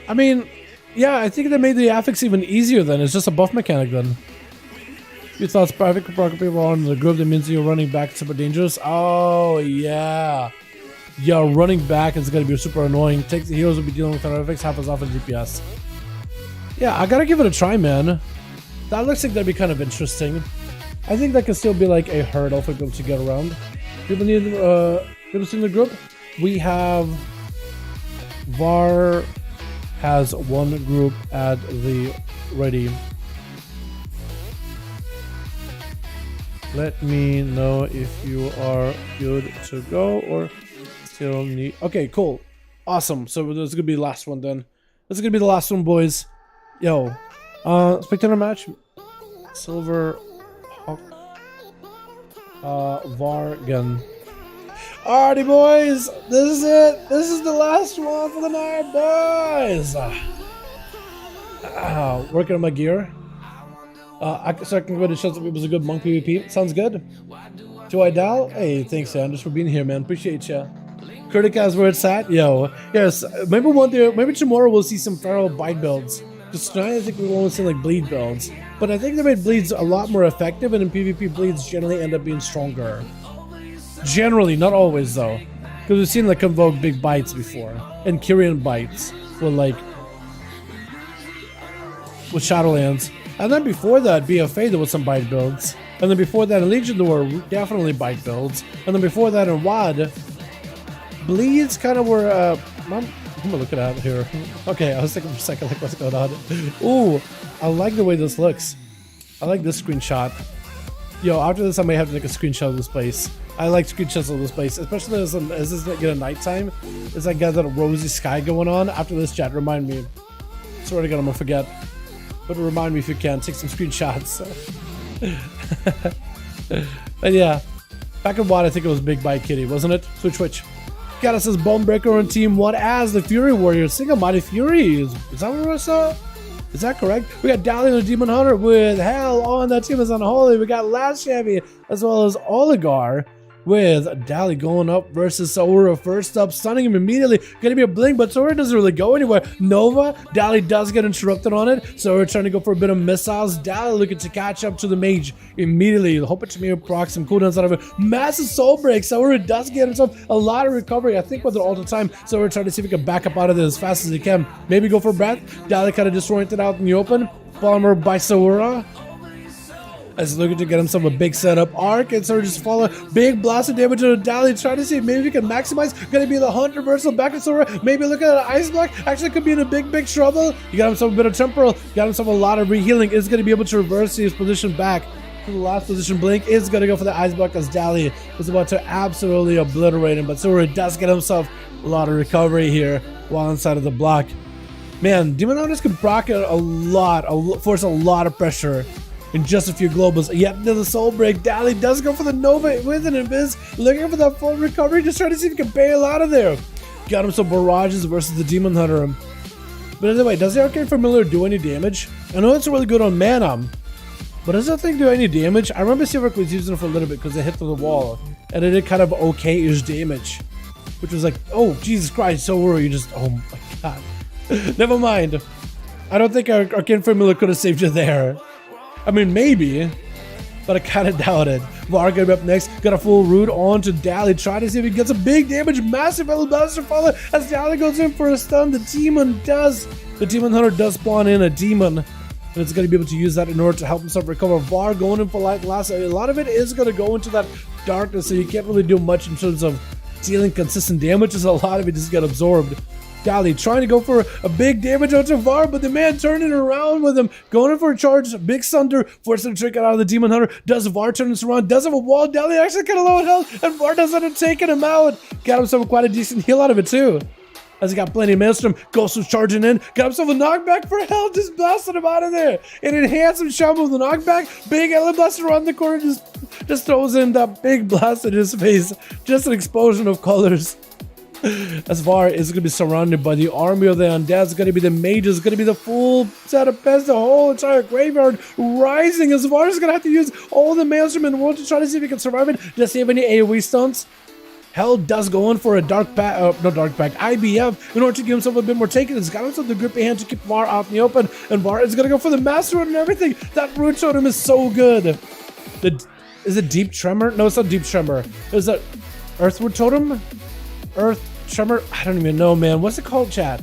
I mean, yeah, I think they made the affix even easier then. It's just a buff mechanic then. Your thoughts, private people on the group, that means you're running back super dangerous. Oh, yeah. Yeah, running back is gonna be super annoying. Takes the heroes will be dealing with an affix half as often DPS. Yeah, I gotta give it a try, man. That looks like that'd be kind of interesting. I think that could still be like a hurdle for people to get around. People need people in the group. We have VAR has 1 group at the ready. Let me know if you are good to go or still need. Okay, cool, awesome. So this is gonna be the last one then. This is gonna be the last one, boys. Yo, spectator match. Silver Hawk Vargan. Alrighty, boys. This is it. This is the last one for the night, boys. Working on my gear. So I can go to show some people's a good monk PvP. Sounds good. Do I dial? Hey, thanks, Sanders, for being here, man. Appreciate ya. Criticaz where it's at? Yo. Yes, maybe one day, maybe tomorrow we'll see some feral bite builds. Because tonight I think we won't see like bleed builds. But I think they made bleeds a lot more effective, and in PvP bleeds generally end up being stronger. Generally, not always though. Because we've seen like Convoke big bites before. And Kyrian bites with like with Shadowlands. And then before that, BFA there was some bite builds. And then before that in Legion there were definitely bite builds. And then before that in WoD, bleeds kind of were I'm gonna look it out here. Okay, I was thinking for a second like what's going on. Ooh, I like the way this looks. I like this screenshot. Yo, after this I may have to take a screenshot of this place. I like screenshots of this place, especially as this get a nighttime. It's like got that rosy sky going on. After this chat, remind me. Swear to God, I'm gonna forget. But remind me if you can. Take some screenshots. But yeah, back in WoD, I think it was Big Bite Kitty, wasn't it? Switch. Got us as Bonebreaker on Team 1 as the Fury Warriors. Single Mighty Furies. Is that what I saw? Is that correct? We got Dalaran and Demon Hunter with Hell on that team is Unholy. We got Last Chevy as well as Oligar with Dali going up versus Sora. First up, stunning him immediately. Gonna be a blink, but Sora doesn't really go anywhere. Nova, Dali does get interrupted on it. Sora trying to go for a bit of missiles. Dali looking to catch up to the mage immediately. Hoping to maybe proc some cooldowns out of it. Massive soul break. Sora does get himself a lot of recovery. I think with it all the time. Sora trying to see if he can back up out of this as fast as he can. Maybe go for breath. Dali kind of disoriented out in the open. Bomber by Sora. As looking to get himself a big setup arc, and Sora just follow big blast of damage to Dali, trying to see if maybe we can maximize. Gonna be the Hunt reversal back at Sora. Maybe look at an ice block. Actually, could be in a big trouble. You got himself a bit of temporal. Got himself a lot of rehealing. Is gonna be able to reverse his position back to the last position. Blink is gonna go for the ice block as Dali was about to absolutely obliterate him, but Sora does get himself a lot of recovery here while inside of the block. Man, Demon Hunters can proc a lot, force a lot of pressure in just a few globals. Yet another soul break. Dali does go for the Nova with an Invis, looking for that full recovery, just trying to see if he can bail out of there. Got him some barrages versus the Demon Hunter. But anyway, does the Arcane Familiar do any damage? I know it's really good on mana, but does that thing do any damage? I remember Silverk was using it for a little bit because it hit through the wall, and it did kind of okay-ish damage. Which was like, oh, Jesus Christ, so were you just, oh my God. Never mind. I don't think Arcane Familiar could have saved you there. I mean, maybe, but I kind of doubt it. Var gonna be up next. Got a full root on to Dali. Try to see if he gets a big damage. Massive Alabaster follow as Dali goes in for a stun. The Demon Hunter does spawn in a Demon. And it's going to be able to use that in order to help himself recover. Var going in for light last. A lot of it is going to go into that darkness, so you can't really do much in terms of dealing consistent damage, as a lot of it just get absorbed. Dali trying to go for a big damage onto Var, but the man turning around with him, going in for a charge, big thunder, forcing a trick out of the Demon Hunter. Does Var turn this around? Does have a wall. Dali actually kind of low in health, and Var does end up taking him out. Got himself quite a decent heal out of it too, as he got plenty of Maelstrom. Ghost was charging in, got himself a knockback for health, just blasted him out of there. An enhanced Shaman with a knockback, big Ellen Blaster around the corner, just throws in that big blast in his face. Just an explosion of colors. As Var is going to be surrounded by the army of the undead. It's going to be the mages, it's going to be the full set of pests, the whole entire graveyard rising. As Var is going to have to use all the Maelstrom in the world to try to see if he can survive it. Does he have any AoE stunts? Hell does go in for a IBF in order to give himself a bit more taken. He's got himself the grippy hand to keep Var out in the open, and Var is going to go for the Master Root and everything. That Root Totem is so good. Is it Deep Tremor? No, it's not Deep Tremor. Is that Earthwood Totem? Earth Tremor? I don't even know, man. What's it called, chat?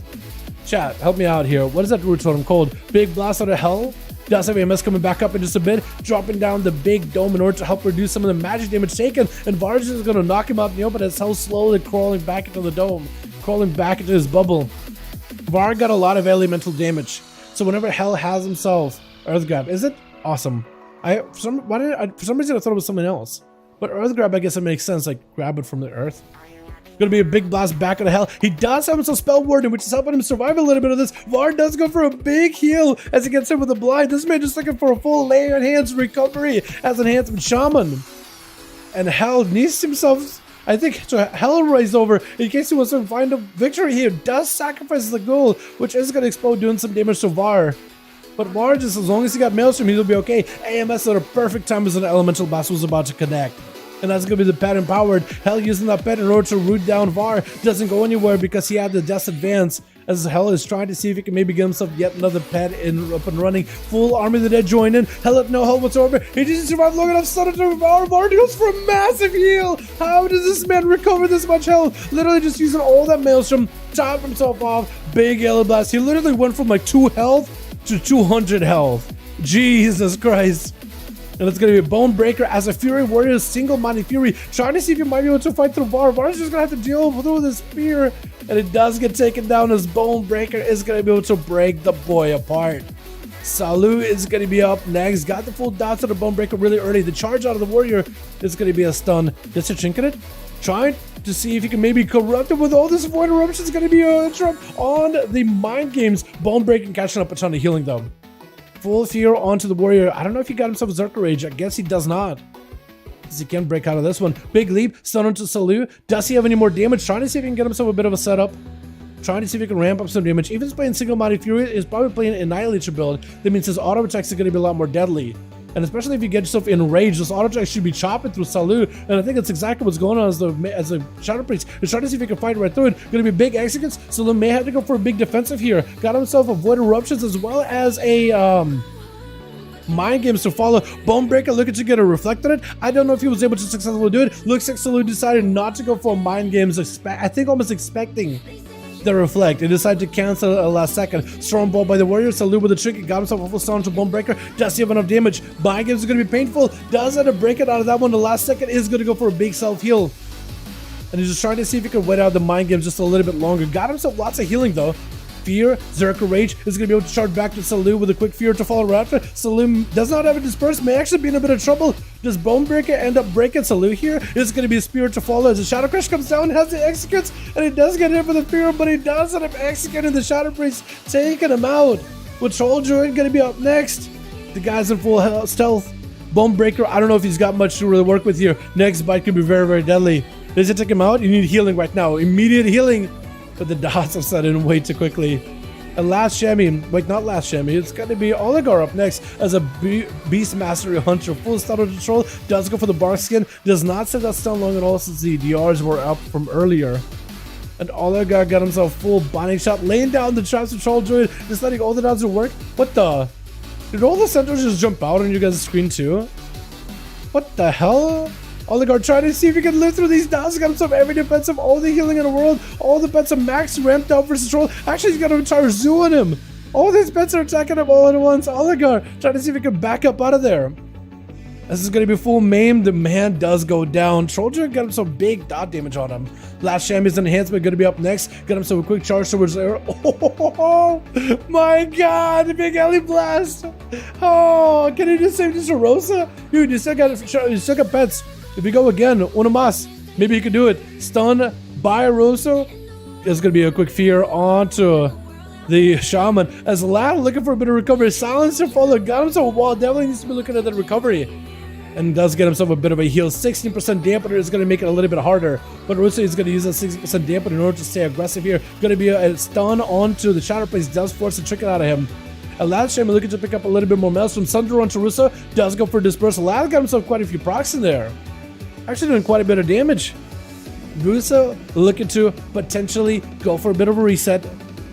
Chat, help me out here. What is that Root Totem called? Big Blast out of Hell? Does have AMS coming back up in just a bit, dropping down the big dome in order to help reduce some of the magic damage taken, and Vargas is going to knock him out in the open as Hell slowly crawling back into the dome, crawling back into his bubble. Var got a lot of elemental damage, so whenever Hell has himself Earth Grab, is it? Awesome. For some reason I thought it was something else, but Earth Grab, I guess it makes sense, like grab it from the earth. Gonna be a big blast back into Hell. He does have some spell warding, which is helping him survive a little bit of this. Var does go for a big heal as he gets hit with a blind. This man just looking for a full layer enhanced recovery as enhancement Shaman. And Hell needs himself. I think to hell raised over in case he wants to find a victory here. Does sacrifice the goal, which is going to explode, doing some damage to VAR. But VAR, just as long as he got Maelstrom, he'll be okay. AMS at a perfect time as an Elemental Blast was about to connect. And that's going to be the pet empowered. Hell using that pet in order to root down VAR. Doesn't go anywhere because he had the Death Advance. As Hell is trying to see if he can maybe get himself yet another pet up and running. Full Army of the Dead join in. Hell up, no health whatsoever. He just survived long enough. Sudden to VAR. VAR goes for a massive heal. How does this man recover this much health? Literally just using all that Maelstrom. Top himself off. Big Yellow Blast. He literally went from like 2 health to 200 health. Jesus Christ. And it's going to be a Bone Breaker as a Fury Warrior, single-minded Fury, trying to see if you might be able to fight through VAR. VAR's just going to have to deal with this spear, and it does get taken down as Bone Breaker is going to be able to break the boy apart. Salu is going to be up next. Got the full dots of the Bone Breaker really early. The charge out of the Warrior is going to be a stun. Gets a Trinket it. Trying to see if he can maybe corrupt it with all this Void Eruption. Is going to be a interrupt on the Mind Games. Bone Breaking catching up a ton of healing though. Full fear onto the Warrior. I don't know if he got himself a Zerker Rage. I guess he does not. He can break out of this one. Big leap. Stun onto Salu. Does he have any more damage? Trying to see if he can get himself a bit of a setup. Trying to see if he can ramp up some damage. Even if he's playing single-minded Fury, he's probably playing an Annihilator build. That means his auto attacks are going to be a lot more deadly. And especially if you get yourself enraged, those auto attacks should be chopping through Salu. And I think that's exactly what's going on as the Shadow Priest is trying to see if he can fight right through it. Going to be big executes. Salu may have to go for a big defensive here. Got himself a Void Eruptions as well as a Mind Games to follow. Bone Breaker looking to get a reflect on it. I don't know if he was able to successfully do it. Looks like Salu decided not to go for Mind Games. I think almost expecting the reflect. He decided to cancel at the last second. Storm Ball by the Warrior. Salu with the trick. He got himself a full stun to Bone Breaker. Does he have enough damage? Mind Games is going to be painful. Does have to break it out of that one. The last second is going to go for a big self heal. And he's just trying to see if he can wait out the Mind Games just a little bit longer. Got himself lots of healing though. Fear, Zerker Rage is going to be able to charge back to Salu with a quick Fear to follow right after. Salu does not have a Disperse, may actually be in a bit of trouble. Does Bone Breaker end up breaking Salu here? It's going to be a Spirit to follow as the Shadow Crush comes down, has the executes, and he does get hit for the Fear, but he does end up executing the Shadow Priest, taking him out. With Troll Druid going to be up next. The guy's in full stealth. Bone Breaker, I don't know if he's got much to really work with here. Next bite could be very, very deadly. Does it take him out? You need healing right now. Immediate healing. But the dots have set in way too quickly. And last Shaman, wait, not last Shaman, it's going to be Oligar up next as a Beast Mastery Hunter. Full stun of control, does go for the bark skin, does not set that stun long at all since the DRs were up from earlier. And Oligar got himself full binding shot, laying down the traps of Troll Druid, just letting all the dots work. What the? Did all the centaurs just jump out on you guys' screen too? What the hell? Oligar trying to see if he can live through these dots. Got himself every defensive, all the healing in the world. All the pets are max ramped out versus Troll. Actually, he's got an entire zoo on him. All these pets are attacking him all at once. Oligar trying to see if he can back up out of there. This is going to be full maimed. The man does go down. Trollger got him some big dot damage on him. Last Champion's enhancement going to be up next. Got himself a quick charge towards there. Oh my god, the big alley blast. Oh, can he just save this Rosa? Dude, you still got pets. If we go again, uno más, maybe he could do it. Stun by Rosa. There's going to be a quick fear onto the Shaman. As Lad looking for a bit of recovery. Silencer follow. Got himself a wall. Definitely needs to be looking at that recovery. And does get himself a bit of a heal. 16% dampener is going to make it a little bit harder. But Rosa is going to use that 60% dampener in order to stay aggressive here. Going to be a stun onto the Shadow Priest. Does force a trick out of him. Lad Shaman looking to pick up a little bit more Maelstrom. Sunder onto Rusa. Does go for Disperse. Lad got himself quite a few procs in there. Actually doing quite a bit of damage. Rusa looking to potentially go for a bit of a reset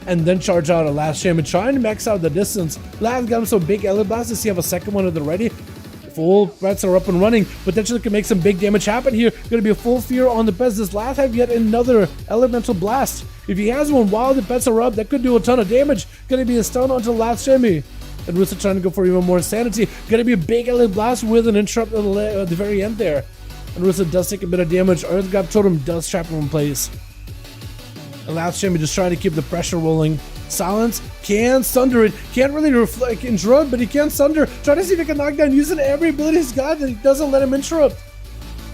and then charge out a Last Shaman, trying to max out the distance. Lad got him some big Elite Blast. Does he have a second one at the ready? Full threats are up and running. Potentially can make some big damage happen here. Going to be a full fear on the pets. Does Lad have yet another Elemental Blast? If he has one while the pets are up, that could do a ton of damage. Going to be a stun onto Last Shaman. And Rusa trying to go for even more sanity. Going to be a big Elite Blast with an interrupt at the very end there. And Rusa does take a bit of damage. Earthgap Totem does trap him in place. And last Shaman just trying to keep the pressure rolling. Silence can sunder it. Can't really interrupt, but he can sunder. Trying to see if he can knock down using every ability he's got that he doesn't let him interrupt.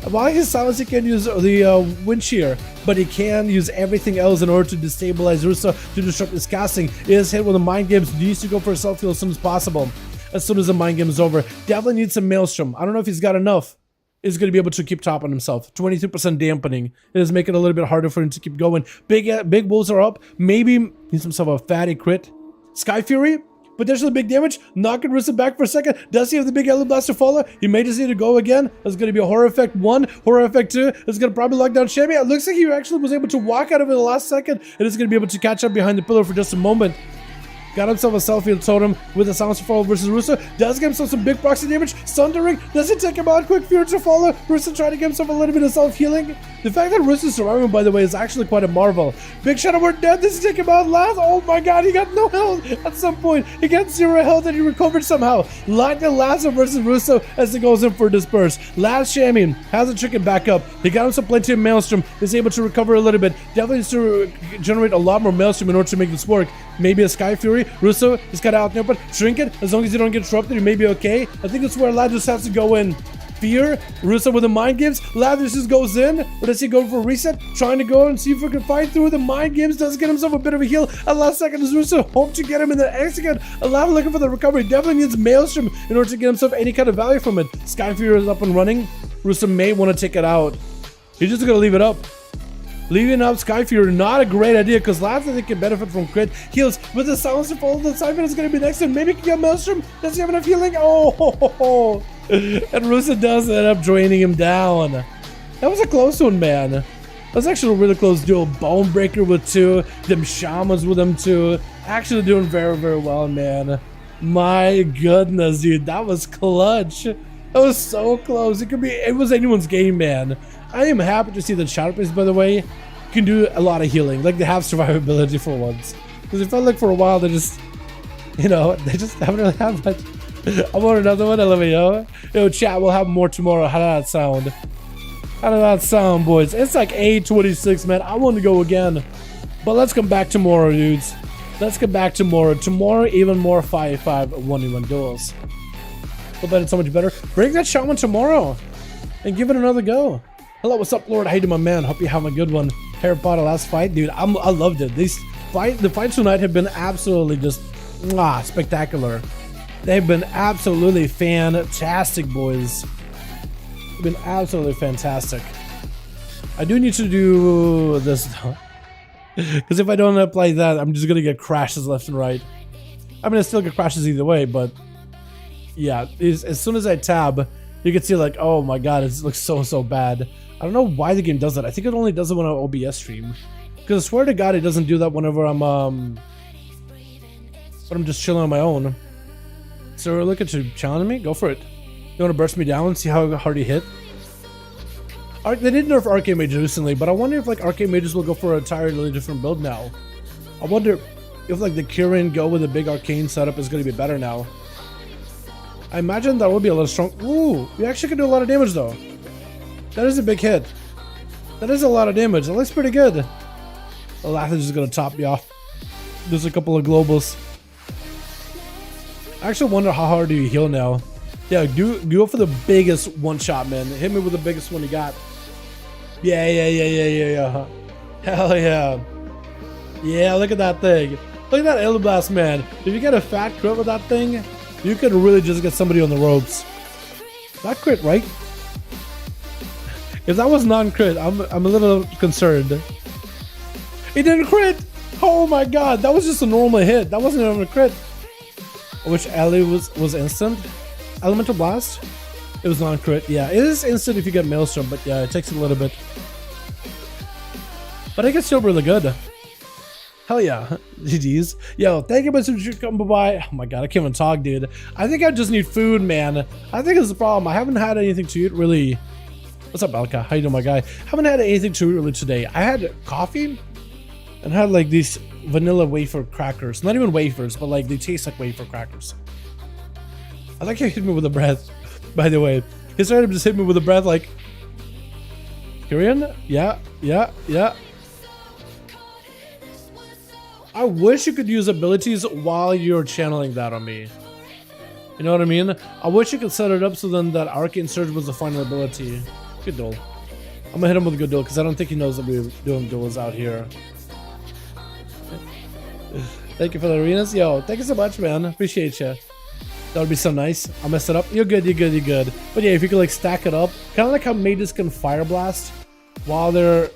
While he's silence, he can use the Wind Shear, but he can use everything else in order to destabilize Rusa to disrupt his casting. He is hit with the Mind Games. Needs to go for a self-heal as soon as possible. As soon as the Mind Game is over. Definitely needs some Maelstrom. I don't know if he's got enough. is going to be able to keep top on himself. 22% dampening. It is making it a little bit harder for him to keep going. Big wolves are up. Maybe needs himself a fatty crit. Sky Fury, potentially big damage. Knocking Russo back for a second. Does he have the big Elite Blaster follow? He may just need to go again. There's going to be a Horror Effect 1, Horror Effect 2. It's going to probably lock down Shaman. It looks like he actually was able to walk out of it in the last second. And is going to be able to catch up behind the pillar for just a moment. Got himself a selfie totem with a Silencer Follow versus Russo. Does get himself some big proxy damage. Sundering. Does he take him out? Quick Fury to follow. Russo trying to get himself a little bit of self-healing. The fact that Russo's surviving, by the way, is actually quite a marvel. Big Shadow Word dead. Does he take him out last? Oh my god, he got no health at some point. He got 0 health and he recovered somehow. Like the Lasso versus Russo as he goes in for Disperse. Last Shaman has a chicken back up. He got himself plenty of Maelstrom. Is able to recover a little bit. Definitely needs to generate a lot more Maelstrom in order to make this work. Maybe a Sky Fury. Russo is kind of out there, but Trinket, as long as you don't get disrupted, you may be okay. I think that's where Ladus has to go in. Fear, Russo with the Mind Games. Ladus just goes in, or does he go for a reset? Trying to go and see if we can fight through the Mind Games. Does get himself a bit of a heal. At last second is Russo. Hope to get him in the X again. Allow looking for the recovery. Definitely needs Maelstrom in order to get himself any kind of value from it. Sky Fury is up and running. Russo may want to take it out. He's just gonna leave it up. Leaving up Sky Fury, not a great idea, because last I think can benefit from crit heals with the Silencer Follow. The Siphon is going to be next to him. Maybe he can get Maelstrom. Does he have enough healing? Oh, and Russo does end up draining him down. That was a close one, man. That was actually a really close duel. Bonebreaker with 2, them Shamans with them 2. Actually doing very, very well, man. My goodness, dude, that was clutch. That was so close. It was anyone's game, man. I am happy to see that Shadowface, by the way, can do a lot of healing. Like, they have survivability for once. Because it felt like for a while they just, you know, they just haven't really had much. I want another one. I love it, yo. Yo, chat, we'll have more tomorrow. How did that sound? How did that sound, boys? It's like 8:26, man. I want to go again. But let's come back tomorrow, dudes. Let's get back tomorrow. Tomorrow, even more 5v5 1v1 duels. Hope that it's so much better. Bring that Shaman tomorrow and give it another go. Hello, what's up, Lord? How you doing, my man? Hope you have a good one. Harry Potter last fight, dude. I loved it. The fights tonight have been absolutely just spectacular. They've been absolutely fantastic, boys. They've been absolutely fantastic. I do need to do this though, because if I don't apply that, I'm just gonna get crashes left and right. I mean, I still get crashes either way, but yeah, as soon as I tab, you can see like, oh my god, it looks so bad. I don't know why the game does that. I think it only does it when I OBS stream. Because I swear to god it doesn't do that whenever I'm just chilling on my own. So look at you challenging me? Go for it. You want to burst me down and see how hard you hit? They did nerf Arcane Mages recently, but I wonder if like Arcane Mages will go for an entirely different build now. I wonder if like the Kirin go with a big Arcane setup is going to be better now. I imagine that would be a little strong. Ooh, we actually can do a lot of damage though. That is a big hit. That is a lot of damage. That looks pretty good. Lath is just gonna top me off. There's a couple of globals. I actually wonder how hard do you heal now. Yeah, go for the biggest one shot, man. Hit me with the biggest one you got. Yeah. Hell yeah. Yeah, look at that thing. Look at that Elite Blast, man. If you get a fat crit with that thing, you could really just get somebody on the ropes. That crit, right? If that was non-crit, I'm a little concerned. It didn't crit! Oh my god, that was just a normal hit. That wasn't even a crit. Which ally was instant? Elemental Blast? It was non-crit. Yeah, it is instant if you get Maelstrom, but yeah, it takes a little bit. But I guess still really good. Hell yeah. GG's. Yo, thank you much for coming by. Oh my god, I can't even talk, dude. I think I just need food, man. I think it's the problem. I haven't had anything to eat really. What's up, Alka? How you doing, my guy? Haven't had anything to eat really today. I had coffee and had like these vanilla wafer crackers. Not even wafers, but like they taste like wafer crackers. I like how he hit me with a breath, by the way. He started to just hit me with a breath like, Kyrian? Yeah. I wish you could use abilities while you're channeling that on me. You know what I mean? I wish you could set it up so then that Arcane Surge was the final ability. Good duel. I'm gonna hit him with a good duel because I don't think he knows that we're doing duels out here. Thank you for the arenas. Yo, thank you so much, man. Appreciate you. That would be so nice. I messed it up. You're good, you're good, you're good. But yeah, if you could like stack it up, kind of like how Mages can Fire Blast while they're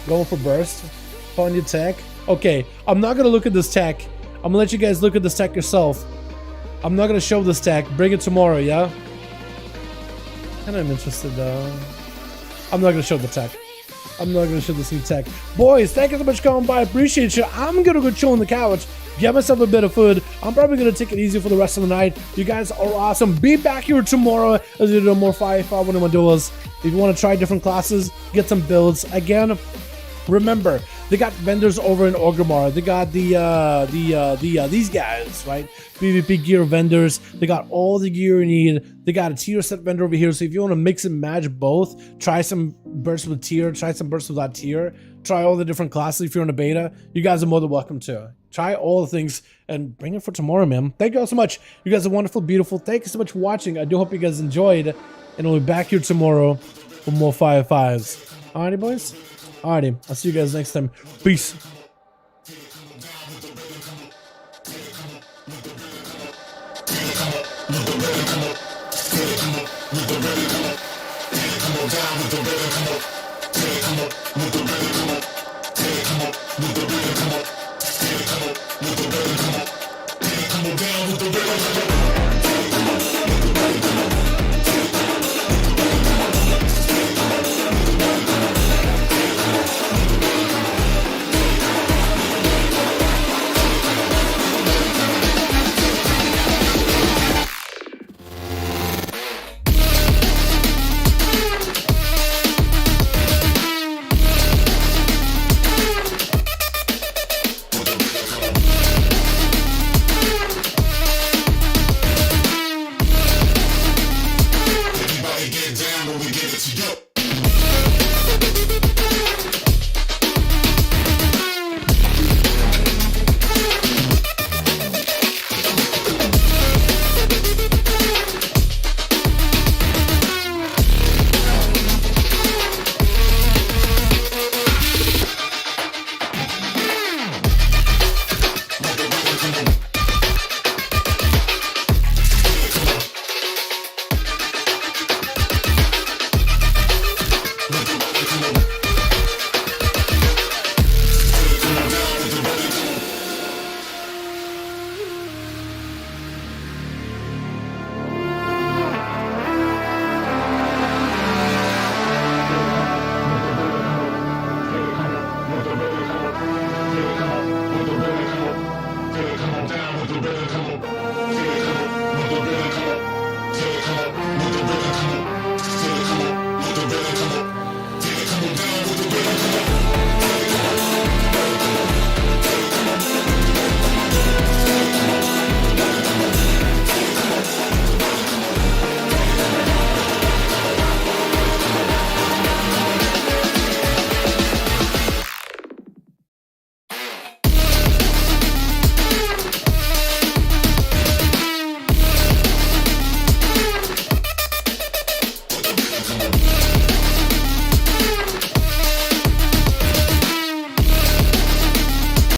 going for burst on your tech. Okay, I'm not gonna look at this tech. I'm gonna let you guys look at this tech yourself. I'm not gonna show this tech. Bring it tomorrow, yeah? And I'm interested though. I'm not gonna show the tech. I'm not gonna show this new tech. Boys, thank you so much for coming by. Appreciate you. I'm gonna go chill on the couch, get myself a bit of food. I'm probably gonna take it easy for the rest of the night. You guys are awesome. Be back here tomorrow as we do more 5v5 1v1 duels. If you want to try different classes, get some builds. Again, remember, they got vendors over in Orgrimmar. They got these guys, right? PvP gear vendors. They got all the gear you need. They got a tier set vendor over here. So if you want to mix and match both, try some bursts with tier, try some bursts without tier, try all the different classes if you're in a beta. You guys are more than welcome to. Try all the things and bring it for tomorrow, man. Thank you all so much. You guys are wonderful, beautiful. Thank you so much for watching. I do hope you guys enjoyed. And we'll be back here tomorrow for more 5v5s. Alrighty, boys? Alrighty, I'll see you guys next time. Peace. Come on down with the rhythm.